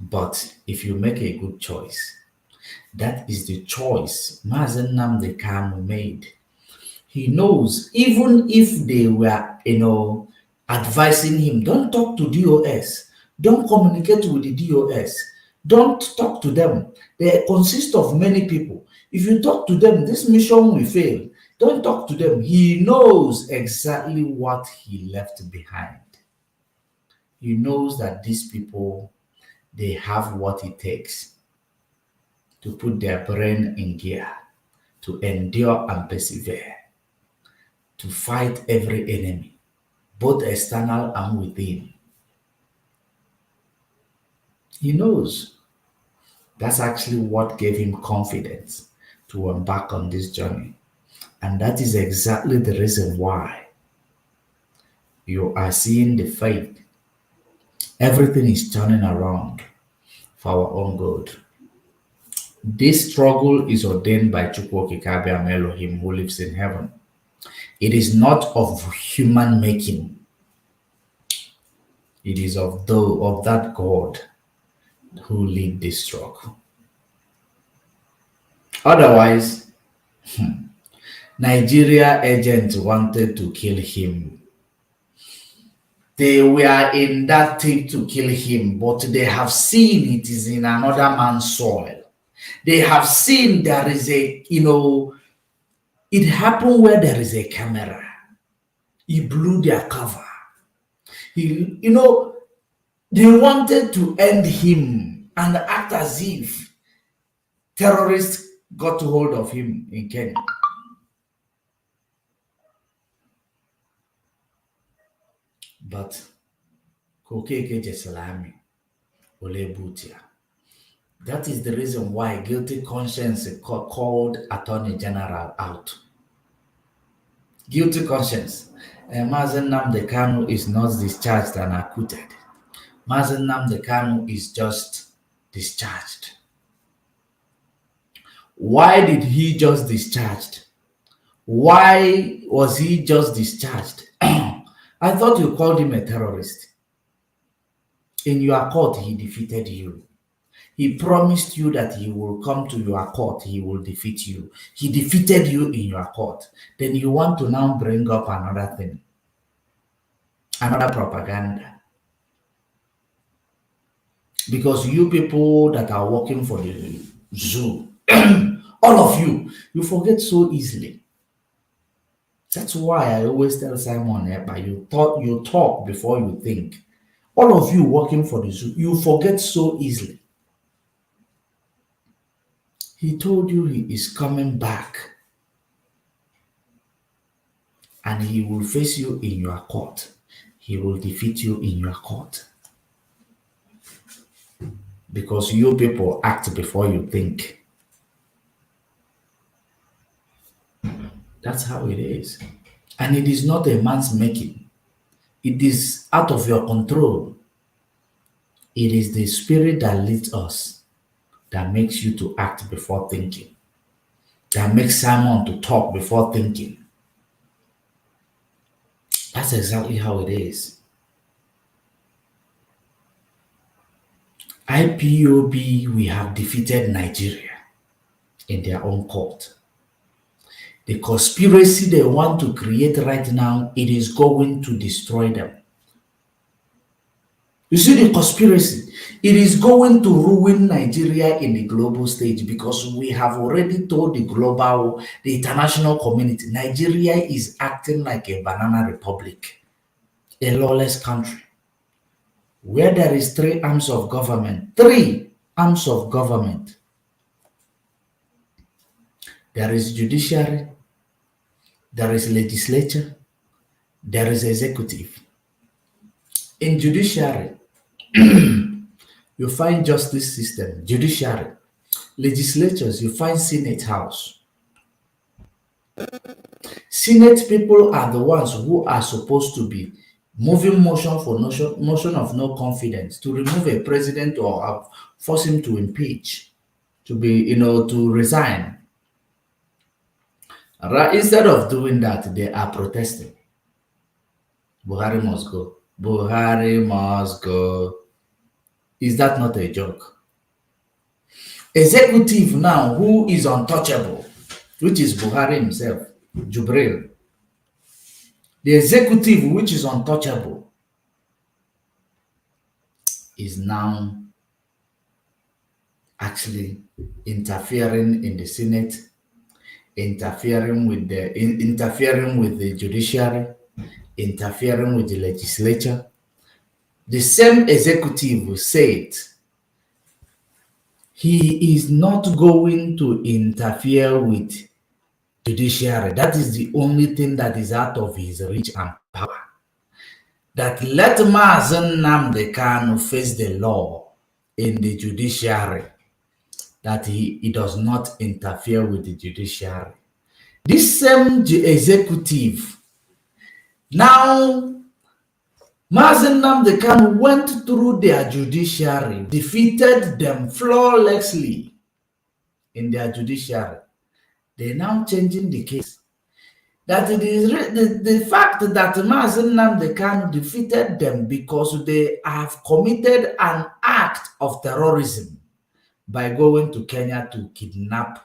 But if you make a good choice, that is the choice Mazen Nnamdi Kanu made. He knows, even if they were, advising him, don't talk to DOS, don't communicate with the DOS, don't talk to them. They consist of many people. If you talk to them, this mission will fail. Don't talk to them. He knows exactly what he left behind. He knows that these people, they have what it takes to put their brain in gear, to endure and persevere, to fight every enemy, both external and within. He knows. That's actually what gave him confidence to embark on this journey. And that is exactly the reason why you are seeing the faith. Everything is turning around for our own good. This struggle is ordained by Chukwokikabiam Elohim who lives in heaven. It is not of human making. It is of that God who lead this struggle. Otherwise, Nigeria agents wanted to kill him. They were in that thing to kill him, but they have seen it is in another man's soil. They have seen there is a, it happened where there is a camera. He blew their cover. They wanted to end him and act as if terrorists got hold of him in Kenya. But Kokeke Jesalami, Olebutia. That is the reason why guilty conscience called Attorney General out. Guilty conscience. Mazen Nnamdi Kanu is not discharged and acquitted. Mazen Nnamdi Kanu is just discharged. Why did he just discharged? Why was he just discharged? I thought you called him a terrorist. In your court, he defeated you. He promised you that he will come to your court, he will defeat you. He defeated you in your court. Then you want to now bring up another thing, another propaganda. Because you people that are working for the zoo, all of you forget so easily. That's why I always tell Simon Epa, you talk before you think. All of you working for the zoo, you forget so easily. He told you he is coming back and he will face you in your court. He will defeat you in your court. Because you people act before you think. That's how it is. And it is not a man's making. It is out of your control. It is the spirit that leads us, that makes you to act before thinking, that makes Simon to talk before thinking. That's exactly how it is. IPOB, we have defeated Nigeria in their own court. The conspiracy they want to create right now, it is going to destroy them. You see the conspiracy? It is going to ruin Nigeria in the global stage because we have already told the international community, Nigeria is acting like a banana republic, a lawless country, where there is three arms of government. There is judiciary, there is legislature, there is executive. In judiciary, you find justice system, judiciary. Legislatures, you find Senate House. Senate people are the ones who are supposed to be moving motion of no confidence to remove a president or force him to impeach, to resign. Instead of doing that, they are protesting. Buhari must go. Buhari must go. Is that not a joke? Executive now, who is untouchable, which is Buhari himself, Jubril. The executive, which is untouchable, is now actually interfering in the Senate, interfering with the judiciary, interfering with the legislature. The same executive said he is not going to interfere with judiciary. That is the only thing that is out of his reach and power. That let Mazen Nnamdi Kanu face the law in the judiciary. That he does not interfere with the judiciary. This same executive, now Mazen Nnamdi Kanu went through their judiciary, defeated them flawlessly, in their judiciary. They're now changing the case. That it is the fact that Mazen Nnamdi Kanu defeated them because they have committed an act of terrorism by going to Kenya to kidnap,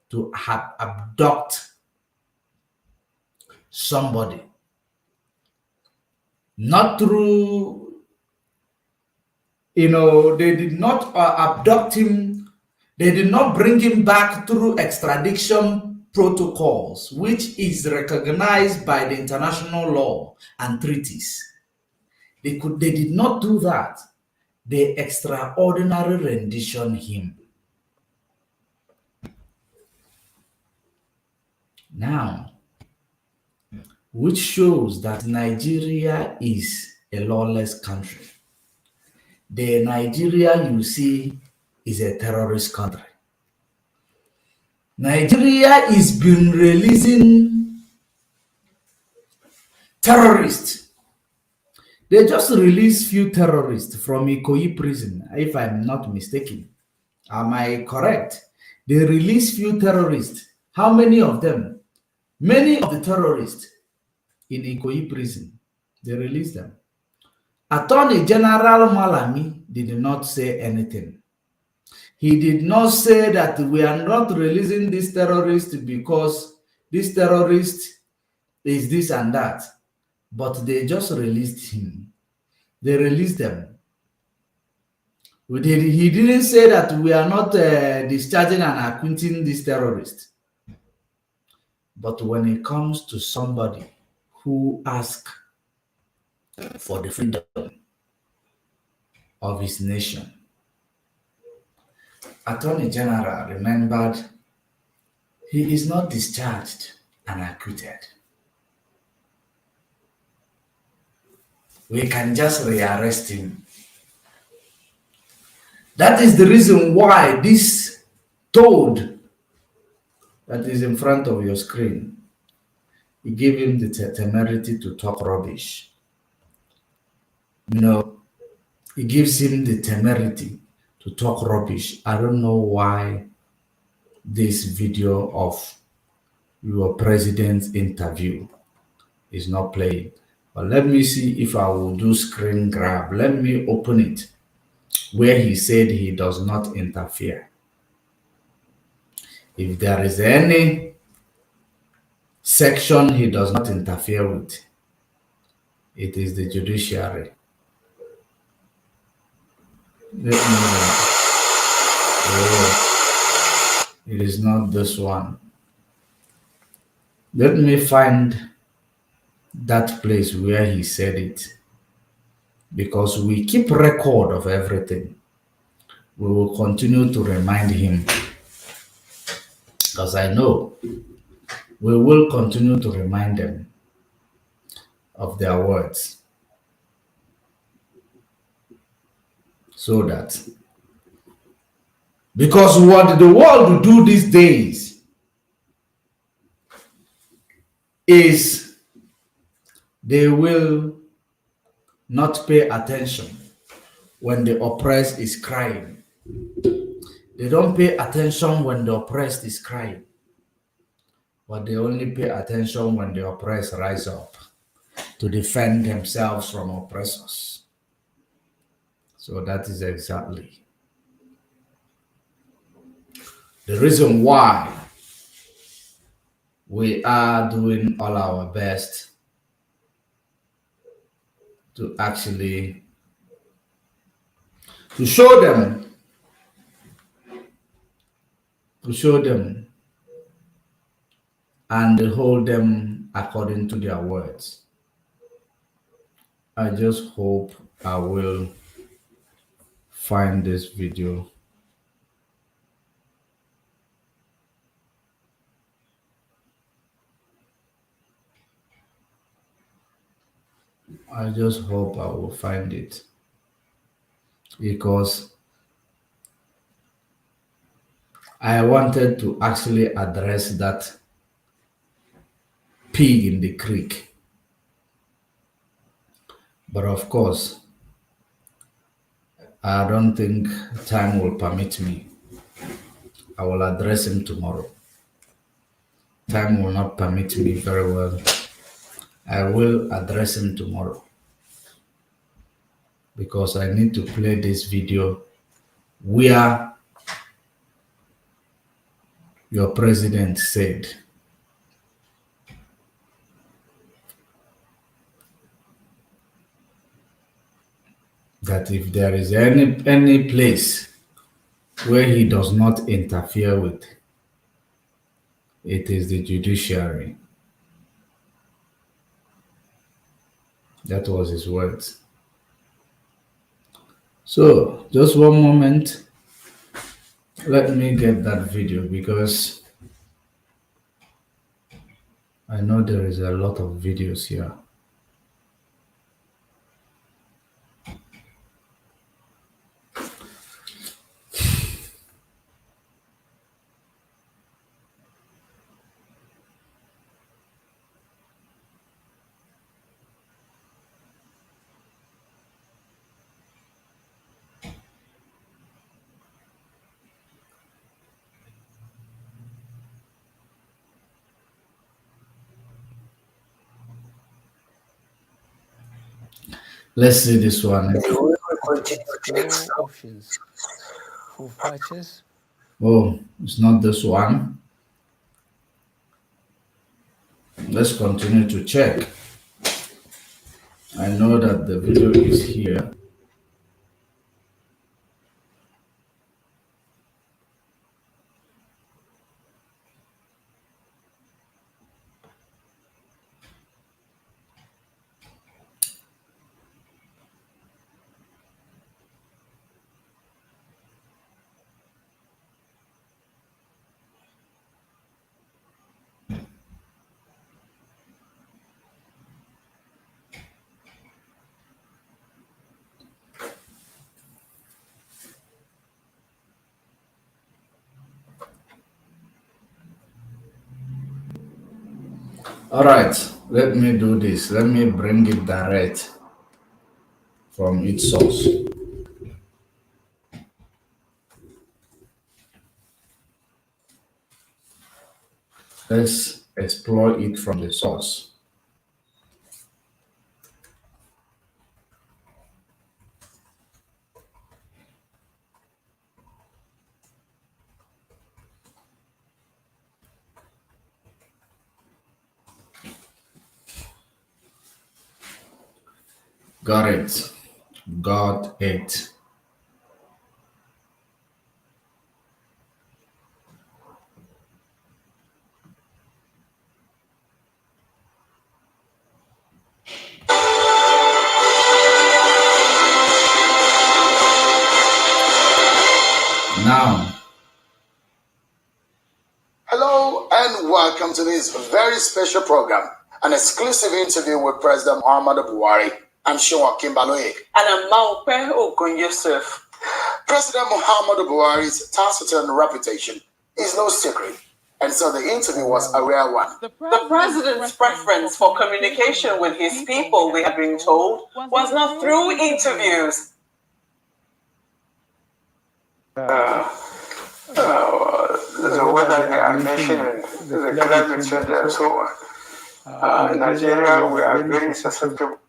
to abduct somebody. Not through, they did not abduct him. They did not bring him back through extradition protocols, which is recognized by the international law and treaties. They did not do that. They extraordinary rendition him. Now, which shows that Nigeria is a lawless country. The Nigeria you see is a terrorist country. Nigeria is been releasing terrorists. They just released few terrorists from Ikoyi prison, if I'm not mistaken. Am I correct? They released few terrorists. How many of them? Many of the terrorists in Ikoyi prison, they released them. Attorney General Malami did not say anything. He did not say that we are not releasing this terrorist because this terrorist is this and that. But they just released him. They released them. He didn't say that we are not discharging and acquitting this terrorist. But when it comes to somebody who asks for the freedom of his nation, Attorney General remembered he is not discharged and acquitted. We can just rearrest him. That is the reason why this toad that is in front of your screen, he gave him the temerity to talk rubbish. He gives him the temerity to talk rubbish. I don't know why this video of your president's interview is not playing. But let me see if I will do screen grab. Let me open it where he said he does not interfere. If there is any section he does not interfere with, it is the judiciary. It is not this one. Let me find that place where he said it, because we keep record of everything. We will continue to remind him, because I know we will continue to remind them of their words, so that, because what the world will do these days is they will not pay attention when the oppressed is crying. They don't pay attention when the oppressed is crying, but they only pay attention when the oppressed rise up to defend themselves from oppressors. So that is exactly the reason why we are doing all our best to actually show them and hold them according to their words. I just hope I will find this video. I just hope I will find it, because I wanted to actually address that pig in the creek. But of course, I don't think time will permit me. I will address him tomorrow. Time will not permit me very well. I will address him tomorrow because I need to play this video where your president said that if there is any place where he does not interfere with, it is the judiciary. That was his words. So, just one moment. Let me get that video because I know there is a lot of videos here. Let's see this one. Options for purchase. Oh, it's not this one. Let's continue to check. I know that the video is here. All right, let me do this. Let me bring it direct from its source. Let's explore it from the source. Got it. Got it. Now. Hello and welcome to this very special program, an exclusive interview with President Muhammadu Buhari. I'm Sean Kimbaloye. And I'm Maupe Okun Yusuf. President Muhammadu Buhari's taciturn reputation is no secret, and so the interview was a rare one. The president's preference for communication with his people, we have been told, was not through interviews. The weather they are mentioning, the climate change and so on. In Nigeria, we are very susceptible.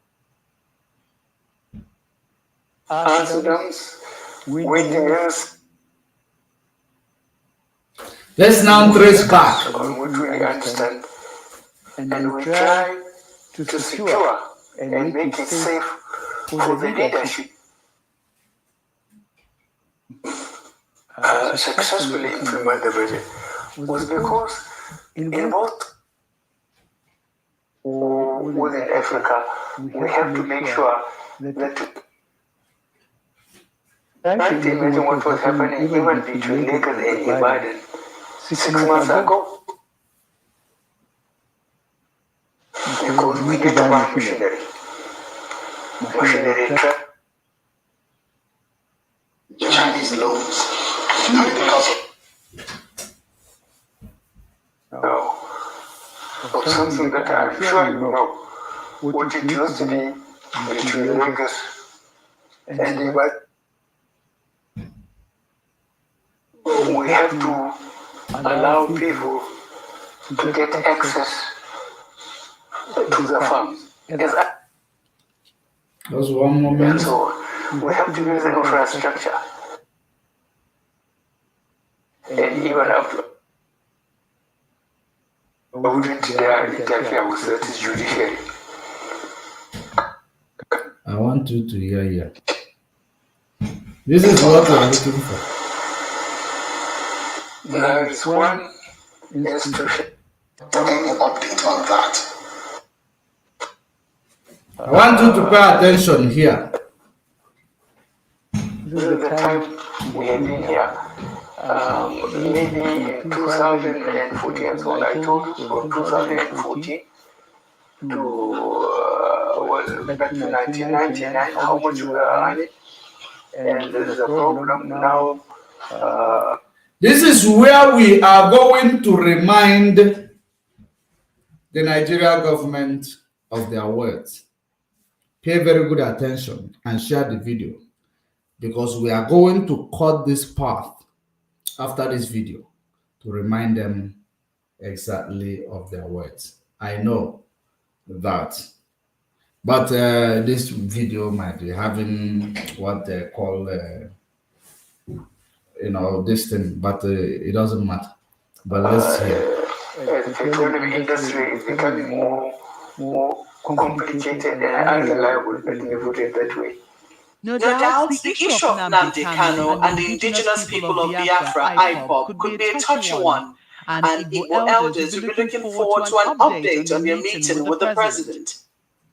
Accidents, wind years. Let's now trace back. On which we understand. And we try to secure and make it safe for the leadership. Successfully implement the budget was because in both within Africa, we have to make sure that can't imagine what was happening even between Lagos and Ibadan 6 months ago. Because we need to buy machinery. Chinese loans. Of something that I'm sure you know what it used to be between Lagos and Ibadan. we have to allow people to get access to the farms. Just one moment. So we have to use the infrastructure and even up to wouldn't dare interfere with the judiciary. I want you to hear here. This is what we're looking for. There is one institution. Any update on that? I want you to pay attention here. This is the time we have been here. Maybe in 2014, so I told you from 2014 to back to 1999, how much we are earning. And there is a problem now. This is where we are going to remind the Nigerian government of their words. Pay very good attention and share the video, because we are going to cut this part after this video to remind them exactly of their words. I know that, but this video might be having what they call this thing, but it doesn't matter. But let's hear. The petroleum industry is becoming more complicated and unreliable, let me put it that way. No doubt the issue of Nnamdi Kanu and the indigenous people of Biafra, IPOB, could be a touchy one, and Igbo elders will be looking forward to an update on their meeting with the president.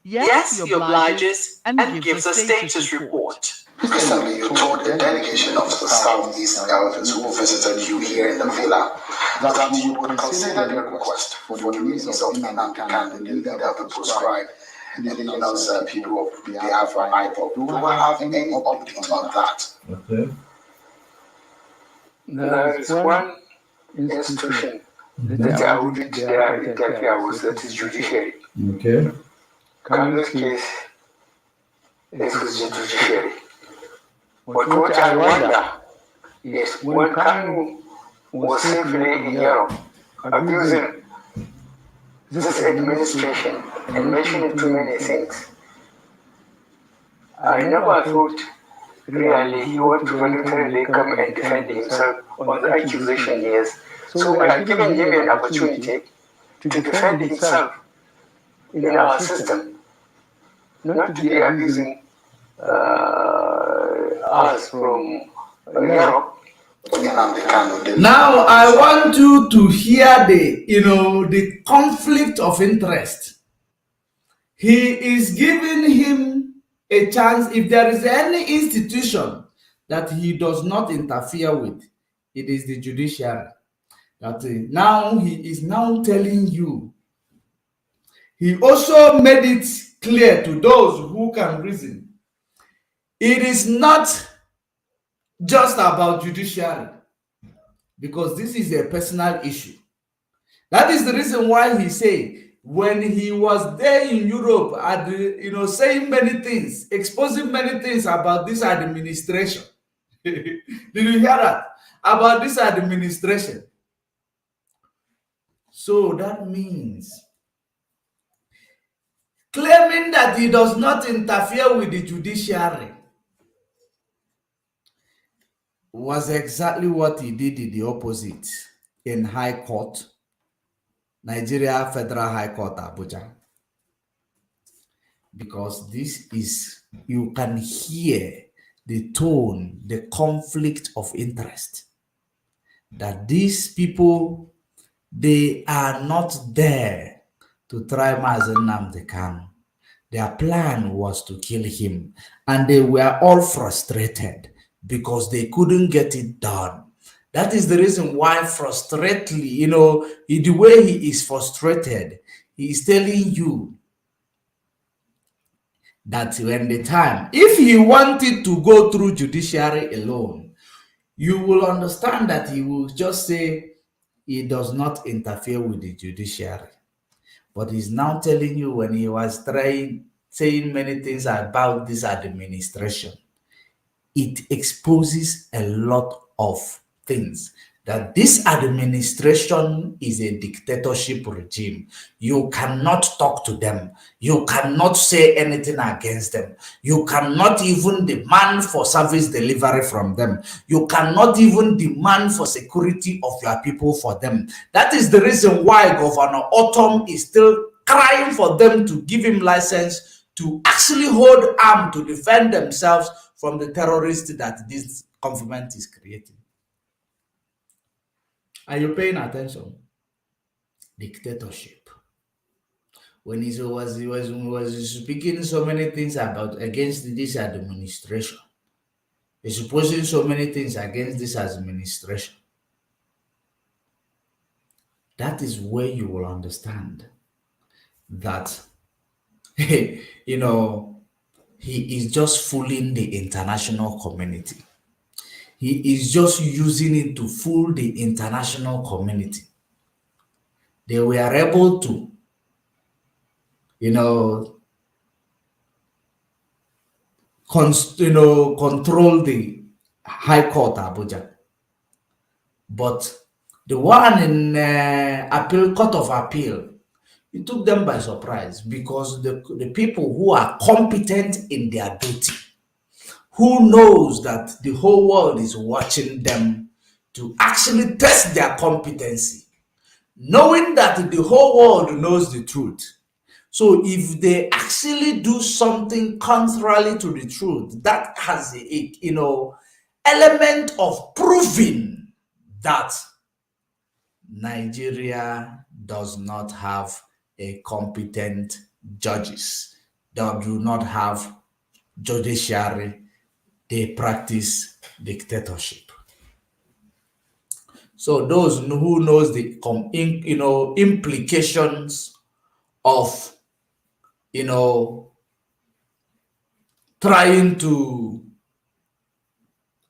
Yes, he obliges and gives a status report. Recently, you told the delegation of the Southeast elders who visited you here in the villa that you would consider their request for the release of Nnamdi Kanu, the leader of the proscribed indigenous people of Biafra, IPOB. Do we have any update on that? Okay. There is one institution that I wouldn't dare interfere with, that is judiciary. Okay. Kanu's case is with the judiciary. But what I wonder is when Kanu was safely in Europe, abusing this administration and mentioning too many things, I never thought really he would voluntarily come and defend himself on the accusation he has. So we are giving him an opportunity to defend himself in our system, not to be abusing us from Europe. Now I want you to hear the conflict of interest. He is giving him a chance. If there is any institution that he does not interfere with, it is the judiciary. That now he is now telling you. He also made it clear to those who can reason. It is not just about judiciary, because this is a personal issue. That is the reason why he said when he was there in Europe, saying many things, exposing many things about this administration. Did you hear that? About this administration. So that means claiming that he does not interfere with the judiciary was exactly what he did in the opposite in High Court, Nigeria Federal High Court, Abuja. Because this is, you can hear the tone, the conflict of interest. That these people, they are not there to try Mazen Nnamdi Kanu. Their plan was to kill him, and they were all frustrated because they couldn't get it done. That is the reason why frustratedly, the way he is frustrated, he is telling you that when the time, if he wanted to go through judiciary alone, you will understand that he will just say he does not interfere with the judiciary. But he's now telling you when he was saying many things about this administration, it exposes a lot of things, that this administration is a dictatorship regime. You cannot talk to them. You cannot say anything against them. You cannot even demand for service delivery from them. You cannot even demand for security of your people for them. That is the reason why Governor Autumn is still crying for them to give him license to actually hold arm to defend themselves from the terrorists that this government is creating. Are you paying attention? Dictatorship. When he was speaking so many things about against this administration, he's supposing so many things against this administration. That is where you will understand that, you know, he is just fooling the international community. He is just using it to fool the international community. They were able to, you know, control the High Court Abuja. But the one in Court of Appeal, it took them by surprise, because the people who are competent in their duty, who knows that the whole world is watching them to actually test their competency, knowing that the whole world knows the truth. So if they actually do something contrary to the truth, that has a element of proving that Nigeria does not have a competent judges, that do not have judiciary. They practice dictatorship. So those who knows the implications of trying to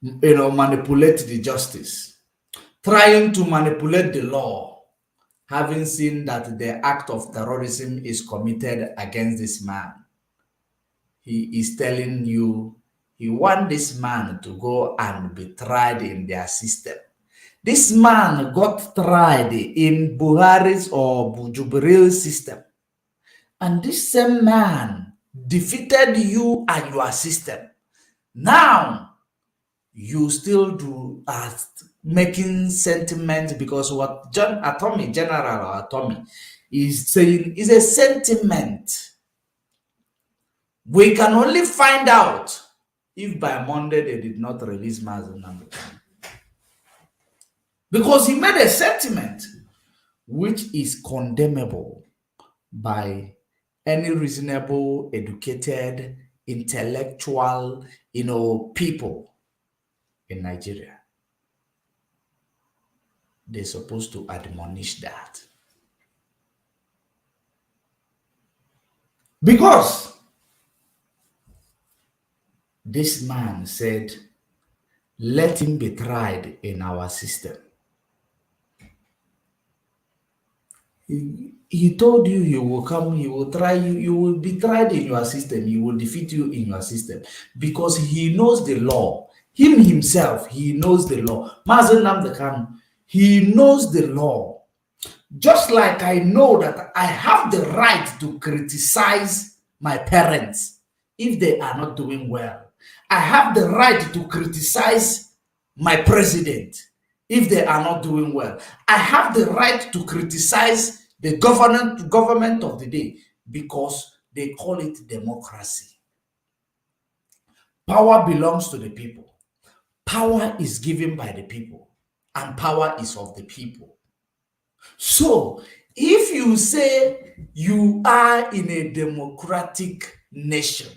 manipulate the justice, trying to manipulate the law, having seen that the act of terrorism is committed against this man, he is telling you he wants this man to go and be tried in their system. This man got tried in Buhari's or Jubilee's system. And this same man defeated you and your system. Now, you still do making sentiment, because what General Atomi is saying is a sentiment. We can only find out if by Monday they did not release Mazen Nnamdi Kanu. Because he made a sentiment which is condemnable by any reasonable, educated, intellectual, people in Nigeria. They're supposed to admonish that. Because this man said, let him be tried in our system. He told you he will come, he will try you, you will be tried in your system, he will defeat you in your system, because he knows the law. Him himself, he knows the law. Mazen Nnamdi Kanu, he knows the law. Just like I know that I have the right to criticize my parents if they are not doing well. I have the right to criticize my president if they are not doing well. I have the right to criticize the government of the day, because they call it democracy. Power belongs to the people. Power is given by the people, and power is of the people. So, if you say you are in a democratic nation,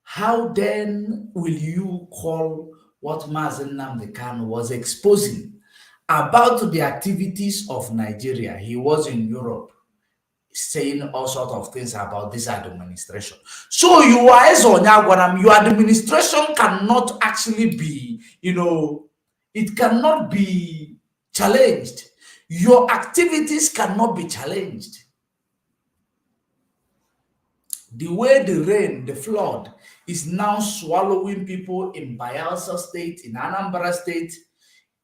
how then will you call what Mazen Nnamdi Kanu was exposing about the activities of Nigeria? He was in Europe saying all sorts of things about this administration. So you are your administration cannot actually be, it cannot be challenged. Your activities cannot be challenged. The way the rain, the flood, is now swallowing people in Bayelsa State, in Anambra State.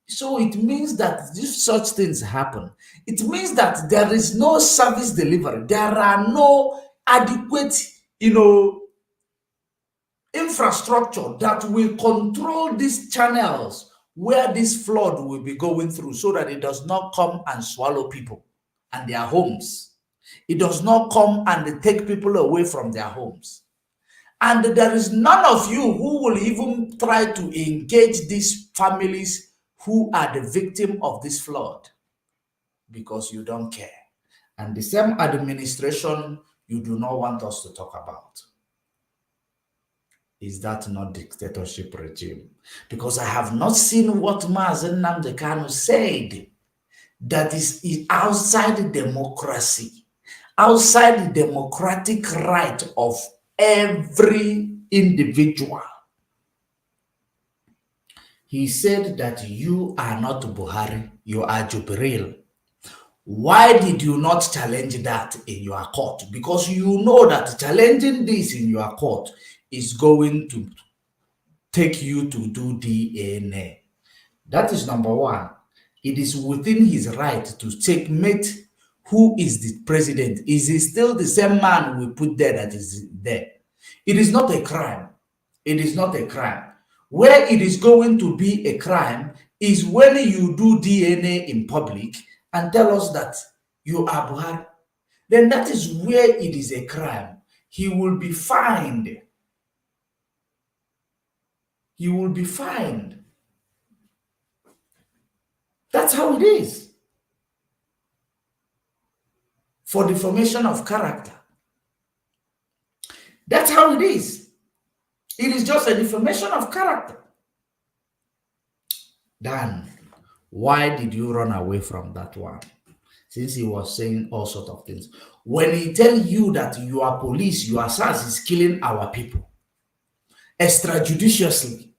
So it means that if such things happen, it means that there is no service delivery. There are no adequate, infrastructure that will control these channels where this flood will be going through, so that it does not come and swallow people and their homes. It does not come and take people away from their homes. And there is none of you who will even try to engage these families who are the victim of this flood, because you don't care. And the same administration you do not want us to talk about. Is that not dictatorship regime? Because I have not seen what Mazen Nnamdi Kanu said that is outside democracy, outside the democratic right of every individual. He said that you are not Buhari, you are Jubril. Why did you not challenge that in your court? Because you know that challenging this in your court is going to take you to do DNA. That is number one. It is within his right to checkmate who is the president. Is he still the same man we put there that is there? It is not a crime. It is not a crime. Where it is going to be a crime is when you do DNA in public and tell us that you are Buhari. Then that is where it is a crime. He will be fined. He will be fined. That's how it is. For defamation of character. That's how it is. It is just a defamation of character. Dan, why did you run away from that one? Since he was saying all sorts of things. When he tells you that your police, your SARS is killing our people extrajudiciously,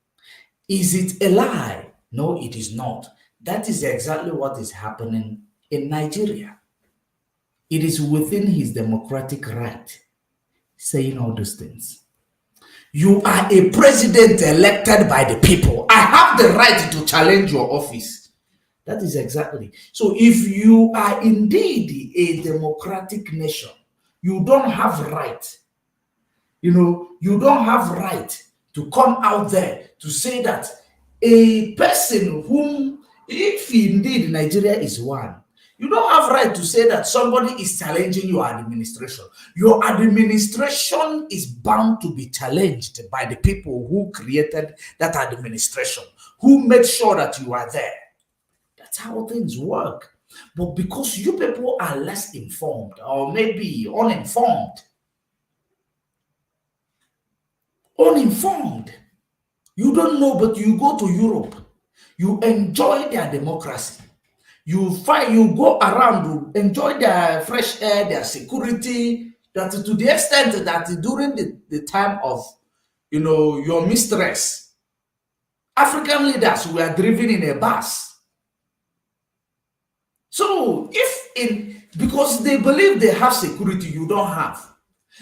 is it a lie? No, it is not. That is exactly what is happening in Nigeria. It is within his democratic right saying all those things. You are a president elected by the people. I have the right to challenge your office. That is exactly. So if you are indeed a democratic nation, you don't have right. You don't have right to come out there to say that a person whom, if indeed Nigeria is one, you don't have right to say that somebody is challenging your administration. Your administration is bound to be challenged by the people who created that administration, who made sure that you are there. That's how things work. But because you people are less informed, or maybe uninformed, you don't know, but you go to Europe, you enjoy their democracy. You go around, enjoy their fresh air, their security, that to the extent that during the time of, your mistress, African leaders were driven in a bus. So because they believe they have security, you don't have.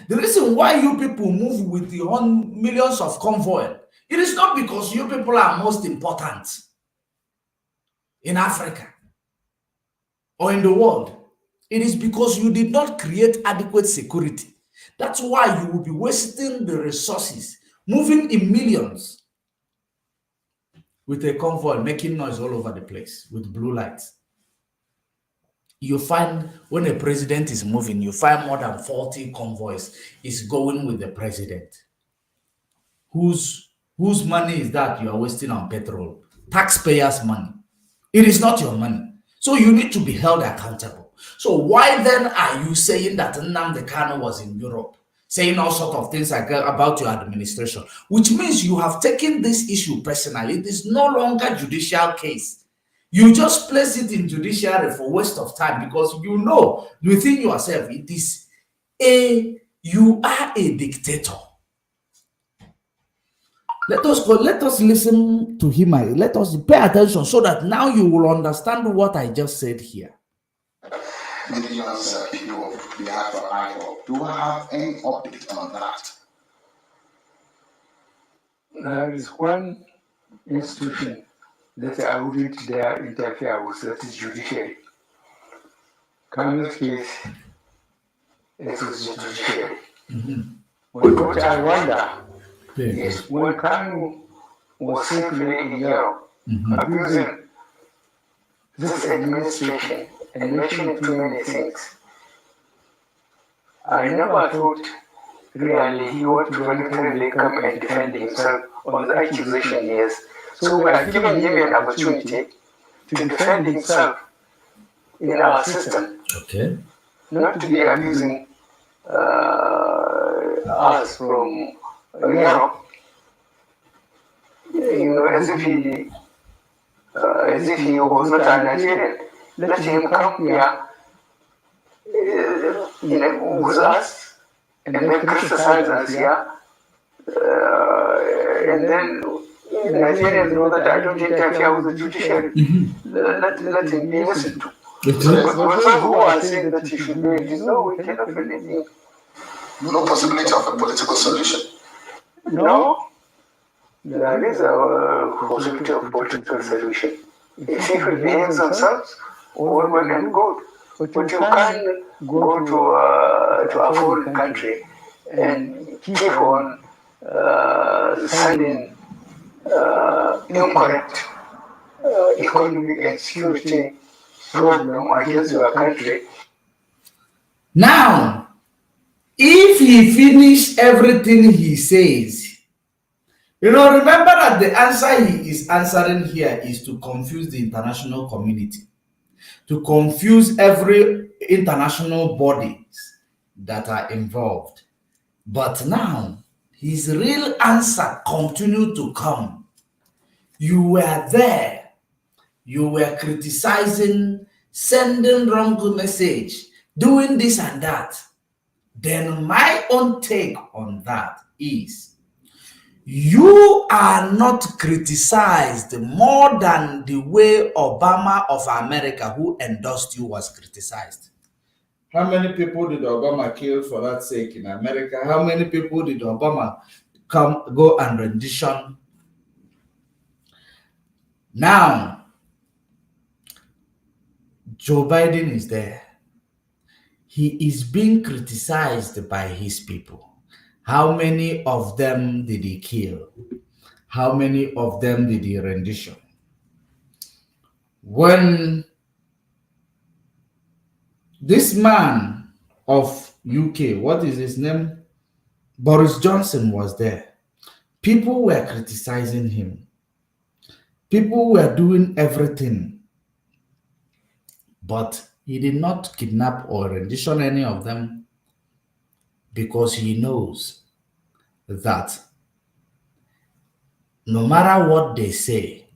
The reason why you people move with the millions of convoy, it is not because you people are most important in Africa or in the world. It is because you did not create adequate security. That's why you will be wasting the resources, moving in millions with a convoy, making noise all over the place with blue lights. You find when a president is moving, you find more than 40 convoys is going with the president. Whose money is that you are wasting on petrol? Taxpayers' money. It is not your money. So you need to be held accountable. So why then are you saying that Nnamdi Kanu was in Europe, saying all sorts of things about your administration, which means you have taken this issue personally? It is no longer judicial case. You just place it in judiciary for waste of time, because you know within yourself you are a dictator. Let us listen to him. Let us pay attention so that now you will understand what I just said here. indigenous people of Biafra IGBO. Do I have any update on that? There is one institution that I wouldn't dare interfere with, that is judiciary. Kamil's case, it is the judiciary. But what I wonder is when Kanu was simply in Europe, abusing this administration and mentioning too many things, I never thought really he would voluntarily come and defend himself on the accusation he has. So we are giving him an opportunity to defend himself in our system. Okay. Not to be abusing us from Europe, as if he was not a Nigerian. Let him come here with us and then criticize us here, and then Nigerians know that I don't interfere with the judiciary. Let him be listened to. But those who are saying that he should do it, no, we cannot do anything. No possibility of a political solution? No, there is a possibility of political solution. If he behaves themselves, all well and good. But you can't go to a foreign country and keep on sending incorrect economic and security problem against your country. Now, if he finish everything he says, remember that the answer he is answering here is to confuse the international community, to confuse every international bodies that are involved. But now, his real answer continued to come. You were there. You were criticizing, sending wrong message, doing this and that. Then my own take on that is, you are not criticized more than the way Obama of America, who endorsed you, was criticized. How many people did Obama kill for that sake in America? How many people did Obama go and rendition? Now, Joe Biden is there. He is being criticized by his people. How many of them did he kill? How many of them did he rendition? When this man of UK, what is his name? Boris Johnson was there. People were criticizing him. People were doing everything. But he did not kidnap or rendition any of them, because he knows that no matter what they say,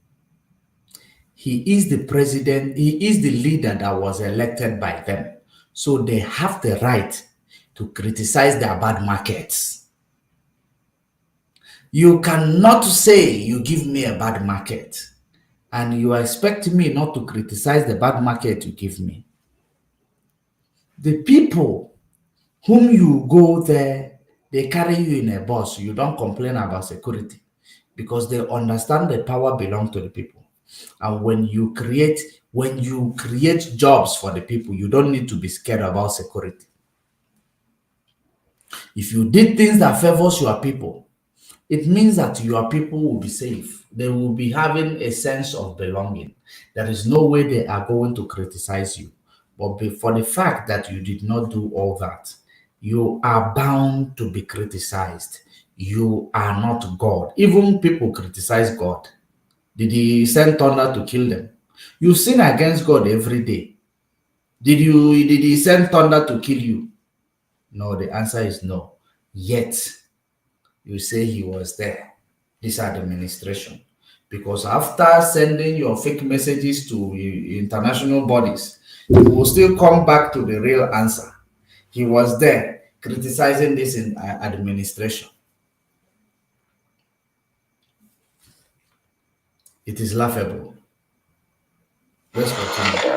he is the president, he is the leader that was elected by them. So they have the right to criticize their bad markets. You cannot say you give me a bad market and you expect me not to criticize the bad market you give me. The people whom you go there, they carry you in a bus. You don't complain about security because they understand the power belongs to the people. And when you create jobs for the people, you don't need to be scared about security. If you did things that favors your people, it means that your people will be safe. They will be having a sense of belonging. There is no way they are going to criticize you. But for the fact that you did not do all that, you are bound to be criticized. You are not God. Even people criticize God. Did he send thunder to kill them? You sin against God every day. Did he send thunder to kill you? No, the answer is no. Yet, you say he was there, this administration. Because after sending your fake messages to international bodies, you will still come back to the real answer. He was there criticizing this administration. It is laughable. Let's continue.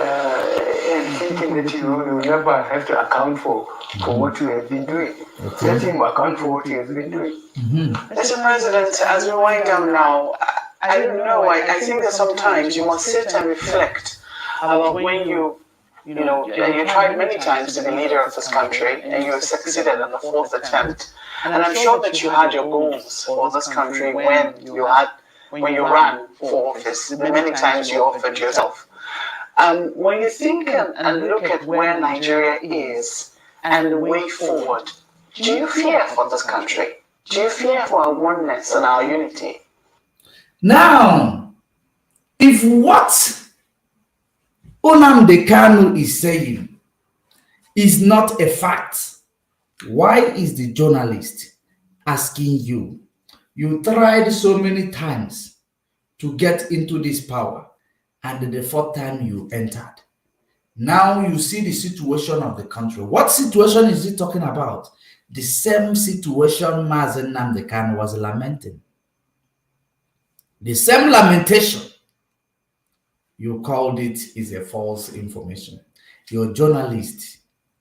And thinking that you never have to account for what you have been doing. Let him account for what he has been doing. Mr. President, as we wind down now, I don't know, I think that sometimes you must sit and reflect about when you tried many times to be leader of this country and you succeeded on the fourth attempt. And I'm sure that you had your goals for this country when you ran for office. Many times you offered yourself. When you think and look at where Nigeria is and the way forward, do you fear for this country? Do you fear for our oneness and our unity? Now, if what Nnamdi Kanu is saying is not a fact, why is the journalist asking you? You tried so many times to get into this power, and the fourth time you entered. Now you see the situation of the country. What situation is he talking about? The same situation Mazen Nnamdi Kanu was lamenting. The same lamentation. You called it is a false information. Your journalist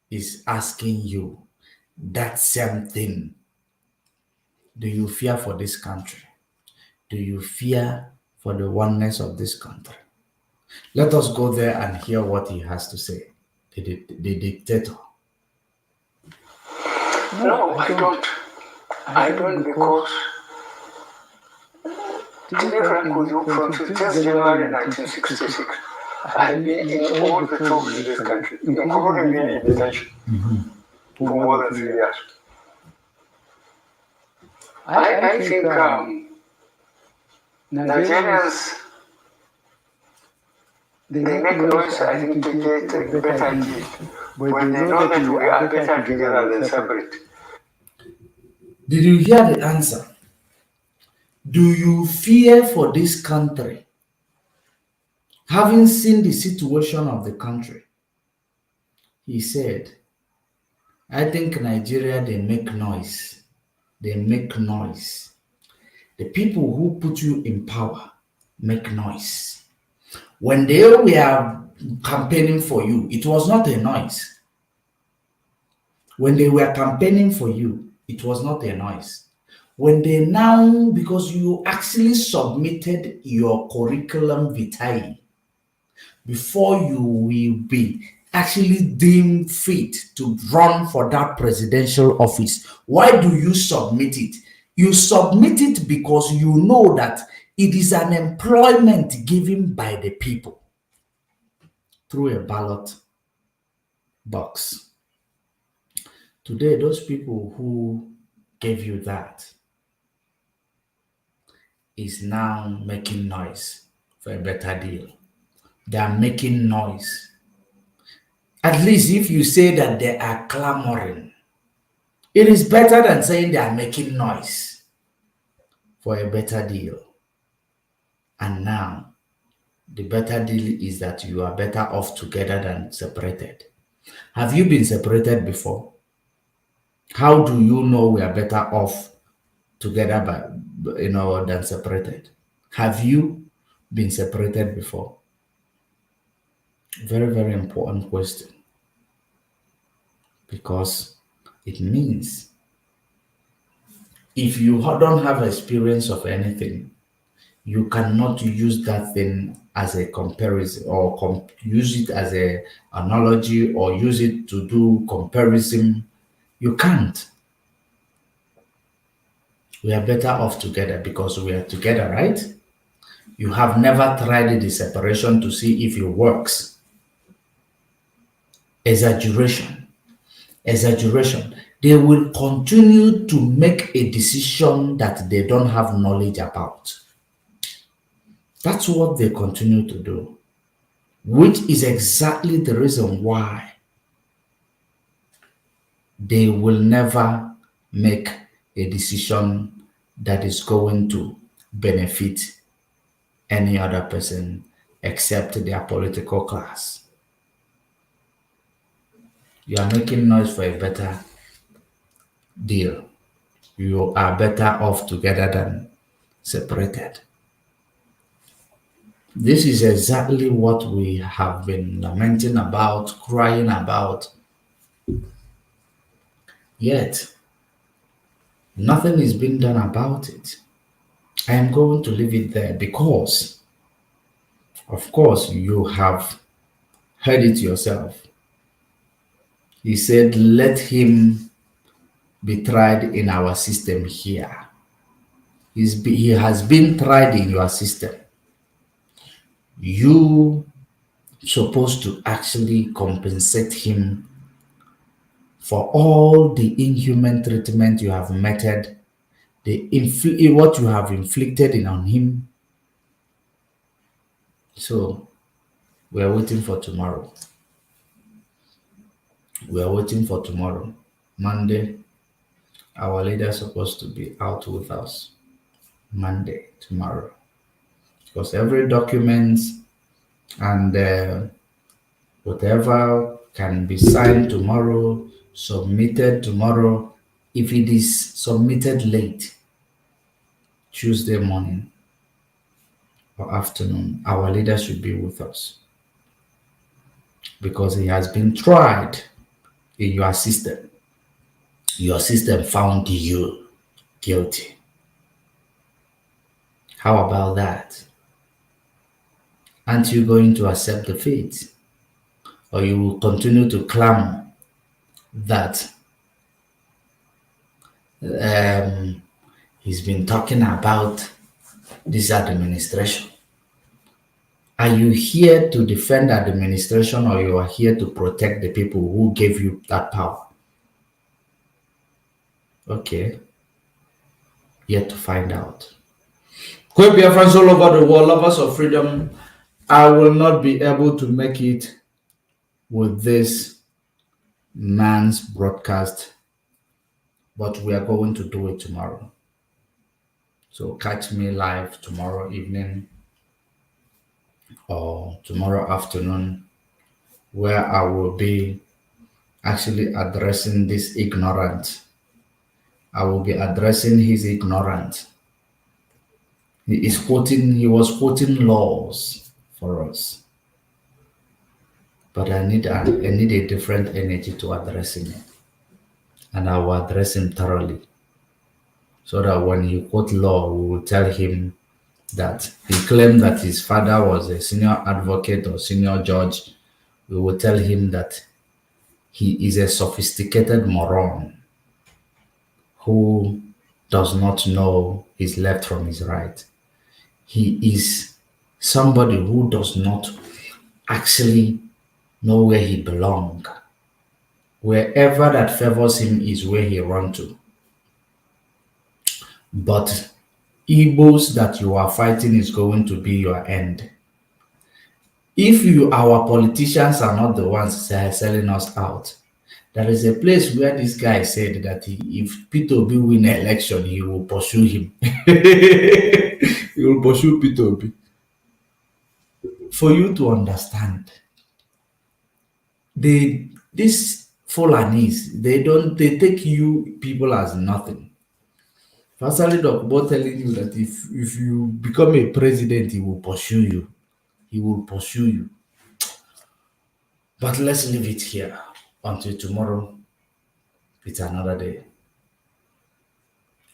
is asking you that same thing. Do you fear for this country? Do you fear for the oneness of this country? Let us go there and hear what he has to say, the dictator. No, I don't. I don't, because to be frank with you, from 15th January 1966, I've been in all the troubles in this country, including being in detention for more than 3 years. I think Nigerians, they make noise, I think, to get a better deal, but they know that we are better together than separate. Did you hear the answer? Do you fear for this country? Having seen the situation of the country, he said, I think Nigeria, they make noise. They make noise. The people who put you in power make noise. When they were campaigning for you, it was not a noise. When they were campaigning for you, it was not a noise. When they now, because you actually submitted your curriculum vitae before you will be actually deemed fit to run for that presidential office, why do you submit it? You submit it because you know that it is an employment given by the people through a ballot box. Today, those people who gave you that is now making noise for a better deal. They are making noise. At least if you say that they are clamoring, it is better than saying they are making noise for a better deal. And now, the better deal is that you are better off together than separated. Have you been separated before? How do you know we are better off together than separated? Have you been separated before? Very, very important question. Because it means if you don't have experience of anything, you cannot use that thing as a comparison or use it as an analogy or use it to do comparison. You can't. We are better off together because we are together, right? You have never tried the separation to see if it works. Exaggeration. Exaggeration. They will continue to make a decision that they don't have knowledge about. That's what they continue to do, which is exactly the reason why they will never make a decision that is going to benefit any other person except their political class. You are making noise for a better deal. You are better off together than separated. This is exactly what we have been lamenting about, crying about. Yet, nothing is being done about it. I am going to leave it there because, of course, you have heard it yourself. He said, let him be tried in our system here. He has been tried in your system. You supposed to actually compensate him for all the inhuman treatment you have meted, what you have inflicted on him. So we are waiting for tomorrow. We are waiting for tomorrow. Monday, our leader is supposed to be out with us. Monday, tomorrow. Because every document and whatever can be signed tomorrow, submitted tomorrow. If it is submitted late, Tuesday morning or afternoon, our leader should be with us. Because he has been tried in your system. Your system found you guilty. How about that? Aren't you going to accept defeat? Or you will continue to clamor that he's been talking about this administration? Are you here to defend administration, or you are here to protect the people who gave you that power? Okay. Yet to find out. Great Biafrans all over the world, lovers of freedom, I will not be able to make it with this man's broadcast, but we are going to do it tomorrow. So catch me live tomorrow evening or tomorrow afternoon, where I will be actually addressing this ignorant. I will be addressing his ignorant. He was quoting laws for us. But I need a different energy to address him. And I will address him thoroughly. So that when he quote law, we will tell him that he claimed that his father was a senior advocate or senior judge. We will tell him that he is a sophisticated moron who does not know his left from his right. He is somebody who does not actually know where he belongs. Wherever that favors him is where he runs to. But Igbos that you are fighting is going to be your end. If our politicians are not the ones selling us out, there is a place where this guy said that if Peter Obi win the election, he will pursue him. He will pursue Peter Obi. For you to understand, these Fulanis, they take you people as nothing. ASARI DOKUBO telling you that if you become a president, he will pursue you. He will pursue you. But let's leave it here until tomorrow. It's another day.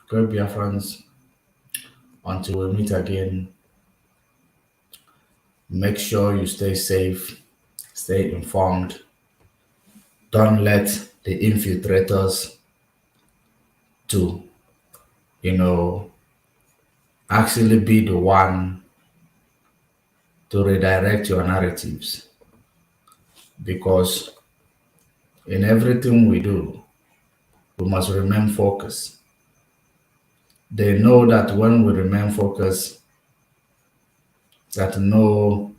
Great Biafrans, until we meet again, make sure you stay safe, stay informed. Don't let the infiltrators to, actually be the one to redirect your narratives. Because in everything we do, we must remain focused. They know that when we remain focused, that no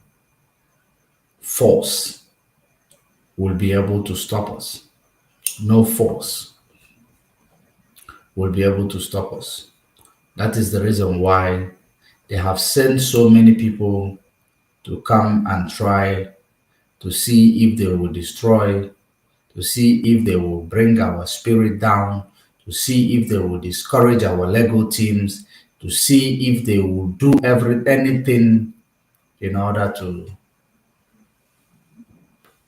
force will be able to stop us. No force will be able to stop us. That is the reason why they have sent so many people to come and try to see if they will destroy, to see if they will bring our spirit down, to see if they will discourage our Lego teams, to see if they will do anything in order to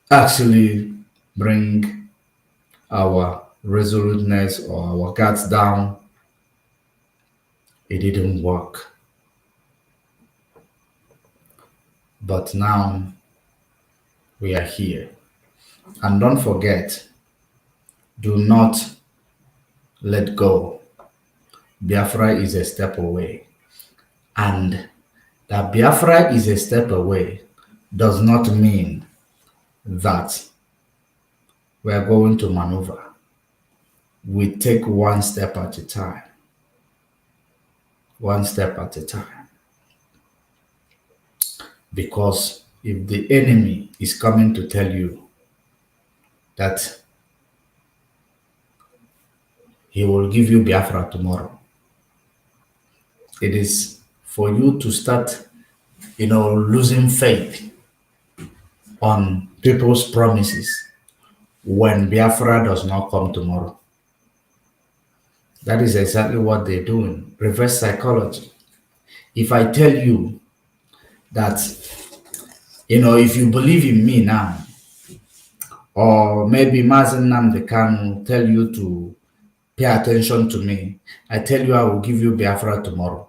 actually bring our resoluteness or our guards down. It didn't work. But now we are here. And don't forget, do not let go. Biafra is a step away. And that Biafra is a step away does not mean that we are going to maneuver. We take one step at a time. One step at a time. Because if the enemy is coming to tell you that he will give you Biafra tomorrow, it is for you to start, losing faith on people's promises when Biafra does not come tomorrow. That is exactly what they're doing. Reverse psychology. If I tell you that, if you believe in me now, or maybe Mazen Nnamdi Kanu tell you to pay attention to me, I tell you I will give you Biafra tomorrow.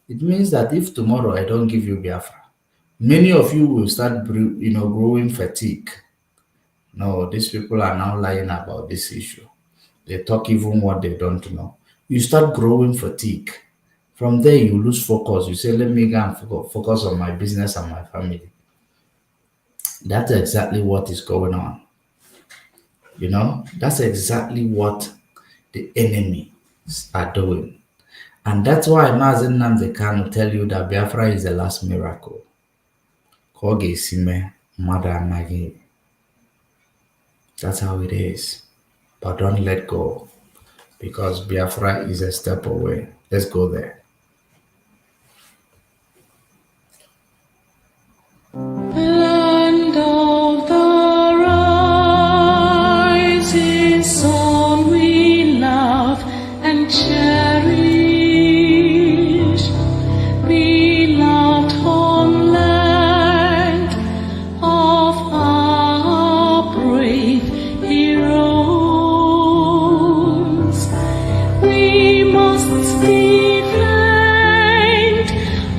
It means that if tomorrow I don't give you Biafra, many of you will start, growing fatigue. No, these people are now lying about this issue. They talk even what they don't know. You start growing fatigue. From there, you lose focus. You say, let me go and focus on my business and my family. That's exactly what is going on. That's exactly what the enemies are doing. And that's why Mazen Nnamdi Kanu tell you that Biafra is the last miracle. That's how it is. But don't let go, because Biafra is a step away. Let's go there. Land of the rising sun, we love and cherish, beloved homeland of our brave heroes. We must defend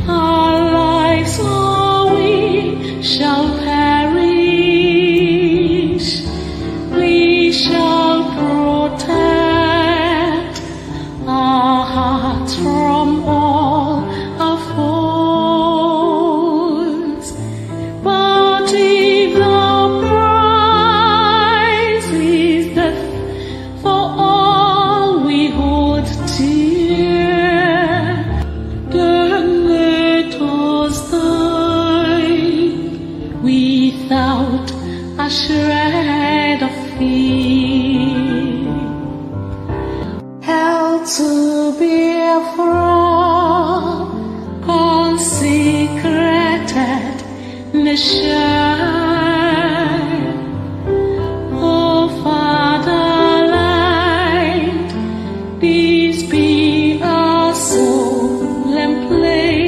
our lives, or we shall perish. We shall protect our hearts from all our foes. But if the prize is death for all we hold dear, then let us die without a shred of fear. Held to Biafra, consecrated nation. Oh, fatherland, peace be our solemn place.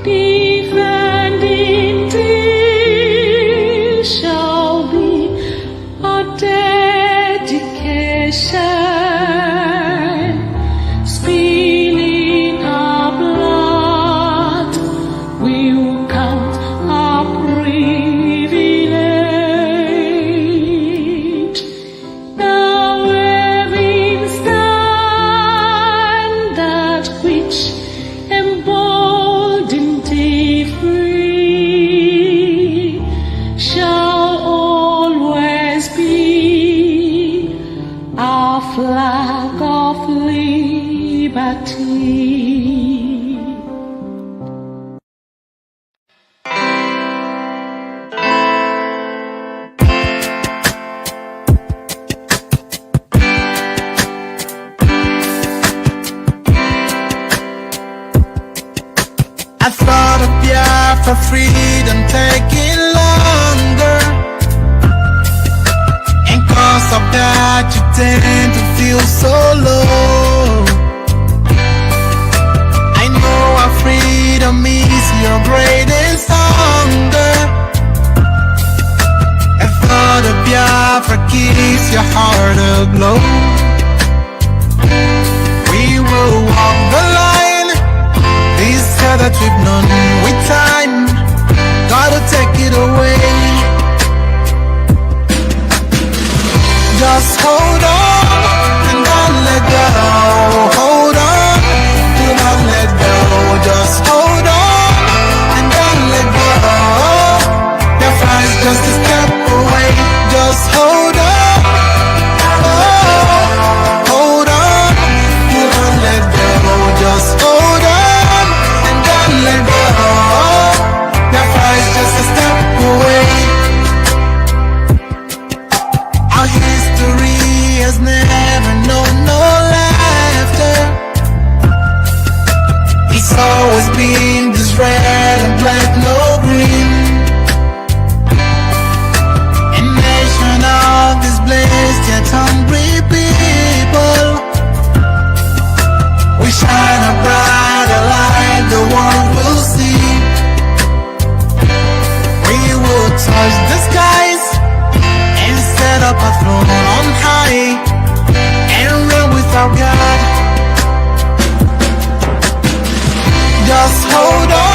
Defending thee shall be our dedication. Spilling our blood will count our privilege. Now having standard which emboldened thee free, shall always be our flag of liberty. I thought of Biafra freedom taking longer, and cause of that you tend to feel so low. I know our freedom aglow. We will walk the line. This hair that we've known with time, gotta take it away. Just hold on and don't let go. Hold on, do not let go. Just hold on and don't let go. Your flight's just a step away. Just hold on. Oh, hold on, do not let go. Just hold on and don't let go. Your flight's just a step away. Our history has never known no laughter. It's always been this red and black, no green. A nation of this blessed yet hungry people. We shine a brighter light, the world will see. We will touch the skies and set up a throne on high and reign with our God. Just hold on.